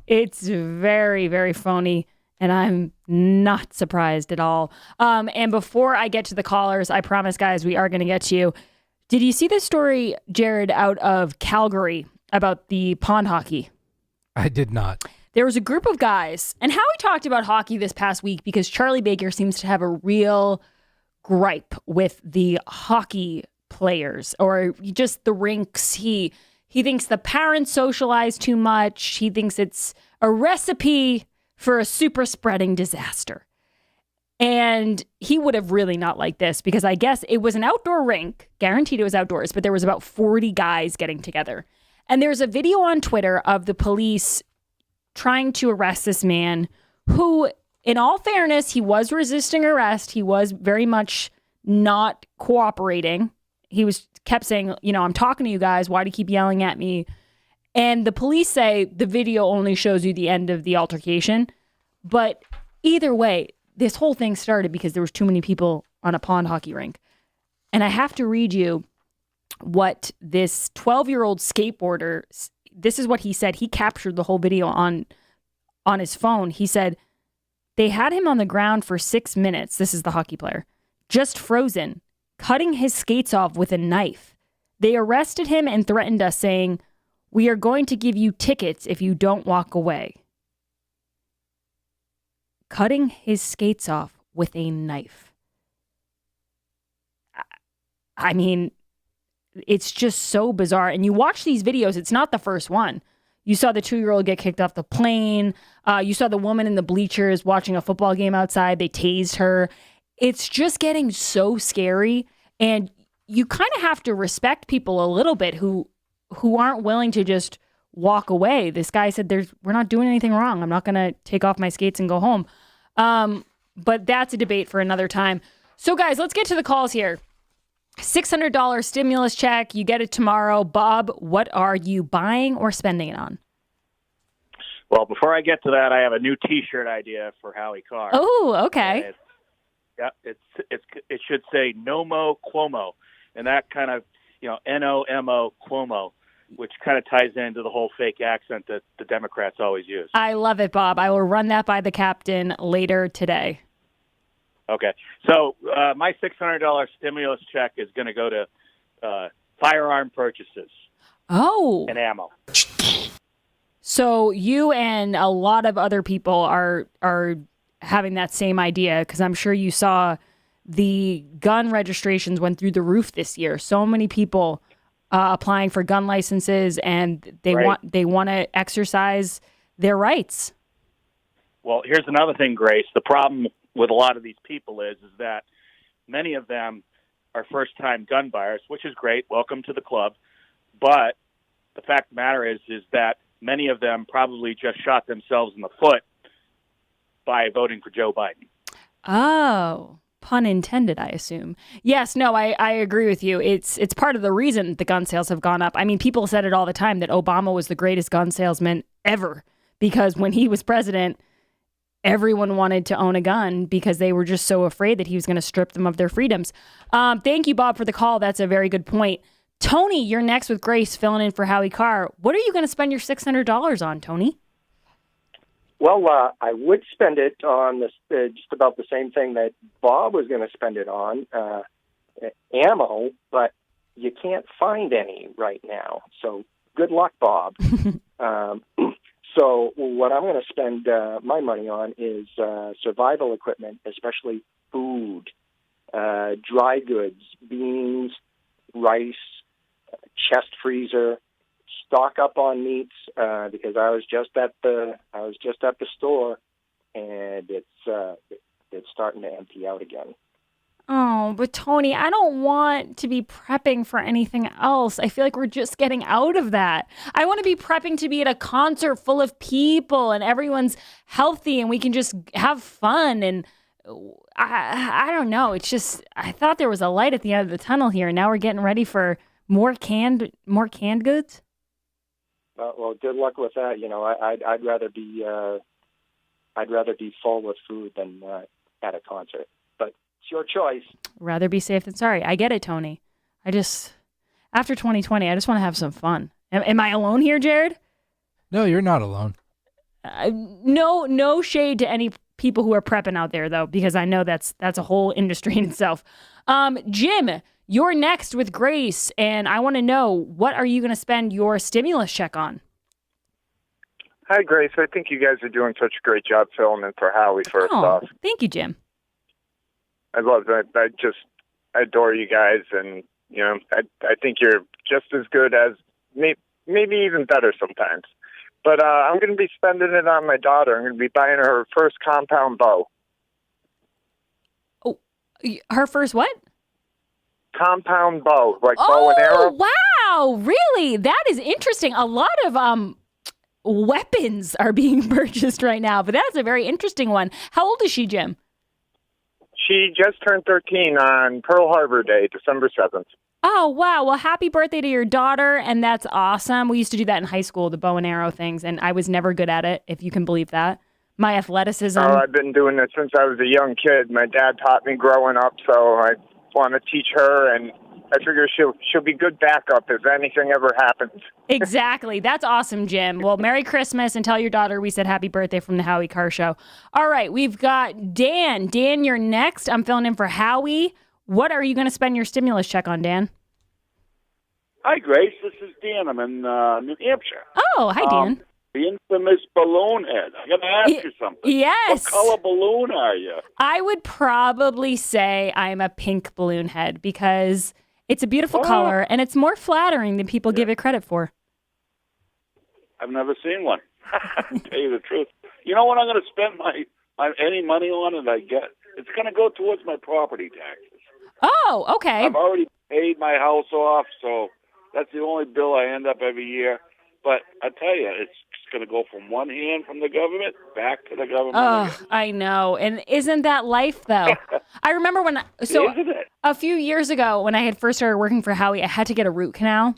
It's very, very phony, and I'm not surprised at all. And before I get to the callers, I promise, guys, we are going to get to you. Did you see this story, Jared, out of Calgary about the pond hockey? I did not. There was a group of guys, and Howie talked about hockey this past week because Charlie Baker seems to have a real gripe with the hockey players or just the rinks. He thinks the parents socialize too much. He thinks it's a recipe for a super spreading disaster. And he would have really not liked this because I guess it was an outdoor rink, guaranteed it was outdoors, but there was about 40 guys getting together. And there's a video on Twitter of the police trying to arrest this man who, in all fairness, he was resisting arrest. He was very much not cooperating. He kept saying, I'm talking to you guys. Why do you keep yelling at me? And the police say the video only shows you the end of the altercation. But either way, this whole thing started because there was too many people on a pond hockey rink. And I have to read you what this 12-year-old skateboarder, this is what he said. He captured the whole video on his phone. He said, they had him on the ground for 6 minutes. This is the hockey player. Just frozen, cutting his skates off with a knife. They arrested him and threatened us, saying, we are going to give you tickets if you don't walk away. Cutting his skates off with a knife. I mean, it's just so bizarre. And you watch these videos, it's not the first one. You saw the 2-year-old get kicked off the plane. You saw the woman in the bleachers watching a football game outside. They tased her. It's just getting so scary. And you kind of have to respect people a little bit who aren't willing to just walk away. This guy said, we're not doing anything wrong. I'm not going to take off my skates and go home. But that's a debate for another time. So guys, let's get to the calls here. $600 stimulus check. You get it tomorrow. Bob, what are you buying or spending it on? Well, before I get to that, I have a new T-shirt idea for Howie Carr. Oh, okay. It should say Nomo Cuomo, and that kind of, N-O-M-O Cuomo, which kind of ties into the whole fake accent that the Democrats always use. I love it, Bob. I will run that by the captain later today. Okay. So my $600 stimulus check is going to go to firearm purchases. Oh. And ammo. So you and a lot of other people are having that same idea because I'm sure you saw the gun registrations went through the roof this year. So many people applying for gun licenses, and they want to exercise their rights. Well, here's another thing, Grace. The problem with a lot of these people is that many of them are first-time gun buyers, which is great. Welcome to the club. But the fact of the matter is that many of them probably just shot themselves in the foot by voting for Joe Biden. Oh, pun intended, I assume. Yes, no, I agree with you. It's part of the reason the gun sales have gone up. I mean, people said it all the time that Obama was the greatest gun salesman ever because when he was president, everyone wanted to own a gun because they were just so afraid that he was going to strip them of their freedoms. Thank you, Bob, for the call. That's a very good point. Tony, you're next with Grace filling in for Howie Carr. What are you going to spend your $600 on, Tony? Well, I would spend it on just about the same thing that Bob was going to spend it on, ammo, but you can't find any right now. So good luck, Bob. So what I'm going to spend my money on is survival equipment, especially food, dry goods, beans, rice, chest freezer. Stock up on meats because I was just at the store and it's starting to empty out again. Oh, but Tony, I don't want to be prepping for anything else. I feel like we're just getting out of that. I want to be prepping to be at a concert full of people and everyone's healthy and we can just have fun. And I don't know. It's just, I thought there was a light at the end of the tunnel here. And now we're getting ready for more canned goods. Well, good luck with that. You know, I'd rather be full with food than at a concert. But it's your choice. Rather be safe than sorry. I get it, Tony. After 2020, I just want to have some fun. Am I alone here, Jared? No, you're not alone. No shade to any people who are prepping out there, though, because I know that's a whole industry in itself. Jim, you're next with Grace, and I want to know, what are you going to spend your stimulus check on? Hi, Grace. I think you guys are doing such a great job filling in for Howie, first off. Thank you, Jim. I love that. I adore you guys, and I think you're just as good as maybe even better sometimes. But I'm going to be spending it on my daughter. I'm going to be buying her first compound bow. Her first what? Compound bow, like bow and arrow. Wow, really? That is interesting. A lot of weapons are being purchased right now, but that's a very interesting one. How old is she, Jim? She just turned 13 on Pearl Harbor Day, December 7th. Oh, wow. Well, happy birthday to your daughter, and that's awesome. We used to do that in high school, the bow and arrow things, and I was never good at it, if you can believe that. My athleticism. Oh, I've been doing it since I was a young kid. My dad taught me growing up, so I want to teach her, and I figure she'll be good backup if anything ever happens. Exactly. That's awesome, Jim. Well, Merry Christmas, and tell your daughter we said happy birthday from the Howie Carr Show. All right, we've got Dan. Dan, you're next. I'm filling in for Howie. What are you going to spend your stimulus check on, Dan? Hi, Grace. This is Dan. I'm in New Hampshire. Oh, hi, Dan. The infamous balloon head. I got to ask you something. Yes. What color balloon are you? I would probably say I'm a pink balloon head because it's a beautiful color and it's more flattering than people give it credit for. I've never seen one. To tell you the truth. You know what I'm going to spend my any money on and I get? It's going to go towards my property taxes. Oh, okay. I've already paid my house off, so that's the only bill I end up every year. But I tell you, it's going to go from one hand from the government back to the government. Oh, I know. And isn't that life, though? I remember a few years ago when I had first started working for Howie, I had to get a root canal.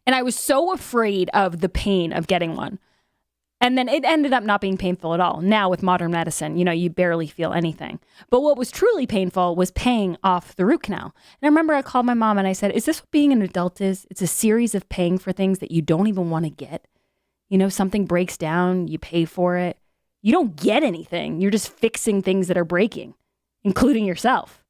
And I was so afraid of the pain of getting one. And then it ended up not being painful at all. Now with modern medicine, you barely feel anything. But what was truly painful was paying off the root canal. And I remember I called my mom and I said, is this what being an adult is? It's a series of paying for things that you don't even want to get. Something breaks down, you pay for it. You don't get anything. You're just fixing things that are breaking, including yourself.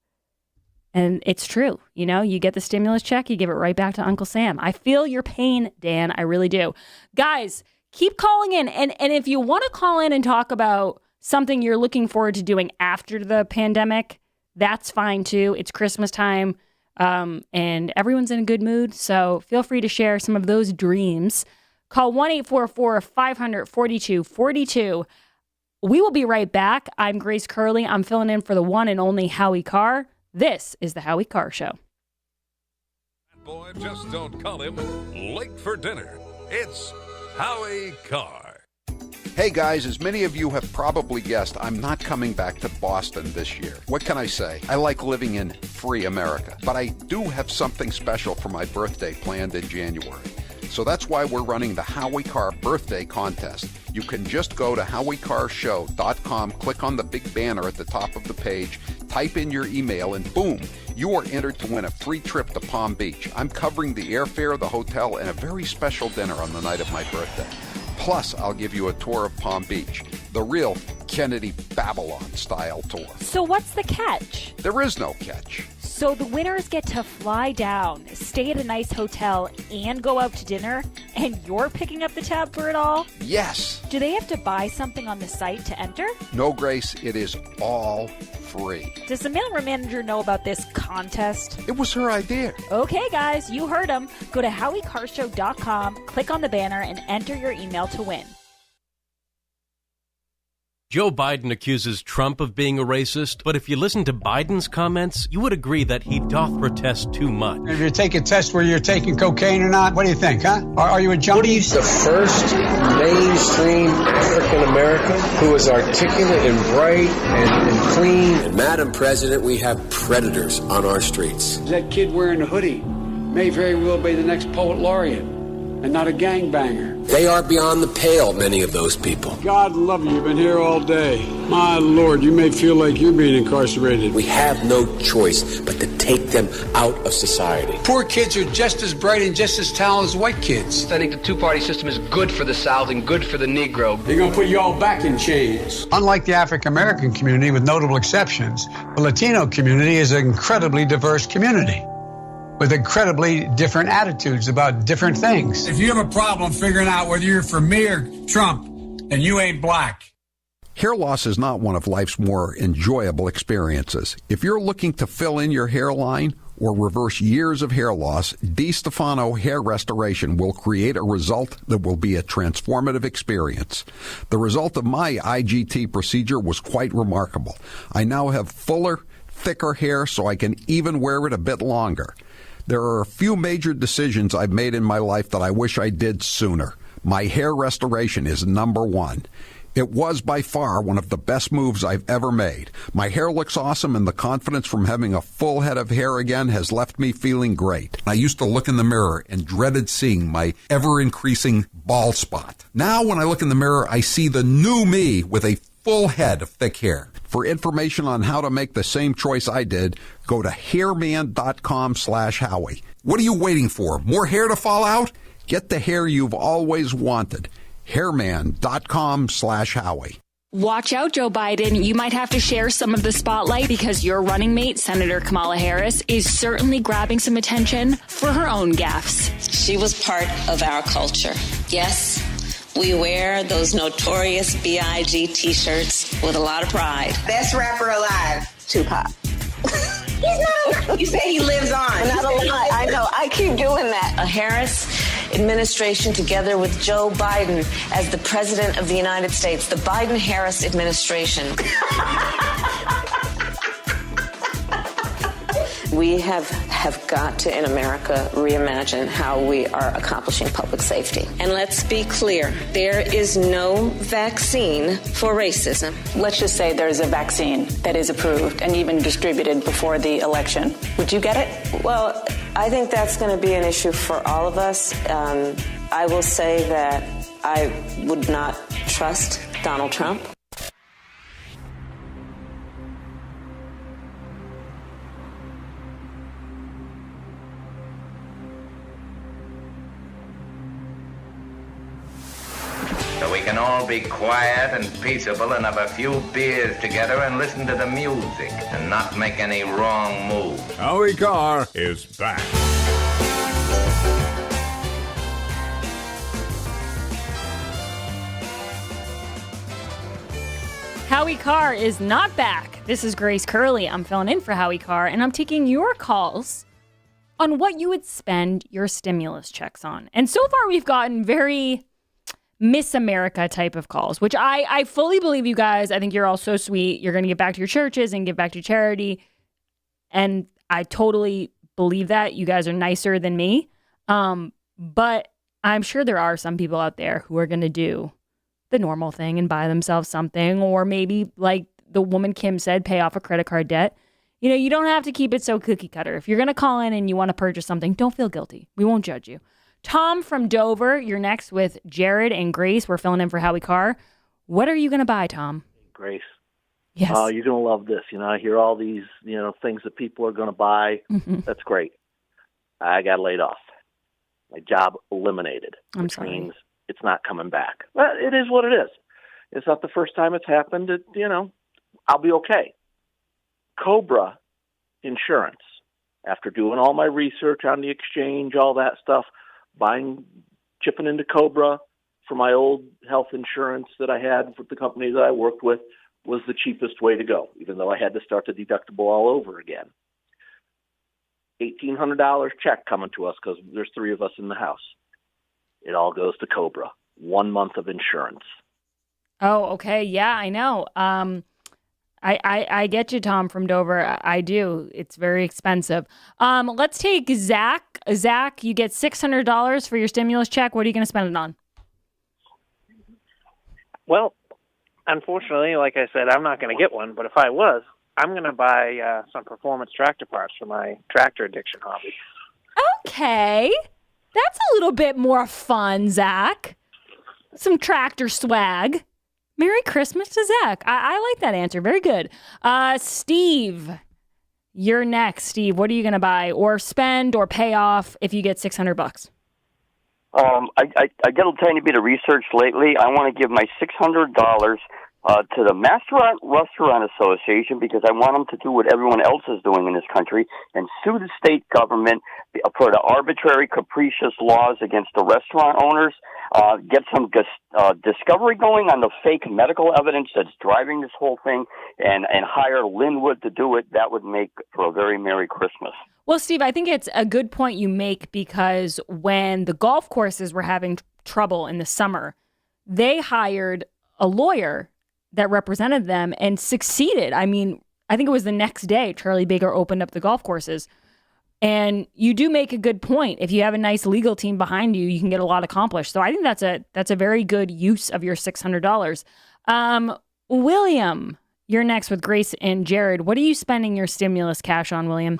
And it's true. You get the stimulus check, you give it right back to Uncle Sam. I feel your pain, Dan. I really do. Guys, keep calling in. And if you want to call in and talk about something you're looking forward to doing after the pandemic, that's fine too. It's Christmas time and everyone's in a good mood. So feel free to share some of those dreams. Call 1-844-500-4242. We will be right back. I'm Grace Curley. I'm filling in for the one and only Howie Carr. This is the Howie Carr Show. Boy, just don't call him late for dinner. It's Howie Carr. Hey guys, as many of you have probably guessed, I'm not coming back to Boston this year. What can I say? I like living in free America, but I do have something special for my birthday planned in January. So that's why we're running the Howie Carr birthday contest. You can just go to HowieCarrShow.com, click on the big banner at the top of the page, type in your email, and boom, you are entered to win a free trip to Palm Beach. I'm covering the airfare, the hotel, and a very special dinner on the night of my birthday. Plus, I'll give you a tour of Palm Beach, the real Kennedy Babylon style tour. So what's the catch? There is no catch. So the winners get to fly down, stay at a nice hotel, and go out to dinner, and you're picking up the tab for it all? Yes. Do they have to buy something on the site to enter? No, Grace, it is all free. Does the mailroom manager know about this contest? It was her idea. Okay, guys, you heard him. Go to HowieCarrShow.com, click on the banner, and enter your email to win. Joe Biden accuses Trump of being a racist, but if you listen to Biden's comments, you would agree that he doth protest too much. If you take a test where you're taking cocaine or not, what do you think, huh? Are you a junkie? The first mainstream African American who is articulate and bright and clean. And Madam President, we have predators on our streets. That kid wearing a hoodie may very well be the next poet laureate and not a gangbanger. They are beyond the pale, many of those people. God love you, you've been here all day. My Lord, you may feel like you're being incarcerated. We have no choice but to take them out of society. Poor kids are just as bright and just as talented as white kids. I think the two-party system is good for the South and good for the Negro. They're going to put you all back in chains. Unlike the African American community, with notable exceptions, the Latino community is an incredibly diverse community with incredibly different attitudes about different things. If you have a problem figuring out whether you're for me or Trump, and you ain't black. Hair loss is not one of life's more enjoyable experiences. If you're looking to fill in your hairline or reverse years of hair loss, DiStefano Hair Restoration will create a result that will be a transformative experience. The result of my IGT procedure was quite remarkable. I now have fuller, thicker hair so I can even wear it a bit longer. There are a few major decisions I've made in my life that I wish I did sooner. My hair restoration is number one. It was by far one of the best moves I've ever made. My hair looks awesome, and the confidence from having a full head of hair again has left me feeling great. I used to look in the mirror and dreaded seeing my ever-increasing bald spot. Now when I look in the mirror, I see the new me with a full head of thick hair. For information on how to make the same choice I did, go to hairman.com/Howie. What are you waiting for? More hair to fall out? Get the hair you've always wanted. hairman.com/Howie. Watch out, Joe Biden. You might have to share some of the spotlight because your running mate, Senator Kamala Harris, is certainly grabbing some attention for her own gaffes. She was part of our culture. Yes, we wear those notorious B.I.G. t-shirts with a lot of pride. Best rapper alive, Tupac. He's not alive. You say he lives on. Not alive. I know. I keep doing that. A Harris administration together with Joe Biden as the president of the United States. The Biden-Harris administration. We have got to, in America, reimagine how we are accomplishing public safety. And let's be clear, there is no vaccine for racism. Let's just say there's a vaccine that is approved and even distributed before the election. Would you get it? Well, I think that's going to be an issue for all of us. I will say that I would not trust Donald Trump. So we can all be quiet and peaceable and have a few beers together and listen to the music and not make any wrong moves. Howie Carr is back. Howie Carr is not back. This is Grace Curley. I'm filling in for Howie Carr, and I'm taking your calls on what you would spend your stimulus checks on. And so far, we've gotten very Miss America type of calls, which I fully believe you guys. I think you're all so sweet. You're going to give back to your churches and give back to charity. And I totally believe that. You guys are nicer than me. But I'm sure there are some people out there who are going to do the normal thing and buy themselves something, or maybe like the woman Kim said, pay off a credit card debt. You know, you don't have to keep it so cookie cutter. If you're going to call in and you want to purchase something, don't feel guilty. We won't judge you. Tom from Dover, you're next with Jared and Grace. We're filling in for Howie Carr. What are you going to buy, Tom? Grace. Yes. You're going to love this. You know, I hear all these, things that people are going to buy. Mm-hmm. That's great. I got laid off. My job eliminated, which means it's not coming back. Well, it is what it is. It's not the first time it's happened. I'll be okay. Cobra Insurance, after doing all my research on the exchange, all that stuff, chipping into Cobra for my old health insurance that I had for the company that I worked with, was the cheapest way to go, even though I had to start the deductible all over again. $1,800 check coming to us because there's 3 of us in the house. It all goes to Cobra. 1 month of insurance. Oh, okay. Yeah, I know. I get you, Tom from Dover. I do. It's very expensive. Let's take Zach. Zach, you get $600 for your stimulus check. What are you going to spend it on? Well, unfortunately, like I said, I'm not going to get one. But if I was, I'm going to buy some performance tractor parts for my tractor addiction hobby. Okay. That's a little bit more fun, Zach. Some tractor swag. Merry Christmas to Zach. I like that answer. Very good. Steve, you're next. Steve, what are you going to buy or spend or pay off if you get $600? I got a tiny bit of research lately. I want to give my $600 to the Restaurant Association because I want them to do what everyone else is doing in this country and sue the state government for the arbitrary, capricious laws against the restaurant owners, get some discovery going on the fake medical evidence that's driving this whole thing, and hire Linwood to do it. That would make for a very Merry Christmas. Well, Steve, I think it's a good point you make because when the golf courses were having trouble in the summer, they hired a lawyer that represented them and succeeded. I mean, I think it was the next day Charlie Baker opened up the golf courses. And you do make a good point. If you have a nice legal team behind you, you can get a lot accomplished. So I think that's a very good use of your $600. William, you're next with Grace and Jared. What are you spending your stimulus cash on, William?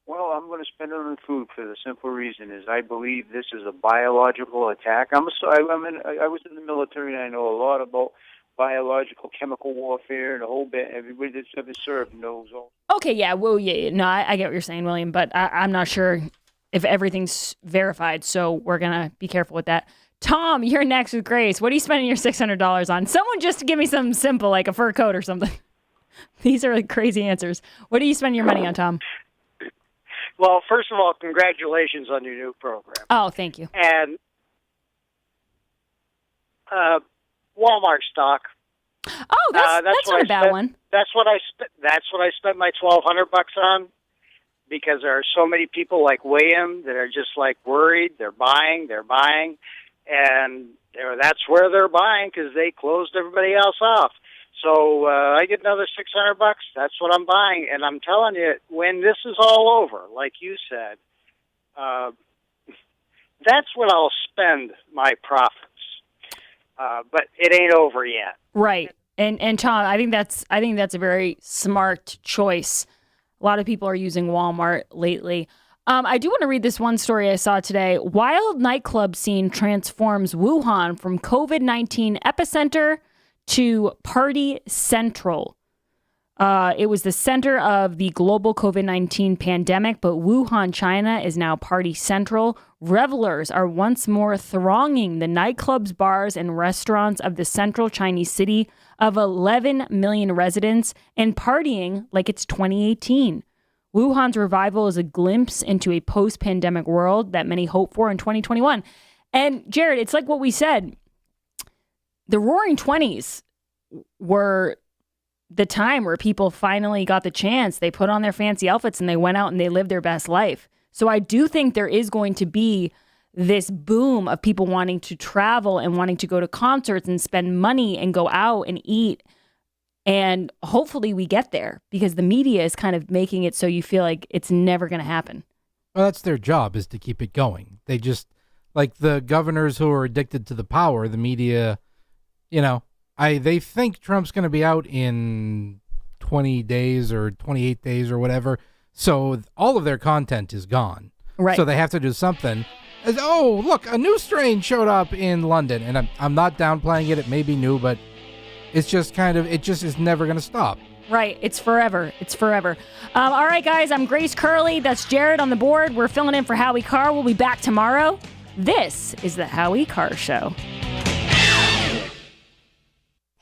Well, I'm going to spend it on food for the simple reason is I believe this is a biological attack. I was in the military and I know a lot about biological, chemical warfare, and the whole bit. Everybody that's ever served knows all. Okay, yeah, well, yeah, no, I get what you're saying, William, but I'm not sure if everything's verified, so we're going to be careful with that. Tom, you're next with Grace. What are you spending your $600 on? Someone just give me something simple, like a fur coat or something. These are like crazy answers. What do you spend your money on, Tom? Well, first of all, congratulations on your new program. Oh, thank you. And Walmart stock. Oh, that's not a bad one. That's what I spent my $1,200 on, because there are so many people like William that are just like worried. They're buying, and that's where they're buying because they closed everybody else off. So I get another $600. That's what I'm buying, and I'm telling you, when this is all over, like you said, that's when I'll spend my profits. But it ain't over yet. Right. And Tom, I think that's a very smart choice. A lot of people are using Walmart lately. I do want to read this one story I saw today. Wild nightclub scene transforms Wuhan from COVID-19 epicenter to party central. It was the center of the global COVID-19 pandemic, but Wuhan, China is now party central. Revelers are once more thronging the nightclubs, bars, and restaurants of the central Chinese city of 11 million residents and partying like it's 2018. Wuhan's revival is a glimpse into a post-pandemic world that many hope for in 2021. And Jared, it's like what we said. The Roaring 20s were the time where people finally got the chance. They put on their fancy outfits and they went out and they lived their best life. So I do think there is going to be this boom of people wanting to travel and wanting to go to concerts and spend money and go out and eat. And hopefully we get there because the media is kind of making it so you feel like it's never going to happen. Well, that's their job, is to keep it going. They just, like the governors who are addicted to the power, the media, they think Trump's going to be out in 20 days or 28 days or whatever. So all of their content is gone. Right. So they have to do something. Oh, look, a new strain showed up in London. And I'm not downplaying it. It may be new, but it's just it just is never going to stop. Right. It's forever. All right, guys, I'm Grace Curley. That's Jared on the board. We're filling in for Howie Carr. We'll be back tomorrow. This is the Howie Carr Show.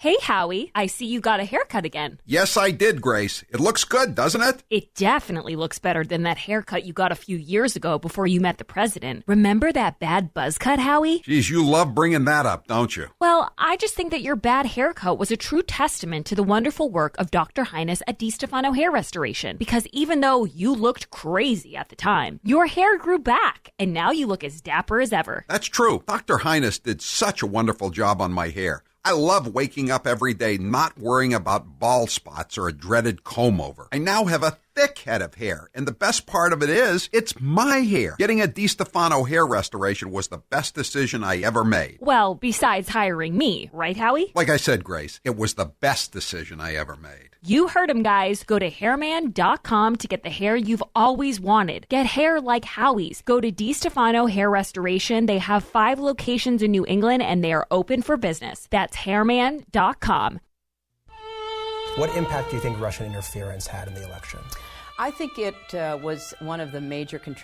Hey, Howie, I see you got a haircut again. Yes, I did, Grace. It looks good, doesn't it? It definitely looks better than that haircut you got a few years ago before you met the president. Remember that bad buzz cut, Howie? Geez, you love bringing that up, don't you? Well, I just think that your bad haircut was a true testament to the wonderful work of Dr. Highness at DiStefano Hair Restoration. Because even though you looked crazy at the time, your hair grew back, and now you look as dapper as ever. That's true. Dr. Highness did such a wonderful job on my hair. I love waking up every day not worrying about bald spots or a dreaded comb over. I now have a thick head of hair, and the best part of it is, it's my hair. Getting a DiStefano hair restoration was the best decision I ever made. Well, besides hiring me, right, Howie? Like I said, Grace, it was the best decision I ever made. You heard him, guys. Go to hairman.com to get the hair you've always wanted. Get hair like Howie's. Go to DiStefano Hair Restoration. They have 5 locations in New England, and they are open for business. That's hairman.com. What impact do you think Russian interference had in the election? I think it was one of the major contributors